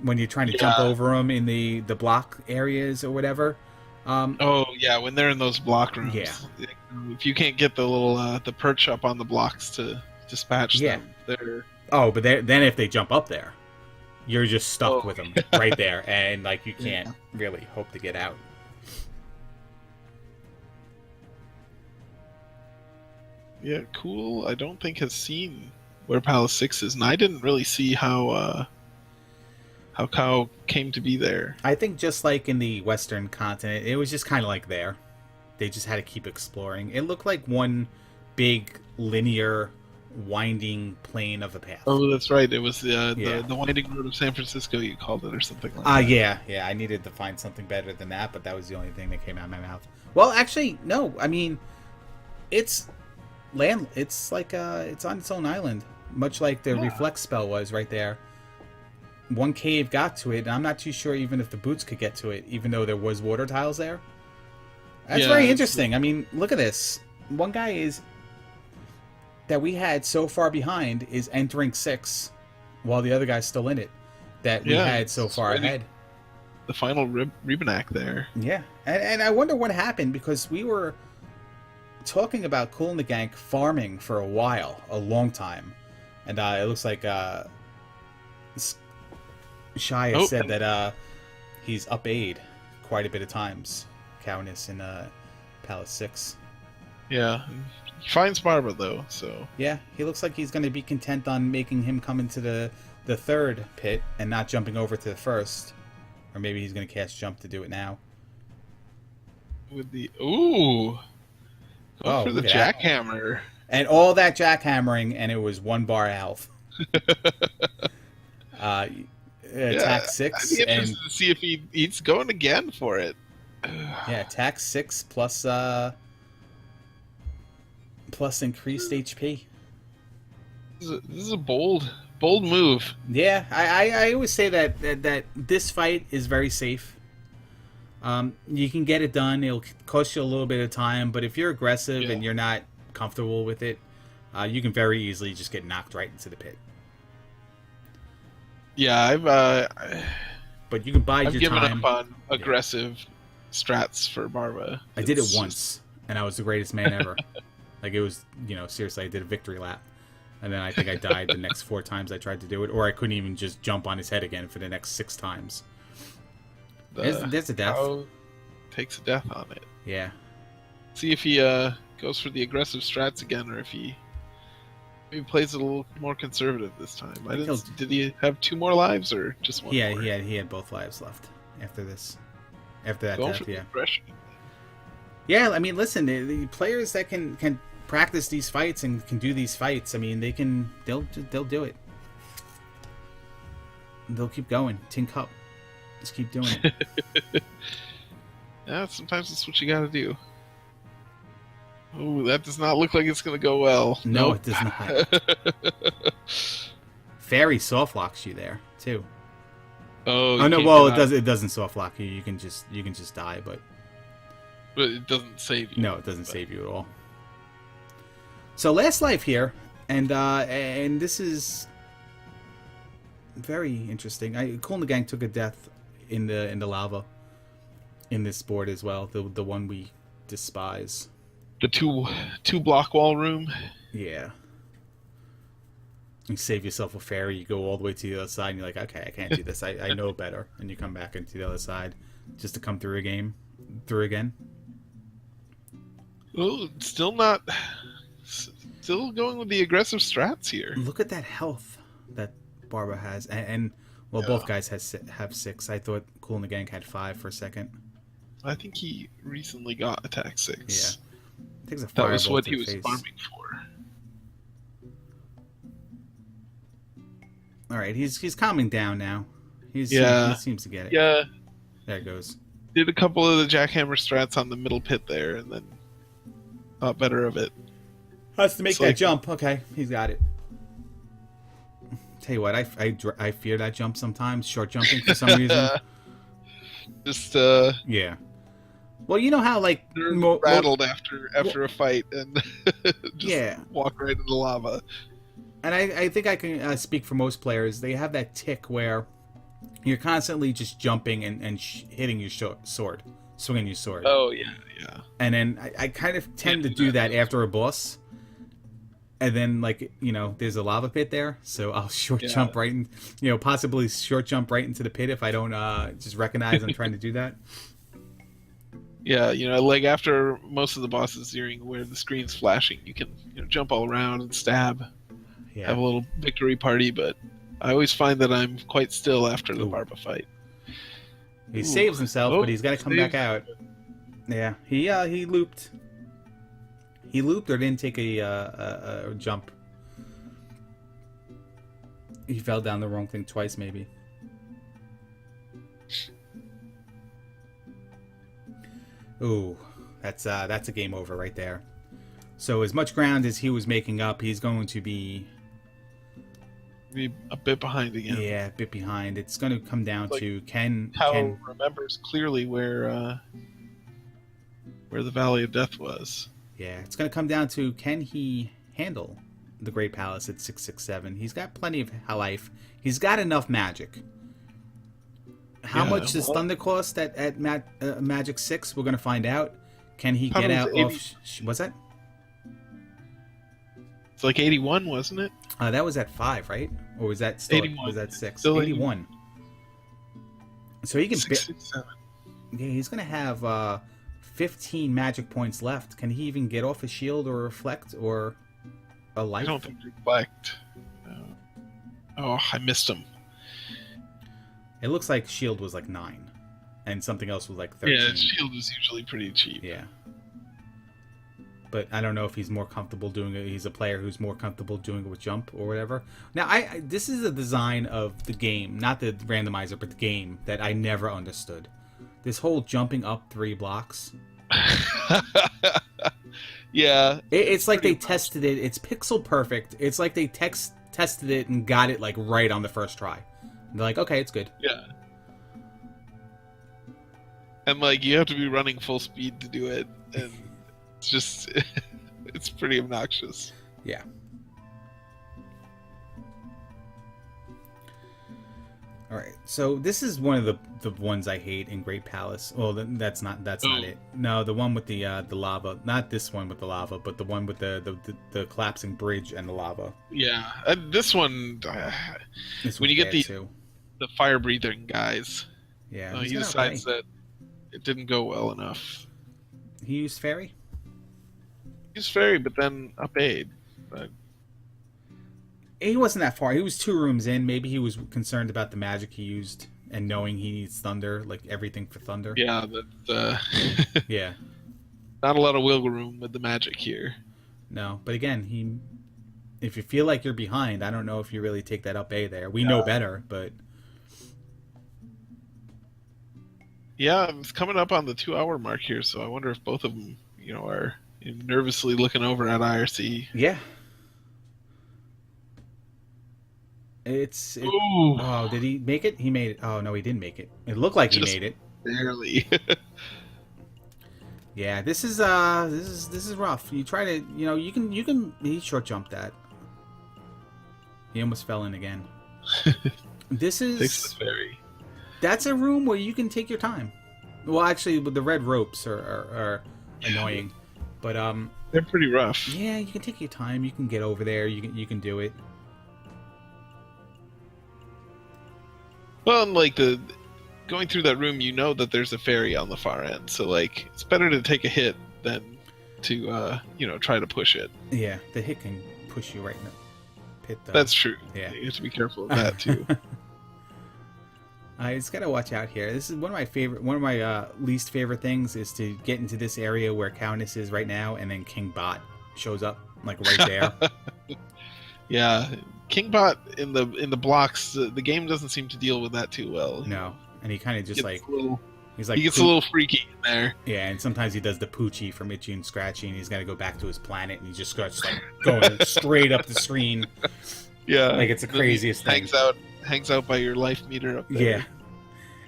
when you're trying to jump over them in the block areas or whatever. When they're in those block rooms. Yeah. If you can't get the little the perch up on the blocks to dispatch them, they're... Oh, but then if they jump up there, you're just stuck with them right there, and you can't really hope to get out. Yeah, cool. I don't think has seen where Palace 6 is, and I didn't really see how Cow came to be there. I think just like in the Western continent, it was just kind of like there. They just had to keep exploring. It looked like one big linear winding plane of a path. Oh, that's right. It was the winding road of San Francisco, you called it, or something like that. Yeah. I needed to find something better than that, but that was the only thing that came out of my mouth. Well, actually, no. I mean, it's land. It's like it's on its own island, much like the reflect spell was right there. One cave got to it, and I'm not too sure even if the boots could get to it, even though there was water tiles there. That's very interesting. I mean, look at this. One guy that we had so far behind is entering 6, while the other guy's still in it. That we had so far ahead. The final Rebenak there. Yeah, and I wonder what happened, because we were talking about Cool and the Gank farming for a long time, and it looks like Shy has said that he's up aid quite a bit of times. Cowness in Palace 6. Yeah, he finds Barbara though, so yeah, he looks like he's going to be content on making him come into the third pit and not jumping over to the first, or maybe he's going to cast jump to do it now. With the for the jackhammer and all that jackhammering, and it was 1 bar health. Attack 6. I'd be interested to see if he's going again for it. Yeah, attack 6 plus increased HP. This is a bold move. Yeah, I always say that this fight is very safe. You can get it done. It'll cost you a little bit of time, but if you're aggressive and you're not comfortable with it, you can very easily just get knocked right into the pit. Yeah, but you can bide your time. I've given up on aggressive strats for Barba. I did it once, and I was the greatest man ever. It was, seriously, I did a victory lap. And then I think I died the next 4 times I tried to do it, or I couldn't even just jump on his head again for the next 6 times. There's a death. Takes a death on it. Yeah. See if he goes for the aggressive strats again, or if he maybe plays it a little more conservative this time. Did he have 2 more lives, or just 1 more? Yeah, he had both lives left after this. After that Going death, for the aggression. Yeah, I mean, listen, the players that can practice these fights and can do these fights, I mean, they'll do it. They'll keep going. Tin Cup. Just keep doing it. Yeah, sometimes that's what you gotta do. Oh, that does not look like it's gonna go well. No, Nope. it does not. Fairy soft locks you there too. Oh, Oh no, can't well get out. it doesn't soft lock you. You can just die, but It doesn't save you. no, it doesn't save you at all. So last life here, and this is very interesting. Cool and the Gang took a death in the lava in this board as well. The one we despise. The two block wall room. Yeah. You save yourself a fairy, you go all the way to the other side, and you're like, okay, I can't do this. I know better. And you come back into the other side just to come through again. Oh, still not. Still going with the aggressive strats here. Look at that health that Barbara has. And well, both guys have 6. I thought Cool and the Gang had 5 for a second. I think he recently got attack 6. Yeah. Takes a That was fireball what to he the was face. farming for. All right, he's calming down now. He seems to get it. Yeah. There it goes. Did a couple of the jackhammer strats on the middle pit there, and then thought better of it. Has to make It's that like- jump. Okay, he's got it. Tell you what, I fear that jump sometimes. Short jumping for some reason. Just Yeah. Well, you know how like rattled after a fight and just Yeah. walk right into lava. And I think I can speak for most players. They have that tick where you're constantly just jumping and hitting your sword, swinging your sword. Oh yeah. And then I kind of tend to do that after a boss. And then, like, you know, there's a lava pit there, so I'll short jump right in, you know, possibly short jump right into the pit if I don't just recognize I'm trying to do that. Yeah, you know, like after most of the bosses during where the screen's flashing, you can jump all around and stab, have a little victory party, but I always find that I'm quite still after the Barba fight. He saves himself, but he's got to come back out. Yeah, he looped. He looped or didn't take a jump. He fell down the wrong thing twice, maybe. Ooh, that's a game over right there. So as much ground as he was making up, he's going to be A bit behind again. a bit behind. It's going to come down to Ken remembers clearly where the Valley of Death was. Yeah, it's going to come down to can he handle the Great Palace at 667? He's got plenty of life. He's got enough magic. How much does Thunder cost at Magic 6? We're going to find out. Can he get out off... What's that? It's like 81, wasn't it? That was at 5, right? Or was that still 81. was that 6? Still 81. So he can... 667. Yeah, he's going to have 15 magic points left. Can he even get off a shield or reflect or a life? I don't think reflect. Oh, I missed him. It looks like shield was like 9. And something else was like 13. Yeah, shield is usually pretty cheap. Yeah. But I don't know if he's more comfortable doing it. He's a player who's more comfortable doing it with jump or whatever. Now, this is a design of the game, not the randomizer, but the game that I never understood. This whole jumping up 3 blocks. Yeah. It's like they tested it. It's pixel perfect. It's like they tested it and got it like right on the first try. They're like, okay, it's good. Yeah. And like you have to be running full speed to do it, and it's just it's pretty obnoxious. Yeah. All right. So this is one of the ones I hate in Great Palace. Well, that's not it. No, the one with the lava. Not this one with the lava, but the one with the collapsing bridge and the lava. Yeah, this one. This when you get too. the fire breathing guys, Yeah, he decides that it didn't go well enough. He used fairy. He used fairy, but then upade. But he wasn't that far. He was 2 rooms in. Maybe he was concerned about the magic he used and knowing he needs thunder, like everything for thunder. yeah, Yeah. not a lot of wiggle room with the magic here. No, but again, if you feel like you're behind, I don't know if you really take that up A there. We know better, but Yeah, it's coming up on the 2 hour mark here, so I wonder if both of them, are nervously looking over at IRC. yeah, Ooh, oh, did he make it? He made it. Oh no, he didn't make it. It looked like he just made it. barely. Yeah, this is rough. You try to, he short jumped that. He almost fell in again. This Takes is the ferry. That's a room where you can take your time. Well, actually, the red ropes are annoying, but They're pretty rough. yeah, you can take your time. You can get over there. You can do it. Well, and like going through that room, that there's a ferry on the far end, so like it's better to take a hit than to try to push it. Yeah, the hit can push you right in the pit, though. That's true. Yeah. You have to be careful of that too. I just gotta watch out here. This is one of my least favorite things is to get into this area where Cowness is right now, and then King Bot shows up like right there. Yeah, Kingbot in the blocks, the game doesn't seem to deal with that too well. No, and he kind of just he gets a little freaky in there. Yeah, and sometimes he does the poochie from Itchy and Scratchy, and he's got to go back to his planet, and he just starts like going straight up the screen. Yeah, like it's the craziest thing. Hangs out by your life meter up there. Yeah,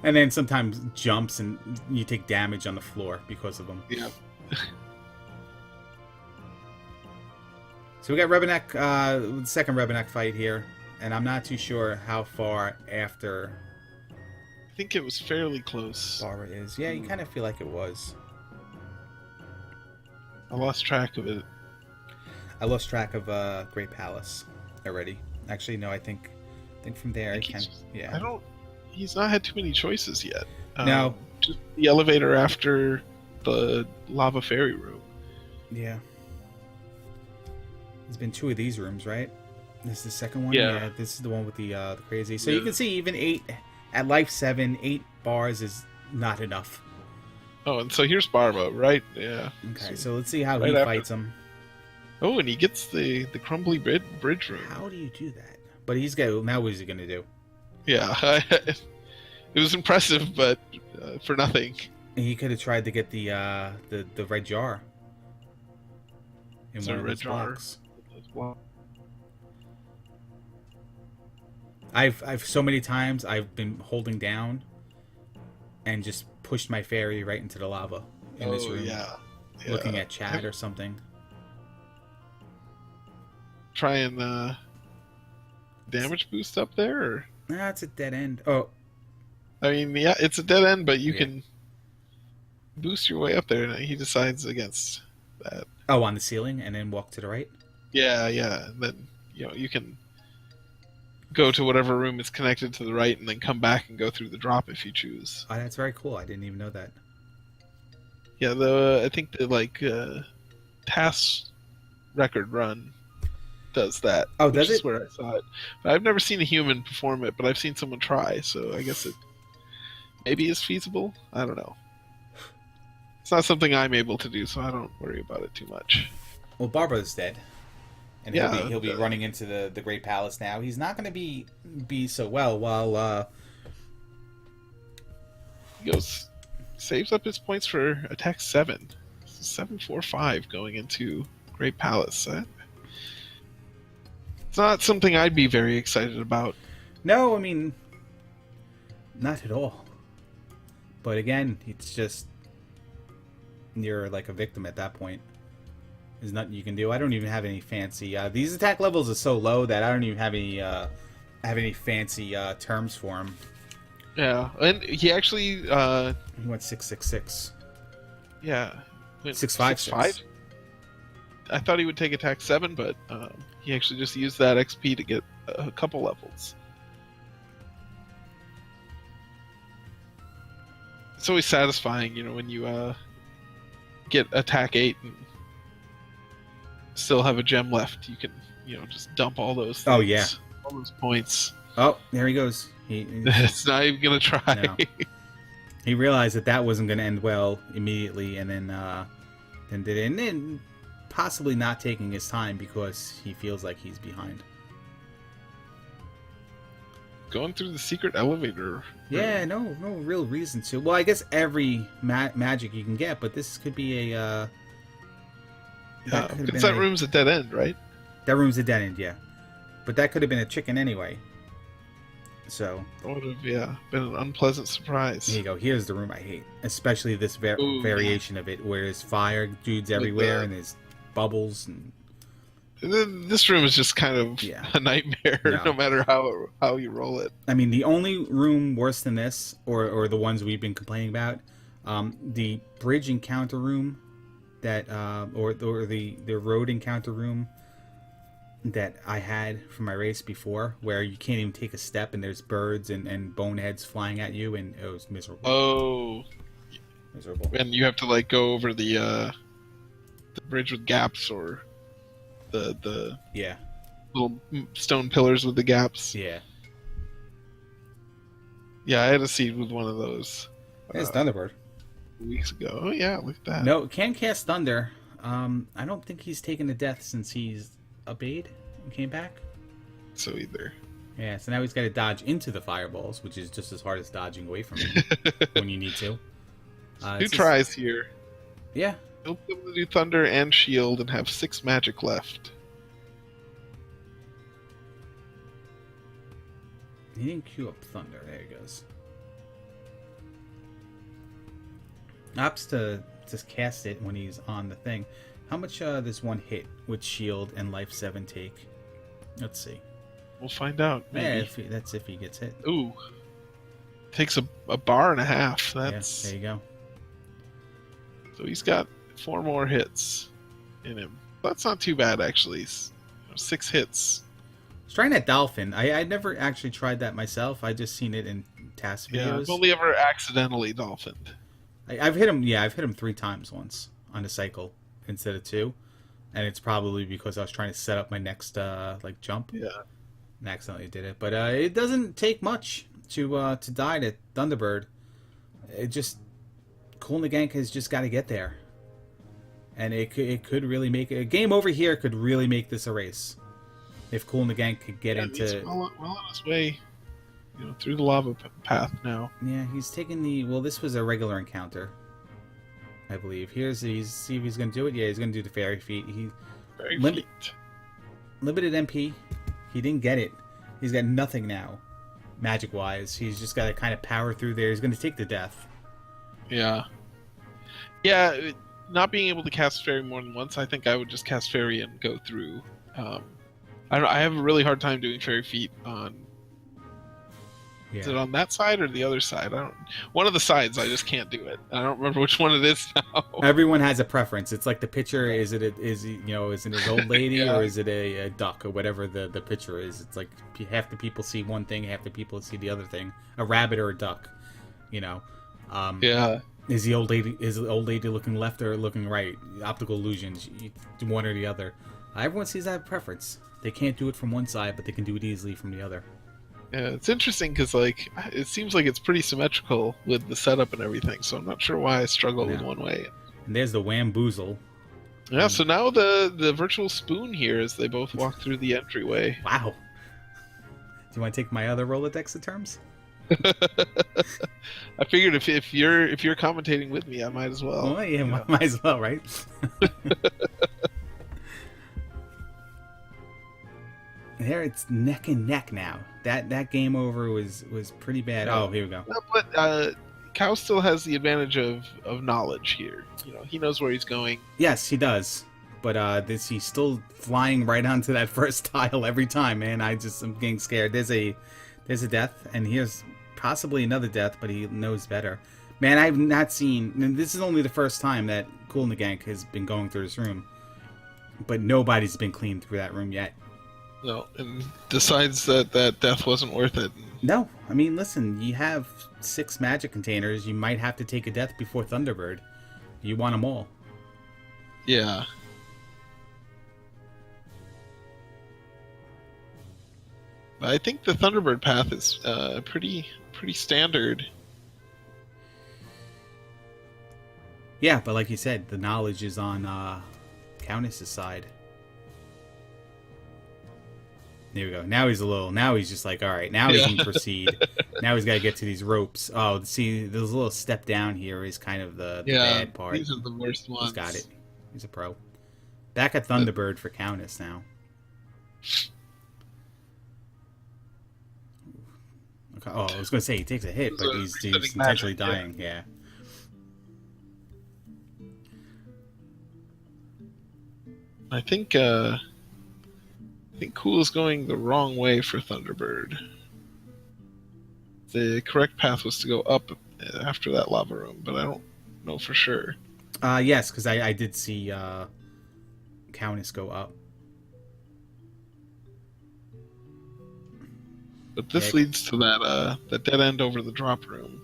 and then sometimes jumps, and you take damage on the floor because of him. Yeah. So we got Rebenek, second Rebenek fight here, and I'm not too sure how far after. I think it was fairly close. Barbara is. Yeah, you kind of feel like it was. I lost track of it. I lost track of Great Palace already. Actually, no, I think from there I can. Yeah. He's not had too many choices yet. No. Just the elevator after the lava fairy room. Yeah. There's been 2 of these rooms, right? This is the second one? Yeah. This is the one with the crazy. So you can see even 8, at life 7, 8 bars is not enough. Oh, and so here's Barba, right? Yeah. Okay, so let's see how right he after. fights him. Oh, and he gets the crumbly bridge room. How do you do that? But he's got, now what is he going to do? Yeah. It was impressive, but for nothing. He could have tried to get the red jar. In one of those blocks. I've so many times I've been holding down and just pushed my fairy right into the lava in this room. Yeah. Looking at chat or something. Try and damage boost up there? Or? Nah, it's a dead end. Oh. I mean, yeah, it's a dead end, but you can boost your way up there, and he decides against that. Oh, on the ceiling and then walk to the right? Yeah. And then, you can go to whatever room is connected to the right and then come back and go through the drop if you choose. Oh, that's very cool. I didn't even know that. Yeah, I think the task record run does that. Oh, does Is it? where I saw it. But I've never seen a human perform it, but I've seen someone try, so I guess it maybe is feasible. I don't know. It's not something I'm able to do, so I don't worry about it too much. Well, Barbara's dead. And Yeah, he'll be running into the Great Palace now. He's not going to be so well while He saves up his points for attack 7. 745 going into Great Palace. It's not something I'd be very excited about. No, I mean, not at all. But again, it's just you're like a victim at that point. There's nothing you can do. I don't even have any fancy. These attack levels are so low that I don't even have any fancy terms for him. Yeah, and he actually He went 666. yeah, 656. I thought he would take attack 7, but he actually just used that XP to get a couple levels. It's always satisfying, when you get attack 8 and still have a gem left. You can, just dump all those things, Oh, yeah. all those points. Oh, there he goes. It's not even gonna try. No. He realized that wasn't going to end well immediately, and then did it. And then possibly not taking his time because he feels like he's behind. Going through the secret elevator. Yeah, no real reason to. Well, I guess every magic you can get, but this could be a. Because that room's a dead end, right? That room's a dead end, yeah. But that could have been a chicken anyway. So. That would have, been an unpleasant surprise. Here you go. Here's the room I hate, especially this variation of it, where there's fire dudes everywhere and there's bubbles and. This room is just kind of a nightmare, no matter how you roll it. I mean, the only room worse than this, or the ones we've been complaining about, the bridge encounter room, that or the road encounter room that I had for my race before, where you can't even take a step and there's birds and boneheads flying at you, and it was miserable. Oh, miserable. And you have to like go over the bridge with gaps, or the little stone pillars with the gaps. Yeah. Yeah, I had a seed with one of those. It's Thunderbird. Weeks ago. Oh yeah, look at that. No, can't cast Thunder. I don't think he's taken a death since he's obeyed and came back. So either. Yeah, so now he's got to dodge into the fireballs, which is just as hard as dodging away from him when you need to. Two tries here. Yeah. He'll be able to do Thunder and Shield and have 6 magic left. He didn't queue up Thunder. There he goes. Opts to just cast it when he's on the thing. How much does one hit with Shield and Life 7 take? Let's see. We'll find out. Maybe. Yeah, that's if he gets hit. Ooh. Takes a bar and a half. That's there you go. So he's got 4 more hits in him. That's not too bad, actually. 6 hits. I was trying that Dolphin. I never actually tried that myself. I just seen it in task videos. Yeah, I've only ever accidentally dolphined. I've hit him. Yeah, I've hit him 3 times once on a cycle instead of 2, and it's probably because I was trying to set up my next jump. Yeah, and accidentally did it. But it doesn't take much to die to Thunderbird. It just Cool Gank has just got to get there, and it could really make a game over here. Could really make this a race if Cool Gank could get into. He's well on his way. Through the lava path now. Yeah, he's taking the... Well, this was a regular encounter, I believe. See if he's going to do it. Yeah, he's going to do the Fairy Feet. Limited MP. He didn't get it. He's got nothing now, magic-wise. He's just got to kind of power through there. He's going to take the death. Yeah. Yeah, not being able to cast Fairy more than once, I think I would just cast Fairy and go through. I have a really hard time doing Fairy Feet on... Yeah. Is it on that side or the other side? One of the sides, I just can't do it. I don't remember which one it is now. Everyone has a preference. It's like the pitcher. Is it an old lady or is it a duck or whatever the pitcher is? It's like half the people see one thing, half the people see the other thing. A rabbit or a duck, Yeah. Is the old lady looking left or looking right? Optical illusions, one or the other. Everyone sees that preference. They can't do it from one side, but they can do it easily from the other. Yeah, it's interesting because it seems like it's pretty symmetrical with the setup and everything, so I'm not sure why I struggle with one way. And there's the Wamboozle. Yeah, so now the virtual spoon here as they both walk through the entryway. Wow. Do you want to take my other Rolodex of terms? I figured if you're commentating with me, I might as well. Well, yeah, might as well, right? There, it's neck and neck now. That game over was pretty bad. Oh, here we go. But Cow still has the advantage of knowledge here. He knows where he's going. Yes, he does. But he's still flying right onto that first tile every time, man. I'm getting scared. There's a death, and here's possibly another death, but he knows better. Man, I've not seen... And this is only the first time that Cool Gank has been going through this room. But nobody's been clean through that room yet. No, and decides that death wasn't worth it. No, I mean, listen, you have 6 magic containers. You might have to take a death before Thunderbird. You want them all. Yeah. I think the Thunderbird path is pretty standard. Yeah, but like you said, the knowledge is on Cowness' side. There we go. Now he's just like, all right, now he can proceed. Now he's got to get to these ropes. Oh, see, this little step down here is kind of the bad part. These are the worst ones. He's got it. He's a pro. Back at Thunderbird for Cowness now. Okay. Oh, I was going to say he takes a hit, but he's intentionally dying. Yeah. I think Cool is going the wrong way for Thunderbird. The correct path was to go up after that lava room, but I don't know for sure. Yes, because I did see Cowness go up. But this leads to that dead end over the drop room.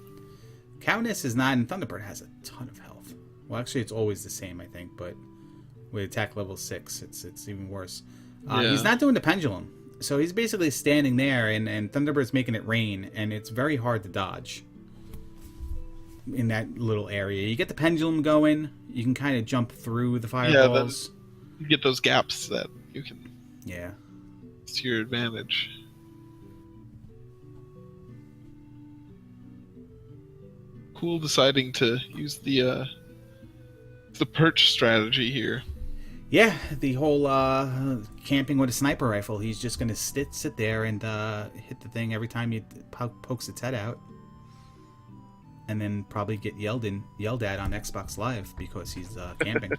Cowness is not, and Thunderbird has a ton of health. Well, actually, it's always the same, I think, but with attack level 6, it's even worse. He's not doing the pendulum, so he's basically standing there, and Thunderbird's making it rain, and it's very hard to dodge in that little area. You get the pendulum going, you can kind of jump through the fireballs. Yeah, you get those gaps that you can. Yeah. It's to your advantage. Cool deciding to use the perch strategy here. Yeah, the whole camping with a sniper rifle. He's just going to sit there and hit the thing every time he pokes its head out. And then probably get yelled at on Xbox Live because he's camping.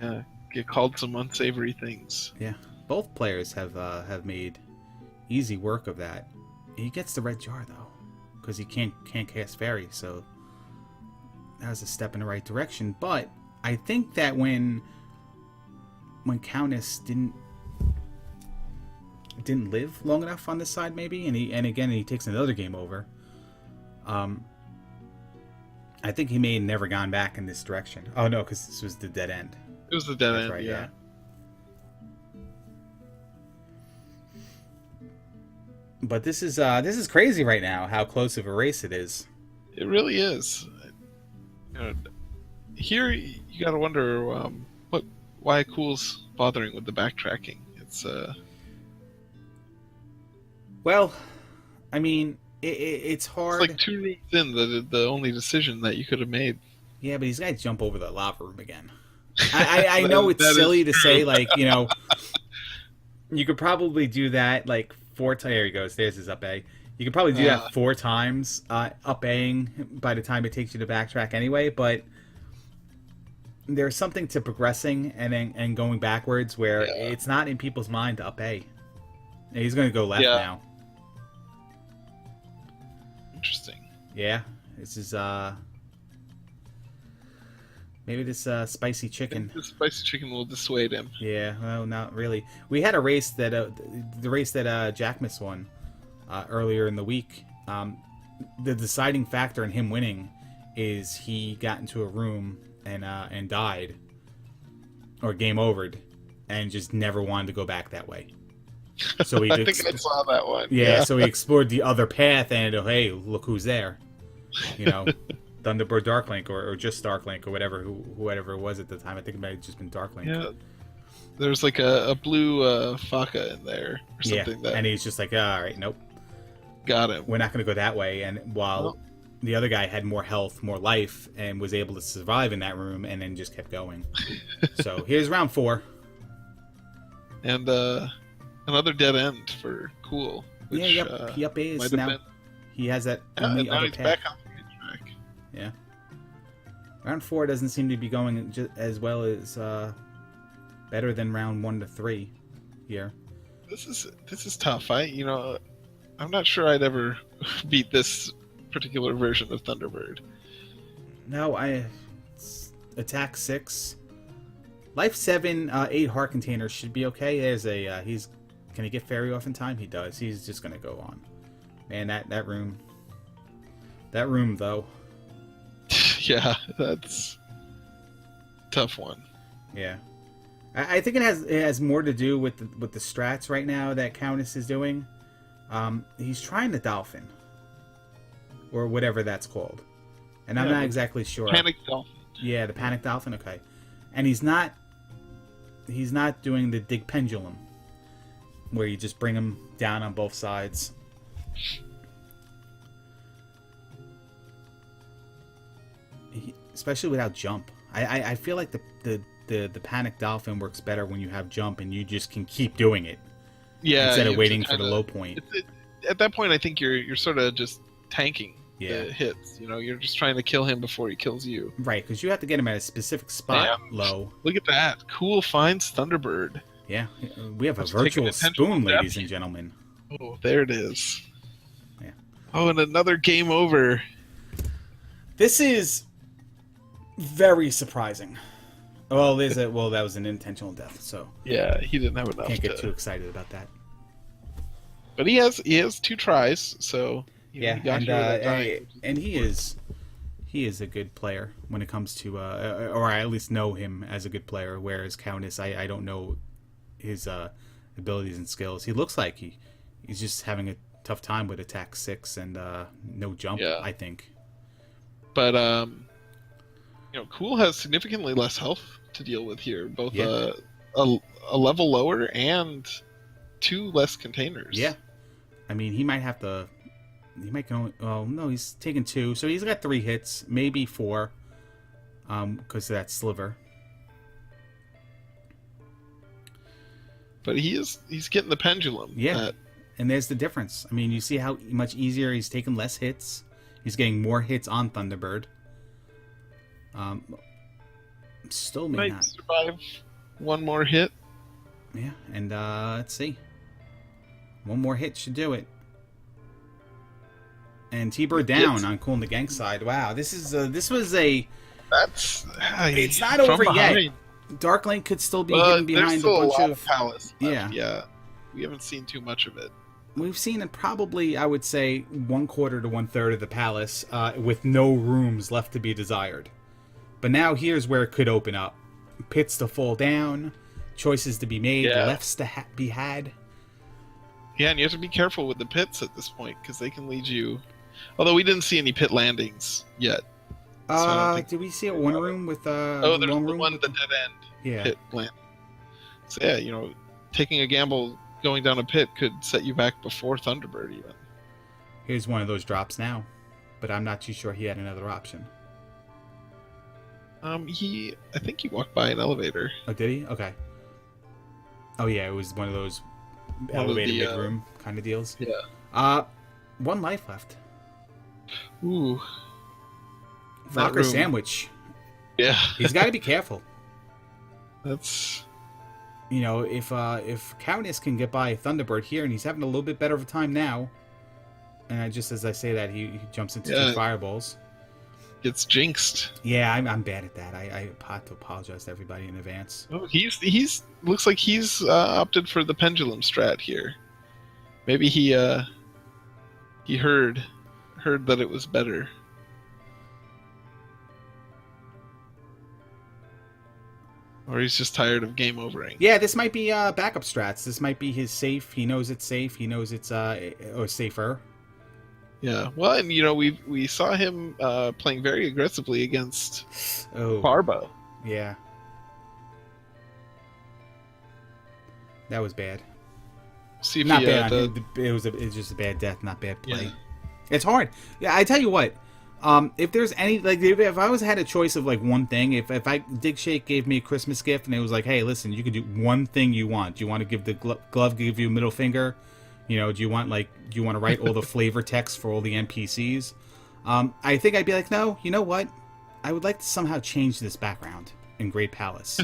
Yeah, get called some unsavory things. Yeah, both players have made easy work of that. He gets the red jar, though, because he can't cast fairy, so that was a step in the right direction. But I think that when Cowness didn't live long enough on this side, maybe, and again he takes another game over. I think he may have never gone back in this direction. Oh no, because this was the dead end. It was the dead end, right, yeah. But this is crazy right now. How close of a race it is. It really is. Here you gotta wonder why Cool's bothering with the backtracking. It's well, I mean, it's hard. It's like 2 rooms in, the only decision that you could have made. Yeah, but he's got to jump over the lava room again. I know it's silly to say, like, you could probably do that like 4 times. There he goes. There's his up A. You could probably do that 4 times, up Aing by the time it takes you to backtrack anyway. But there's something to progressing and going backwards where it's not in people's mind to up A. He's going to go left now. Interesting. Yeah, this is maybe this spicy chicken. The spicy chicken will dissuade him. Yeah, well, not really. We had a race that the race that Jackmas won earlier in the week. The deciding factor in him winning is he got into a room and died, or game overed, and just never wanted to go back that way. So he I think I saw that one. Yeah, so he explored the other path, and hey, look who's there. Thunderbird Darklink, or just Darklink, or whoever it was at the time. I think it might have just been Darklink. Yeah, there's like a blue Faka in there or something. Yeah, and he's just like, all right, nope. Got him. We're not going to go that way. And while the other guy had more health, more life, and was able to survive in that room, and then just kept going. So here's round 4. And another dead end for Cool. Which, he up A is now. He has that only other path. Back on the main track. Yeah. Round 4 doesn't seem to be going as well as better than round 1 to 3 here. This is tough. I'm not sure I'd ever beat this particular version of Thunderbird. No, attack 6, life 7, 8 heart containers should be okay. There's a can he get fairy off in time? He does. He's just gonna go on. Man, that room though. Yeah, that's a tough one. Yeah, I think it has more to do with the strats right now that Cowness is doing. He's trying the dolphin, or whatever that's called, and I'm not exactly sure. Panic dolphin. Yeah, the panic dolphin. Okay, and he's not he's not doing the dig pendulum, where you just bring him down on both sides. Especially without jump. I feel like the panic dolphin works better when you have jump and you just can keep doing it. Yeah. Instead of waiting for the low point. At that point, I think you're sort of just tanking Yeah. the hits. You're just trying to kill him before he kills you. Right, because you have to get him at a specific spot low. Look at that. Cool finds Thunderbird. Yeah, we have a Let's take an virtual intentional spoon, step. ladies and gentlemen. Oh, there it is. Yeah. Oh, and another game over. This is very surprising. Well, that was an intentional death, so Yeah, he didn't have enough. can't get too excited about that. But he has 2 tries, so he got here without dying. And he is a good player when it comes to, or I at least know him as a good player. Whereas Cowness, I don't know his abilities and skills. He looks like he's just having a tough time with attack 6 and no jump. Yeah. I think. But Cool has significantly less health to deal with here, both a level lower and 2 less containers. Yeah, I mean he might have to. He might go. Oh no, he's taken 2, so he's got 3 hits, maybe 4, because of that sliver. But he's getting the pendulum. Yeah, and there's the difference. I mean, you see how much easier he's taking less hits. He's getting more hits on Thunderbird. Still may might not survive one more hit. Yeah, and let's see. One more hit should do it. And T-Bird down on Cool and the Gank side. Wow, this was a. That's. It's not over yet. Dark Link could still be hidden behind a bunch of palace. Yeah. Yeah. We haven't seen too much of it. We've seen it probably, I would say, 1/4 to 1/3 of the palace, with no rooms left to be desired. But now here's where it could open up. Pits to fall down, choices to be made, lefts to be had. Yeah, and you have to be careful with the pits at this point, because they can lead you... Although we didn't see any pit landings yet. Did we see a one room with there's long the room? one, the dead end pit land. So yeah, taking a gamble going down a pit could set you back before Thunderbird even. Here's one of those drops now, but I'm not too sure he had another option. I think he walked by an elevator. Oh, did he? Okay. Oh yeah, it was one of those elevator mid-room kind of deals. Yeah. 1 life left. Ooh. Flocker sandwich. Yeah. He's got to be careful. That's... if Cowness can get by Thunderbird here, and he's having a little bit better of a time now, and just as I say that, he jumps into 2 fireballs. Gets jinxed. Yeah, I'm bad at that. I have to apologize to everybody in advance. Oh, he's looks like he's opted for the pendulum strat here. Maybe he heard that it was better. Or he's just tired of game overing. Yeah, this might be backup strats. This might be his safe. He knows it's safe. He knows it's safer. Yeah, well, and we saw him playing very aggressively against Barbo. Yeah, that was bad. See if not bad. It was just a bad death, not bad play. Yeah. It's hard. Yeah, I tell you what. If there's any if I had a choice of one thing, if Dig Shake gave me a Christmas gift and it was like, hey, listen, you can do one thing you want. Do you want to give the glove give you a middle finger? Do you want to write all the flavor text for all the NPCs? I think I'd be like, no. You know what? I would like to somehow change this background in Great Palace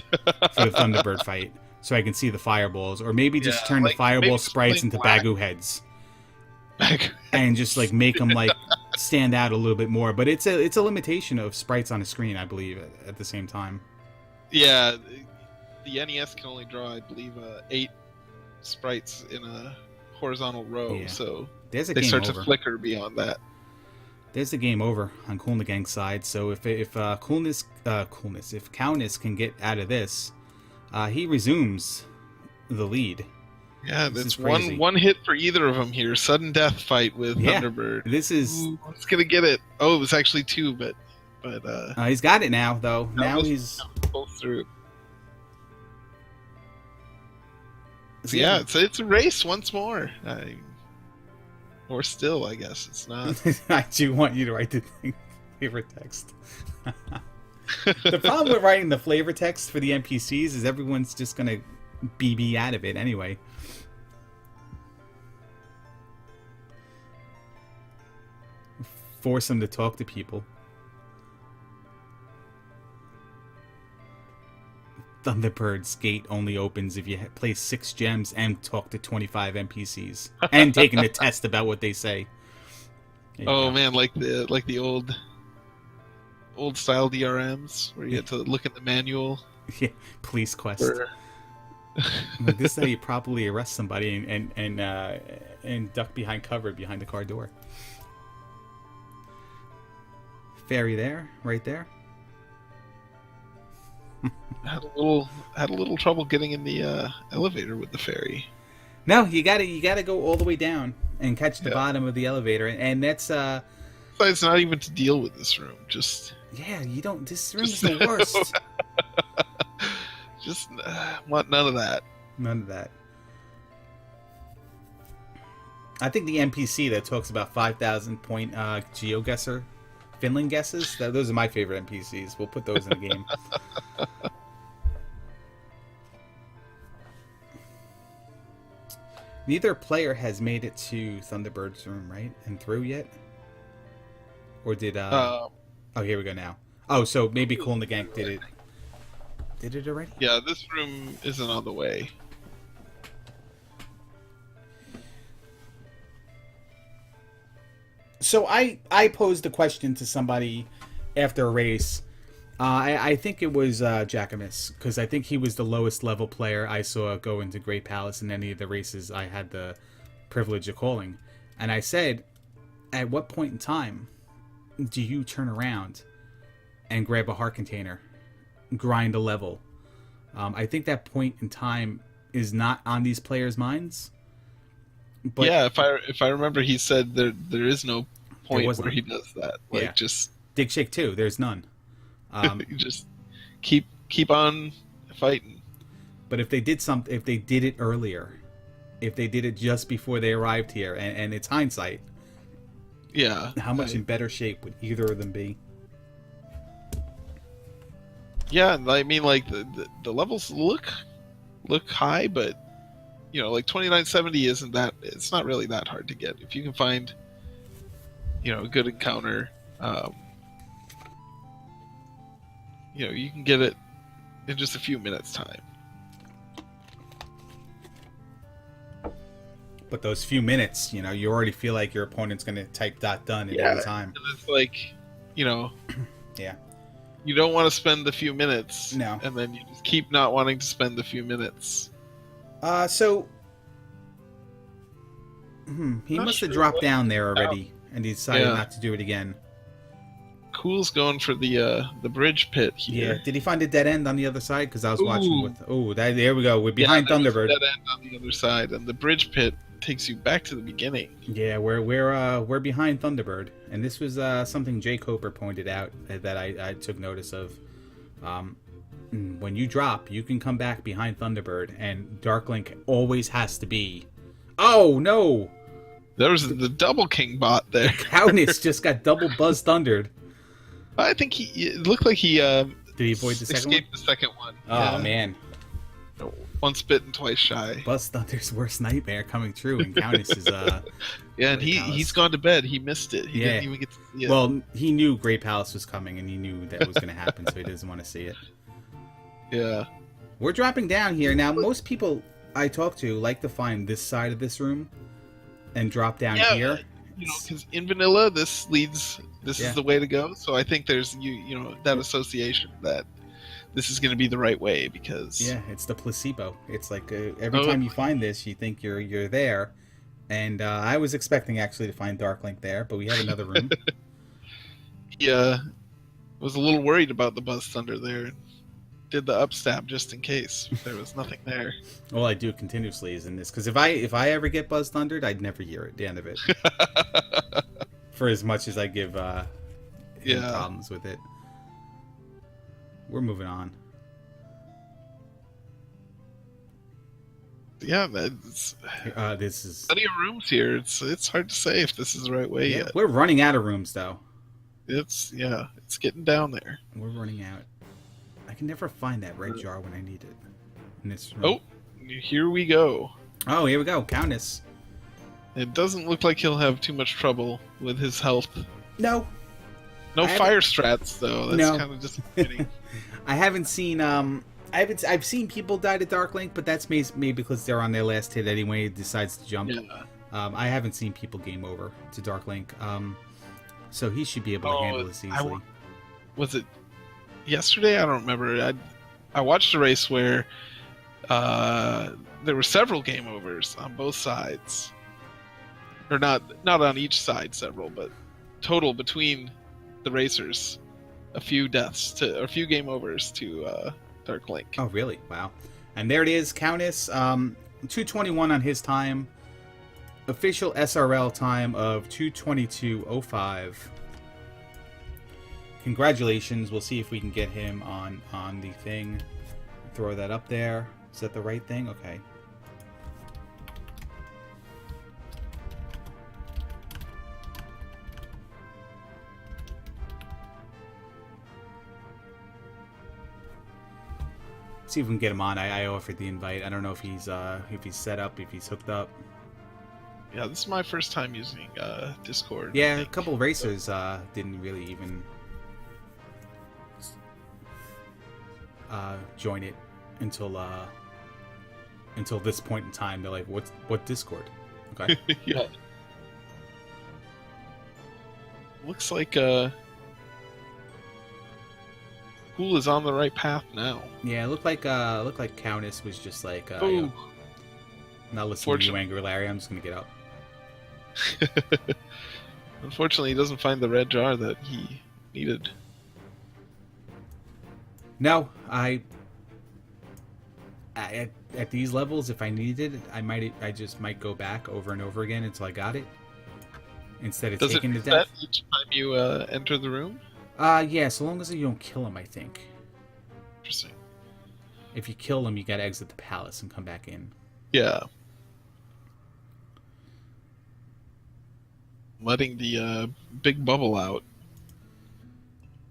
for the Thunderbird fight, so I can see the fireballs, or maybe just turn the fireball sprites into Bagu heads. And just make them stand out a little bit more, but it's a limitation of sprites on a screen, I believe, at the same time. Yeah, the NES can only draw, I believe, 8 sprites in a horizontal row, so they start to flicker beyond that. There's the game over on Cool and the Gang side. So if Cowness can get out of this, he resumes the lead. Yeah, that's one hit for either of them here. Sudden death fight with Thunderbird. This is... Ooh, who's gonna get it? Oh, it was actually 2, but he's got it now, though. Now he's... Pulls through. So yeah, it's a race once more. Or still, I guess it's not. I do want you to write the flavor text. The problem with writing the flavor text for the NPCs is everyone's just gonna BB out of it anyway. Force them to talk to people. Thunderbird's gate only opens if you place 6 gems and talk to 25 NPCs and taking the test about what they say. Oh man, like the old style DRMs where you had to look at the manual. Yeah, police quest. This is how you properly arrest somebody and duck behind cover behind the car door. Fairy there, right there. Had a little trouble getting in the elevator with the fairy. No, you gotta go all the way down and catch the bottom of the elevator, and that's It's not even to deal with this room. Just you don't. This room is the worst. Just want none of that. None of that. I think the NPC that talks about 5,000 point GeoGuessr Finland guesses. Those are my favorite NPCs. We'll put those in the game. Neither player has made it to Thunderbird's room, right? And through yet? Or did oh, here we go now. Oh, so maybe Cool and the Gank did it. Did it already? Yeah, this room isn't on the way. So I posed a question to somebody after a race. I think it was Jackamus, because I think he was the lowest level player I saw go into Great Palace in any of the races I had the privilege of calling. And I said, at what point in time do you turn around and grab a heart container, grind a level? I think that point in time is not on these players' minds. But yeah, if I remember, he said there is no point where he does that. Like just dig shake 2. There's none. Just keep on fighting. But if they did it earlier, if they did it just before they arrived here, and it's hindsight, how much in better shape would either of them be? Yeah, I mean, like the levels look high, but like 2970 isn't that. It's not really that hard to get if you can find a good encounter. You can get it in just a few minutes time. But those few minutes, you already feel like your opponent's going to type .done in any time. And it's like, yeah. You don't want to spend the few minutes. No. And then you just keep not wanting to spend the few minutes. So he must have dropped down there already, and he decided not to do it again. Cool's going for the bridge pit here. Yeah. Did he find a dead end on the other side? Because I was watching with. Oh, there we go. We're behind Thunderbird. Dead end on the other side, and the bridge pit takes you back to the beginning. Yeah, we're behind Thunderbird, and this was something Jake Hoper pointed out that I took notice of. When you drop, you can come back behind Thunderbird, and Darklink always has to be. Oh no! There was the double king bot there. Cowness just got double buzz thundered. I think it looked like he did he avoid the second escaped one? the second one. Oh man. Once bitten, twice shy. Buzz Thunder's worst nightmare coming true, and Cowness is and he's gone to bed. He missed it. He didn't even get to see it. Well, he knew Great Palace was coming, and he knew that was going to happen, so he doesn't want to see it. Yeah. We're dropping down here now. Most people I talk to like to find this side of this room and drop down here. Because in vanilla, this is the way to go. So I think there's that association that this is going to be the right way because it's the placebo. It's like every time you find this, you think you're there. And I was expecting actually to find Darklink there, but we have another room. Was a little worried about the Buzz Thunder there. Did the upstab just in case there was nothing there. All I do continuously is in this, because if I ever get Buzz Thundered, I'd never hear it. The end of it. For as much as I give problems with it. We're moving on. yeah, it's This is plenty of rooms here. It's hard to say if this is the right way yeah. yet. We're running out of rooms though. It's getting down there. We're running out. I can never find that red jar when I need it. In this room. Oh, here we go. Oh, here we go. Cowness. It doesn't look like he'll have too much trouble with his health. No. No fire strats though. That's No. kind of disappointing. I haven't seen I've seen people die to Dark Link, but that's maybe because they're on their last hit anyway. Decides to jump. Yeah. I haven't seen people game over to Dark Link. So he should be able to handle this easily. Was it yesterday? I don't remember. I watched a race where there were several game overs on both sides, or not on each side, several, but total between the racers, a few game overs to Dark Link. Oh, really? Wow. And there it is, Cowness. 221 on his time. Official SRL time of 2:22:05. Congratulations. We'll see if we can get him on the thing. Throw that up there. Is that the right thing? Okay. See if we can get him on. I offered the invite. I don't know if he's set up, if he's hooked up. Yeah, this is my first time using Discord. Yeah, a couple racers didn't really even join it until this point in time. They're like, what Discord? Okay. Yeah. Looks like Pool is on the right path now. Yeah, it looked like Cowness was just like, Oh. not listening to you, Angry Larry. I'm just gonna get up. Unfortunately, he doesn't find the red jar that he needed. No, at these levels, if I needed it, I just might go back over and over again until I got it. Instead of taking the death. Each time you enter the room? Yeah, so long as you don't kill him, I think. Interesting. If you kill him, you gotta exit the palace and come back in. Yeah. Letting the big bubble out.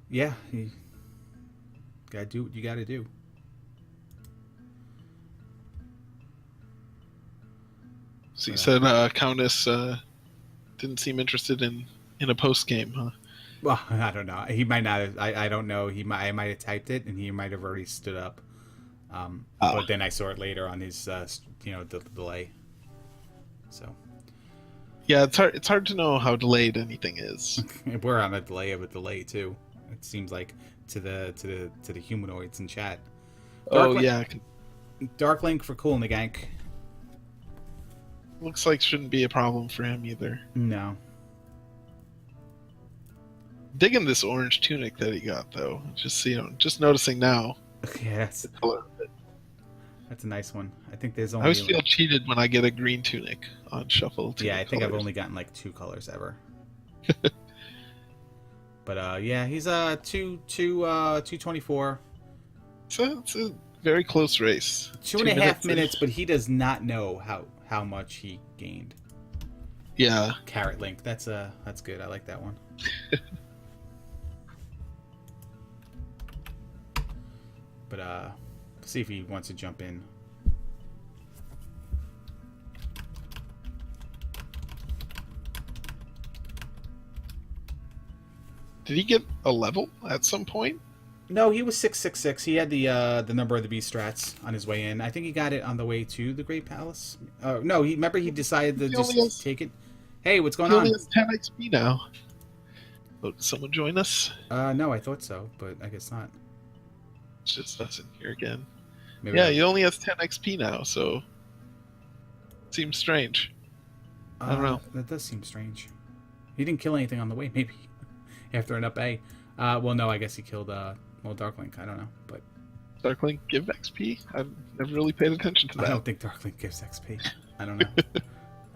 Yeah, you gotta do what you gotta do. So you said Cowness didn't seem interested in a post game, huh? Well, I don't know. He might not have. I don't know. I might have typed it, and he might have already stood up. But then I saw it later on his, delay. So. Yeah, it's hard to know how delayed anything is. We're on a delay of a delay too. It seems like to the humanoids in chat. Yeah. Dark Link for cool in the gank. Looks like shouldn't be a problem for him either. No. Digging this orange tunic that he got though. Just noticing now. Yeah, that's the color of it. That's a nice one. I think there's only. I always feel cheated when I get a green tunic on shuffle. Yeah, I think I've only gotten like 2 colors ever. But yeah, he's 224. So it's a very close race. 2.5 minutes, but he does not know how much he gained. Yeah. Carrot Link. That's good. I like that one. But see if he wants to jump in. Did he get a level at some point? No, he was 666. He had the number of the beast strats on his way in. I think he got it on the way to the Great Palace. No, he decided to just take it. Hey, what's going on? He only has 10 XP now. Oh, did someone join us? No, I thought so, but I guess not. It's just us in here again. Maybe yeah, not. he only has 10 XP now, so seems strange. I don't know. That does seem strange. He didn't kill anything on the way, maybe. After an up A. Well, no, I guess he killed Darklink. I don't know, but Darklink give XP? I've never really paid attention to that. I don't think Darklink gives XP. I don't know.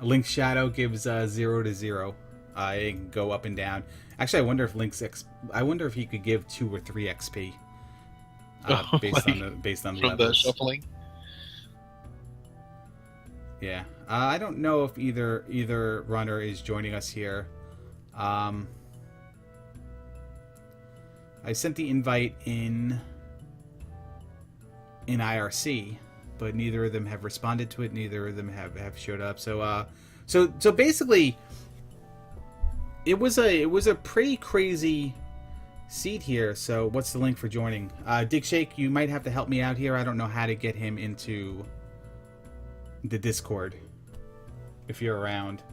Link's Shadow gives 0 to 0. It can go up and down. Actually, I wonder if I wonder if he could give 2 or 3 XP. Based on the from levels. the shuffling. Yeah. I don't know if either runner is joining us here. I sent the invite in IRC, but neither of them have responded to it. Neither of them have showed up. So basically, it was a pretty crazy seed here. So what's the link for joining? Dick Shake, you might have to help me out here. I don't know how to get him into the Discord if you're around.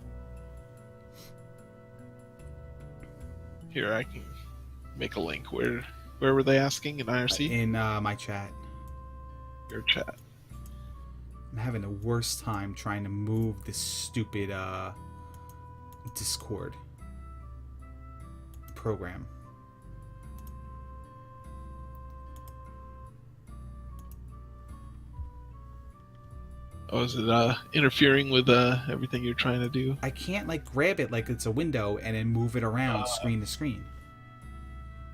Here, I can make a link. Where were they asking? In IRC? In my chat. Your chat. I'm having the worst time trying to move this stupid Discord program. Oh, is it interfering with everything you're trying to do? I can't like grab it like it's a window and then move it around screen to screen.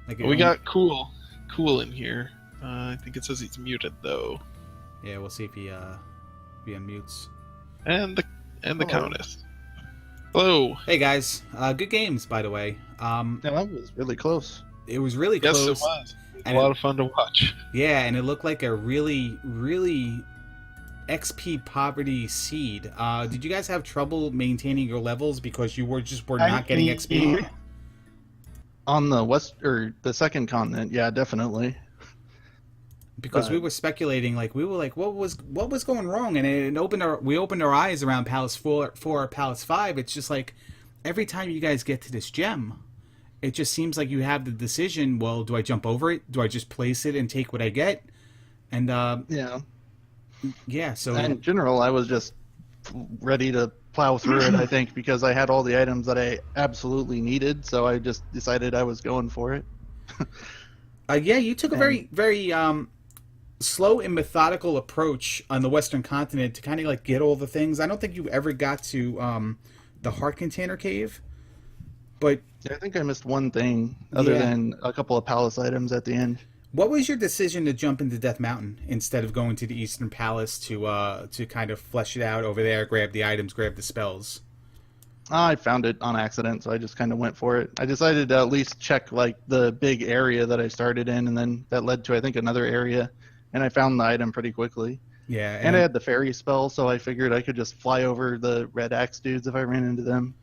Like We got cool in here. I think it says he's muted though. Yeah, we'll see if he unmutes. And the Cowness. Hello. Hey guys, good games by the way. Yeah, that was really close. It was really Yes, close. it was. A lot of fun to watch. Yeah, and it looked like a really XP poverty seed. Did you guys have trouble maintaining your levels because you were not getting XP? On the west or the second continent, yeah, definitely. Because we were speculating, like we were like, what was going wrong? And we opened our eyes around Palace 4 or Palace 5. It's just like every time you guys get to this gem, it just seems like you have the decision. Well, do I jump over it? Do I just place it and take what I get? And yeah. So in general, I was just ready to plow through it. I think because I had all the items that I absolutely needed, so I just decided I was going for it. Yeah, you took a very slow and methodical approach on the Western continent to kind of like get all the things. I don't think you ever got to the Heart Container Cave, but I think I missed one thing other than a couple of palace items at the end. What was your decision to jump into Death Mountain instead of going to the Eastern Palace to kind of flesh it out over there, grab the items, grab the spells? I found it on accident, so I just kind of went for it. I decided to at least check like the big area that I started in, and then that led to I think another area, and I found the item pretty quickly. Yeah, and I had the fairy spell, so I figured I could just fly over the red axe dudes if I ran into them.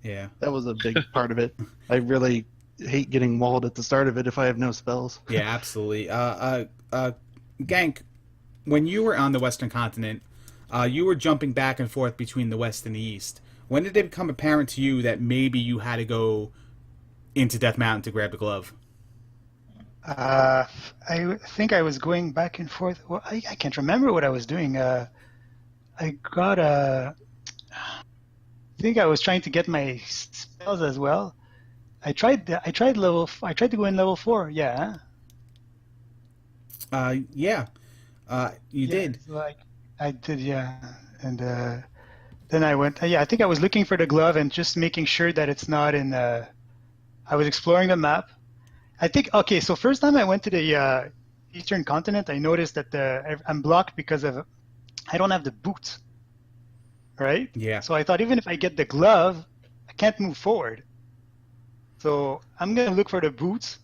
Yeah, that was a big part of it. I really hate getting walled at the start of it if I have no spells. Yeah, absolutely. Gank, when you were on the Western continent, you were jumping back and forth between the West and the East. When did it become apparent to you that maybe you had to go into Death Mountain to grab the glove? I think I was going back and forth. Well, I can't remember what I was doing. I think I was trying to get my spells as well. I tried to go in level 4. Yeah. You did. Like I did. Yeah. And then I went. I think I was looking for the glove and just making sure that it's not in. I was exploring the map. I think. Okay. So first time I went to the Eastern continent, I noticed that I'm blocked because of I don't have the boots. Right. Yeah. So I thought even if I get the glove, I can't move forward. So I'm gonna look for the boots,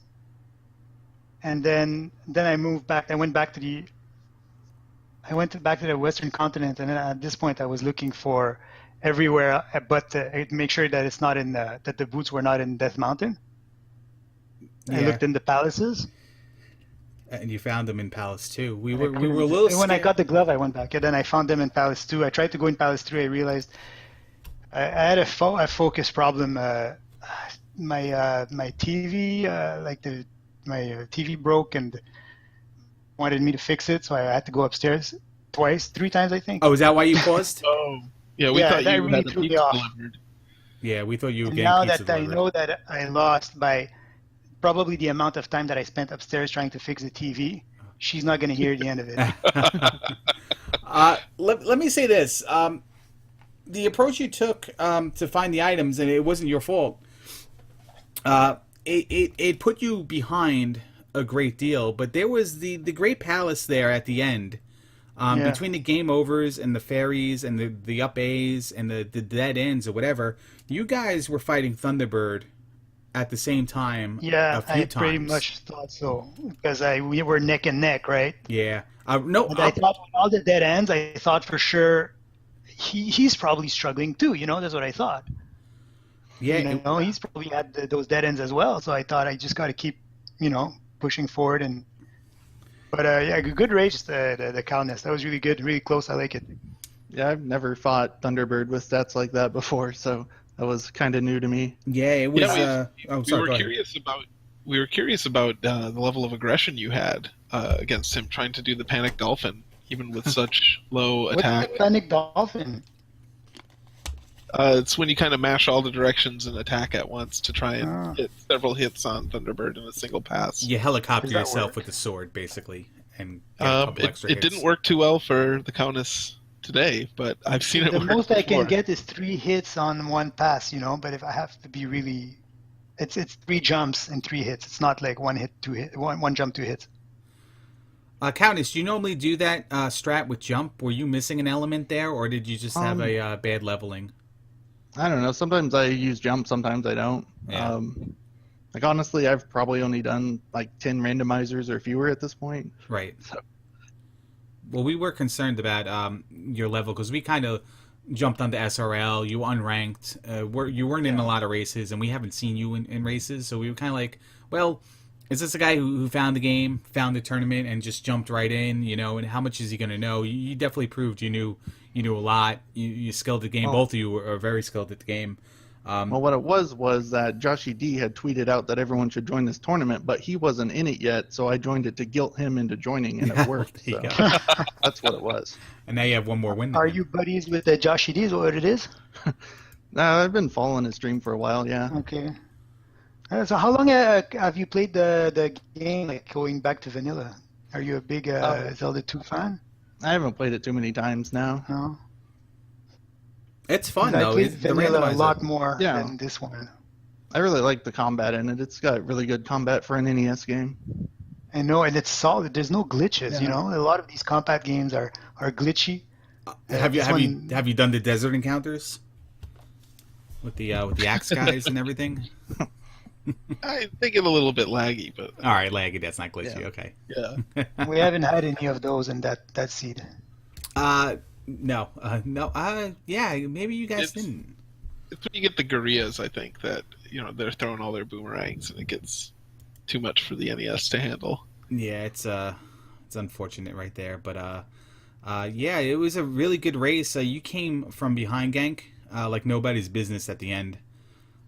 and then I moved back. I went back to the Western continent, and then at this point I was looking for everywhere, but make sure that it's not in that the boots were not in Death Mountain. Yeah. I looked in the palaces, and you found them in Palace 2. We were a little scared. When I got the glove, I went back, and then I found them in Palace 2. I tried to go in Palace 3. I realized I had a focus problem. My TV, my TV broke and wanted me to fix it, so I had to go upstairs 3 times, I think. Oh, is that why you paused? Oh, yeah, we thought you really had the pizza delivered. Yeah, we thought you were getting now pizza that delivered. I know that I lost by probably the amount of time that I spent upstairs trying to fix the TV, she's not going to hear the end of it. Let me say this. The approach you took to find the items, and it wasn't your fault, it put you behind a great deal, but there was the Great Palace there at the end. Yeah. Between the game overs and the fairies and the up A's and the dead ends or whatever, you guys were fighting Thunderbird at the same time a Yeah, few I pretty times. much thought so because we were neck and neck, right? Yeah. No. And I thought with all the dead ends, I thought for sure he's probably struggling too. That's what I thought. Yeah. He's probably had those dead ends as well. So I thought I just got to keep, pushing forward But yeah, good race, the Cowness. That was really good, really close. I like it. Yeah, I've never fought Thunderbird with stats like that before, so that was kind of new to me. Yeah, it was. Yeah, Sorry, we go were ahead. curious about the level of aggression you had against him, trying to do the panic dolphin, even with such low attack. What's the panic dolphin? It's when you kind of mash all the directions and attack at once to try and get several hits on Thunderbird in a single pass. You helicopter Does that yourself work? with the sword, basically, and get a couple extra It hits. didn't work too well for the Cowness today, but I've seen it The work most I can before. get is 3 hits on one pass, but if I have to be really, it's 3 jumps and 3 hits. It's not like 1 hit, 2 hit, one jump, 2 hits. Countess, do you normally do that strat with jump? Were you missing an element there, or did you just have a bad leveling? I don't know. Sometimes I use jump, sometimes I don't. Yeah. Like honestly, I've probably only done like 10 randomizers or fewer at this point. Right. So. Well, we were concerned about your level because we kind of jumped onto SRL. You unranked. You weren't in a lot of races, and we haven't seen you in races. So we were kind of like, well, is this a guy who found the game, found the tournament, and just jumped right in? And how much is he going to know? You definitely proved you knew a lot. You skilled at the game. Both of you are very skilled at the game. Well, what it was that Joshy D had tweeted out that everyone should join this tournament, but he wasn't in it yet, so I joined it to guilt him into joining, and it worked. There you So go. that's what it was. And now you have one more win. Are you buddies with Joshy D? Is what it is? I've been following his stream for a while, yeah. Okay. So how long have you played the game, like going back to vanilla? Are you a big Zelda 2 fan? I haven't played it too many times now. No. It's fun I though. played The vanilla a randomizer. lot more Yeah. than this one. I really like the combat in it. It's got really good combat for an NES game. I know, and it's solid. There's no glitches. Yeah. A lot of these combat games are glitchy. Have this one- you done the desert encounters with the axe guys and everything? They get a little bit laggy, but All right, laggy. That's not glitchy. Yeah. Okay. yeah. We haven't had any of those in that seed. No. Yeah. Maybe you guys It's- didn't. It's when you get the gorillas, I think, that they're throwing all their boomerangs and it gets too much for the NES to handle. Yeah, it's unfortunate right there, but yeah, it was a really good race. You came from behind, Gank, like nobody's business at the end.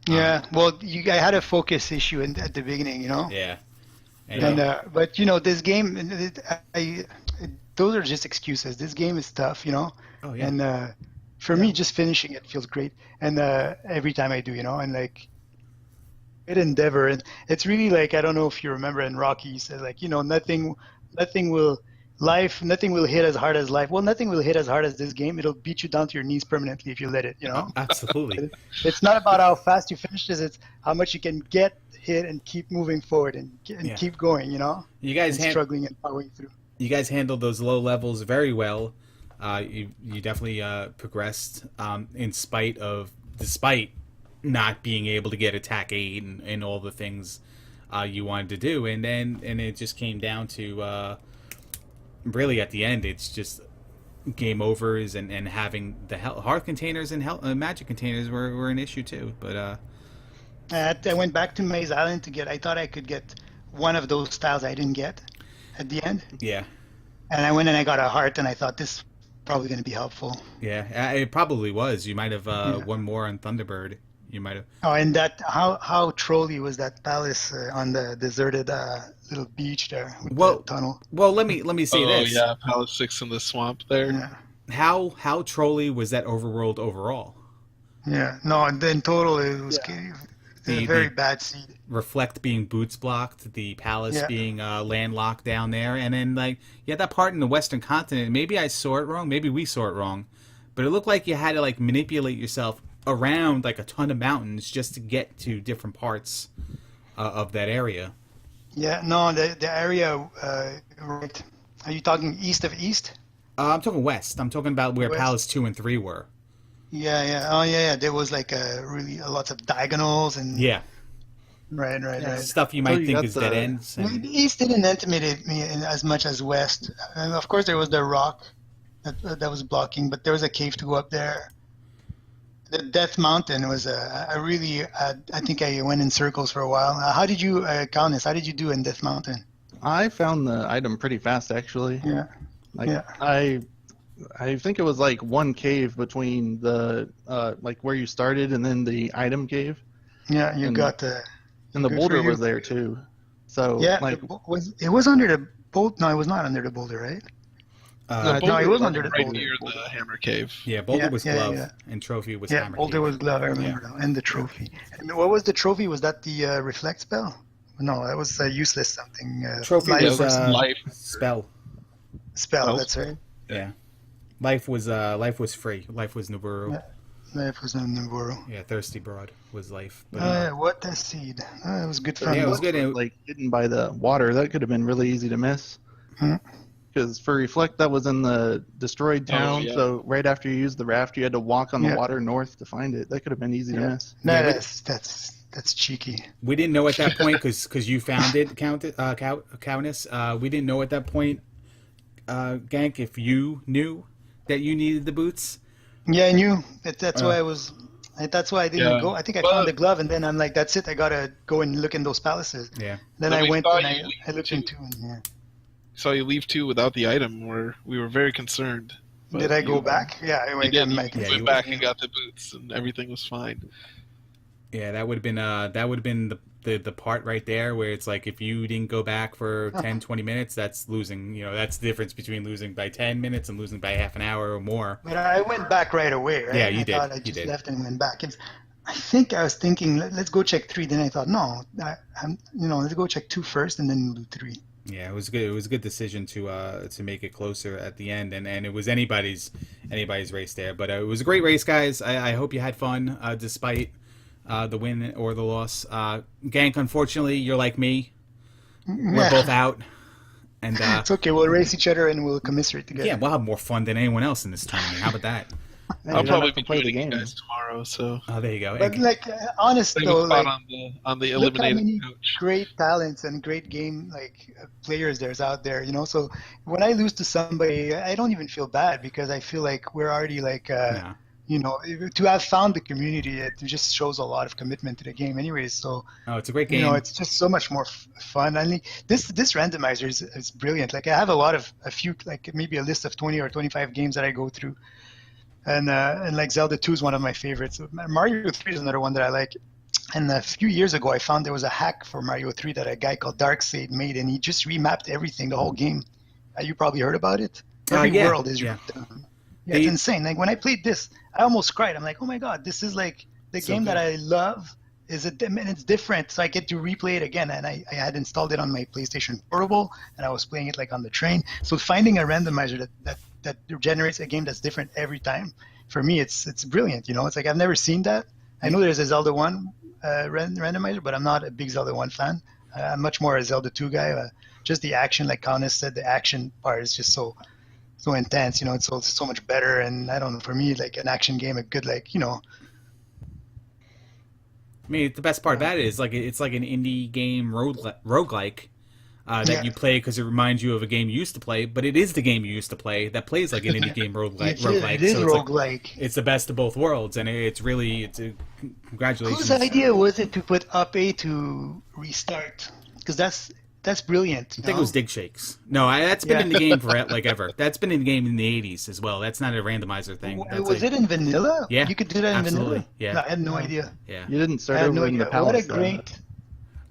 Yeah, well, I had a focus issue at the beginning, Yeah. And but this game, those are just excuses. This game is tough, Oh yeah. And for me, just finishing it feels great. And every time I do, and like good endeavor, and it's really like I don't know if you remember in Rocky, he says like nothing will hit as hard as life. Well, nothing will hit as hard as this game. It'll beat you down to your knees permanently if you let it. Absolutely. It's not about how fast you finish this. It's how much you can get hit and keep moving forward and keep going. You guys struggling and powering through. You guys handled those low levels very well. You definitely progressed despite not being able to get attack 8 and all the things you wanted to do, and it just came down to really at the end it's just game overs and having the hearth containers and magic containers were an issue too. But I went back to Maze Island I thought I could get one of those styles I didn't get at the end. Yeah. And I went and I got a heart, and I thought this is probably going to be helpful. Yeah, it probably was. You might have won more on Thunderbird. You might have. Oh, and how trolly was that palace on the deserted little beach there with the tunnel? Well, let me say this. Oh yeah, Palace 6 in the swamp there. Yeah. How trolly was that overworld overall? Yeah. No, and in total it was a very bad seed. Reflect being boots blocked, the palace being landlocked down there, and then like you had that part in the Western continent. Maybe I saw it wrong. Maybe we saw it wrong, but it looked like you had to like manipulate yourself around like a ton of mountains just to get to different parts of that area. Yeah. No, the area. Right. Are you talking east of east? I'm talking west. I'm talking about where West. Palace 2 and 3 were. Yeah. Oh, yeah. There was like really a lots of diagonals and Yeah. right. Stuff you So might you think got is the- dead ends. Well, And, the East didn't intimidate me as much as West. And of course, there was the rock that was blocking, but there was a cave to go up there. The Death Mountain was a really. I think I went in circles for a while. How did you, Cowness? How did you do in Death Mountain? I found the item pretty fast, actually. Yeah. Like Yeah. I think it was like one cave between the like where you started and then the item cave, Yeah, you And- got the. and the Good for boulder you. was there too. So Yeah, like it was under the boulder. No, it was not under the boulder, right? The no, boulder it was was under the right boulder. near the hammer cave. yeah, Boulder Yeah, was yeah, glove, yeah. and Trophy was Yeah, hammer. boulder Cave. was glove. I remember now, and the trophy. And what was the trophy? Was that the reflect spell? No, that was useless something. Trophy life was or something. Life. spell. Spell. Oh. That's right. Yeah. Life was free. Life was Nuburu. Yeah. Life was in Navarro. Yeah, Thirsty Broad was life. But, What a seed! It was good the fun. Yeah, it was boats good. were, like hidden by the water. That could have been really easy to miss. Hmm. Because for reflect, that was in the destroyed town. yeah. So right after you used the raft, you had to walk on the Yeah. water north to find it. That could have been easy to Yeah. miss. No, Yeah, we- that's cheeky. we didn't know at that point because you found it, Cowness. We didn't know at that point, Gank, if you knew that you needed the boots. Yeah, I knew. That's why I was. That's why I didn't Yeah. go. I think I Well- found the glove, and then I'm like, "That's it. I gotta go and look in those palaces." Yeah. Then But I we went saw and you I looked too. into. And, yeah. Saw you leave too without the item. We were very concerned. But Did I go you- back? Yeah, I You went. did. You I Yeah, went you- back and got the boots, and everything was fine. Yeah, that would have been the part right there where it's like if you didn't go back for 10, 20 minutes, that's losing. You know, that's the difference between losing by 10 minutes and losing by half an hour or more. But I went back right away, right? Yeah, you I did. thought I You just did. left and went back. I think I was thinking, let's go check 3. Then I thought, no, let's go check 2 first and then do 3. Yeah, it was good. It was a good decision to make it closer at the end, and it was anybody's race there. But it was a great race, guys. I hope you had fun despite the win or the loss. Gank, unfortunately, you're like me. We're both out, and It's okay. We'll race each other and we'll commiserate together. yeah, we'll have more fun than anyone else in this tournament. How about that? Man, I'll you don't probably have to be play the joining you game. guys tomorrow. So Oh, there you go. But like, honest take a though, spot like, on the look how eliminated many coach. great talents and great game players there's out there, you know. So when I lose to somebody, I don't even feel bad because I feel like we're already like, Yeah. you know, to have found the community, it just shows a lot of commitment to the game, anyways. So Oh, it's a great you game. know, it's just so much more fun. I mean, this randomizer is brilliant. Like I have a few, like maybe a list of 20 or 25 games that I go through. And like Zelda 2 is one of my favorites. Mario 3 is another one that I like. And a few years ago, I found there was a hack for Mario 3 that a guy called Darkseid made, and he just remapped everything, the whole game. You probably heard about it. Every Yeah, world is yeah. redone. Yeah, it's insane. Like when I played this, I almost cried. I'm like, oh my god, this is like the So game good. that I love. And it's different, so I get to replay it again. And I had installed it on my PlayStation Portable, and I was playing it like on the train. So finding a randomizer that generates a game that's different every time, for me, it's brilliant. You know, it's like I've never seen that. I know there's a Zelda 1 randomizer, but I'm not a big Zelda 1 fan. I'm much more a Zelda 2 guy. Just the action, like Cowness said, the action part is just so intense. You know, it's so much better. And I don't know, for me, like an action game, a good I mean, the best part about it is like it's like an indie game roguelike that you play because it reminds you of a game you used to play, but it is the game you used to play that plays like an indie game roguelike. It is So it's like, roguelike. it's the best of both worlds, and it's congratulations. Whose idea was it to put up A to restart? Because that's brilliant. I think it was Dig Shakes. No, that's been in the game for like ever. That's been in the game in the 80s as well. That's not a randomizer thing. Was it in vanilla? Yeah, You could do that in absolutely, vanilla? yeah. No, I had no idea. Yeah. You didn't I start had over no in the idea. palace. What a great...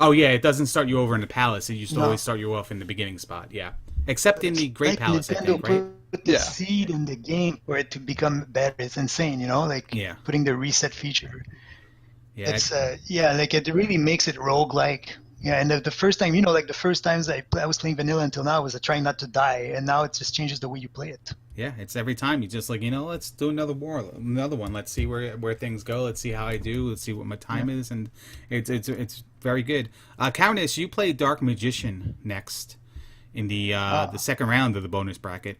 Oh yeah, it doesn't start you over in the palace. It used to No. always start you off in the beginning spot. Yeah, except in the Great like Palace, I Nintendo think, right? put the Yeah. seed in the game for it to become better. It's insane, you know, like Yeah. putting the reset feature. Yeah, It's like it really makes it roguelike. Yeah, and the first time, you know, like the first times I was playing vanilla until now was trying not to die, and now it just changes the way you play it. yeah. It's every time you just like let's do another one. Let's see where things go. Let's see how I do. Let's see what my time is, and it's very good. Cowness, you play Dark Magician next in the second round of the bonus bracket.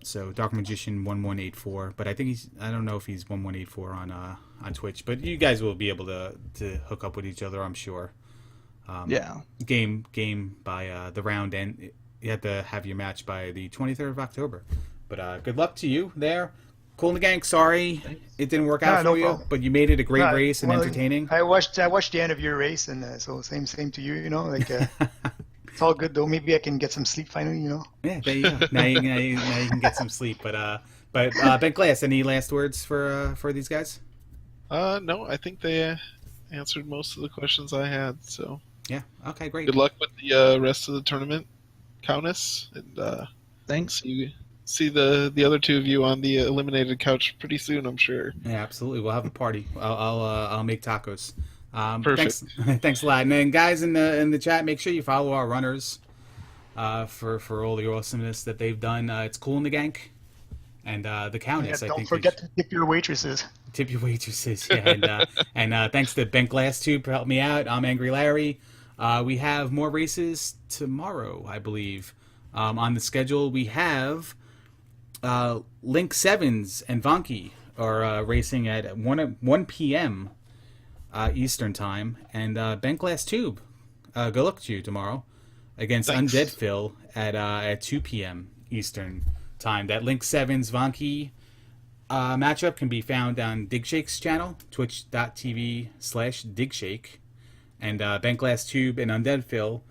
So Dark Magician 1184, but I think I don't know if he's 1184 on Twitch, but you guys will be able to hook up with each other, I'm sure. Yeah. Game by the round, and you have to have your match by the 23rd of October. But good luck to you there. Cool in the Gank. Sorry it didn't work out for you, problem. but you made it a great race and entertaining. I watched the end of your race, and so same to you. You know, like it's all good though. Maybe I can get some sleep finally. You know. Yeah, there you go. now you can get some sleep. But Ben Glass, any last words for these guys? No, I think they answered most of the questions I had. So yeah, okay, great. Good luck with the rest of the tournament, Cowness, and Thanks. See the other two of you on the eliminated couch pretty soon, I'm sure. Yeah, absolutely. We'll have a party. I'll make tacos. Perfect. Thanks a lot. And then guys in the chat, make sure you follow our runners for all the awesomeness that they've done. It's Cool in the Gank and the Cowness. Yeah, don't forget to tip your waitresses. Tip your waitresses. Yeah, and thanks to Ben Glass Tube for helping me out. I'm Angry Larry. We have more races tomorrow, I believe. On the schedule, we have Link Sevens and Vanki are racing at 1 p.m. Eastern time, and Ben Glass Tube, good luck to you tomorrow against Thanks. Undead Phil at 2 p.m. Eastern time. That Link Sevens Vanki matchup can be found on Digshake's channel, twitch.tv/Digshake, and Ben Glass Tube and Undead Phil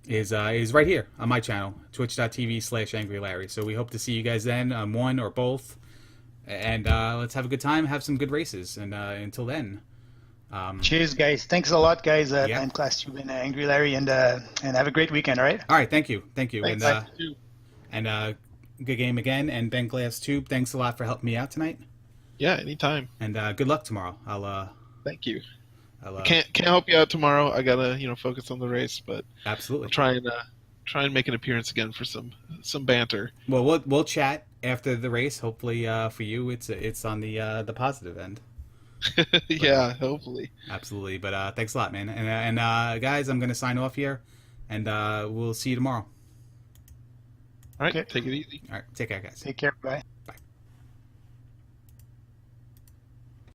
is right here on my channel, twitch.tv/Angry Larry. So we hope to see you guys then on one or both, and let's have a good time, have some good races, and until then. Cheers, guys. Thanks a lot, guys. Yeah. Ben Class Tube and Angry Larry, and have a great weekend. All right. All right, thank you, Thanks. and good game again. And Ben Glass Tube, thanks a lot for helping me out tonight. Yeah, anytime. And good luck tomorrow. Thank you. Can't help you out tomorrow. I gotta focus on the race, but absolutely I'll try and make an appearance again for some banter. Well, we'll chat after the race. Hopefully, for you, it's on the positive end. Yeah, hopefully. Absolutely. But thanks a lot, man. And guys, I'm gonna sign off here, and we'll see you tomorrow. All right, Okay. take it easy. All right, take care, guys. Take care. Bye.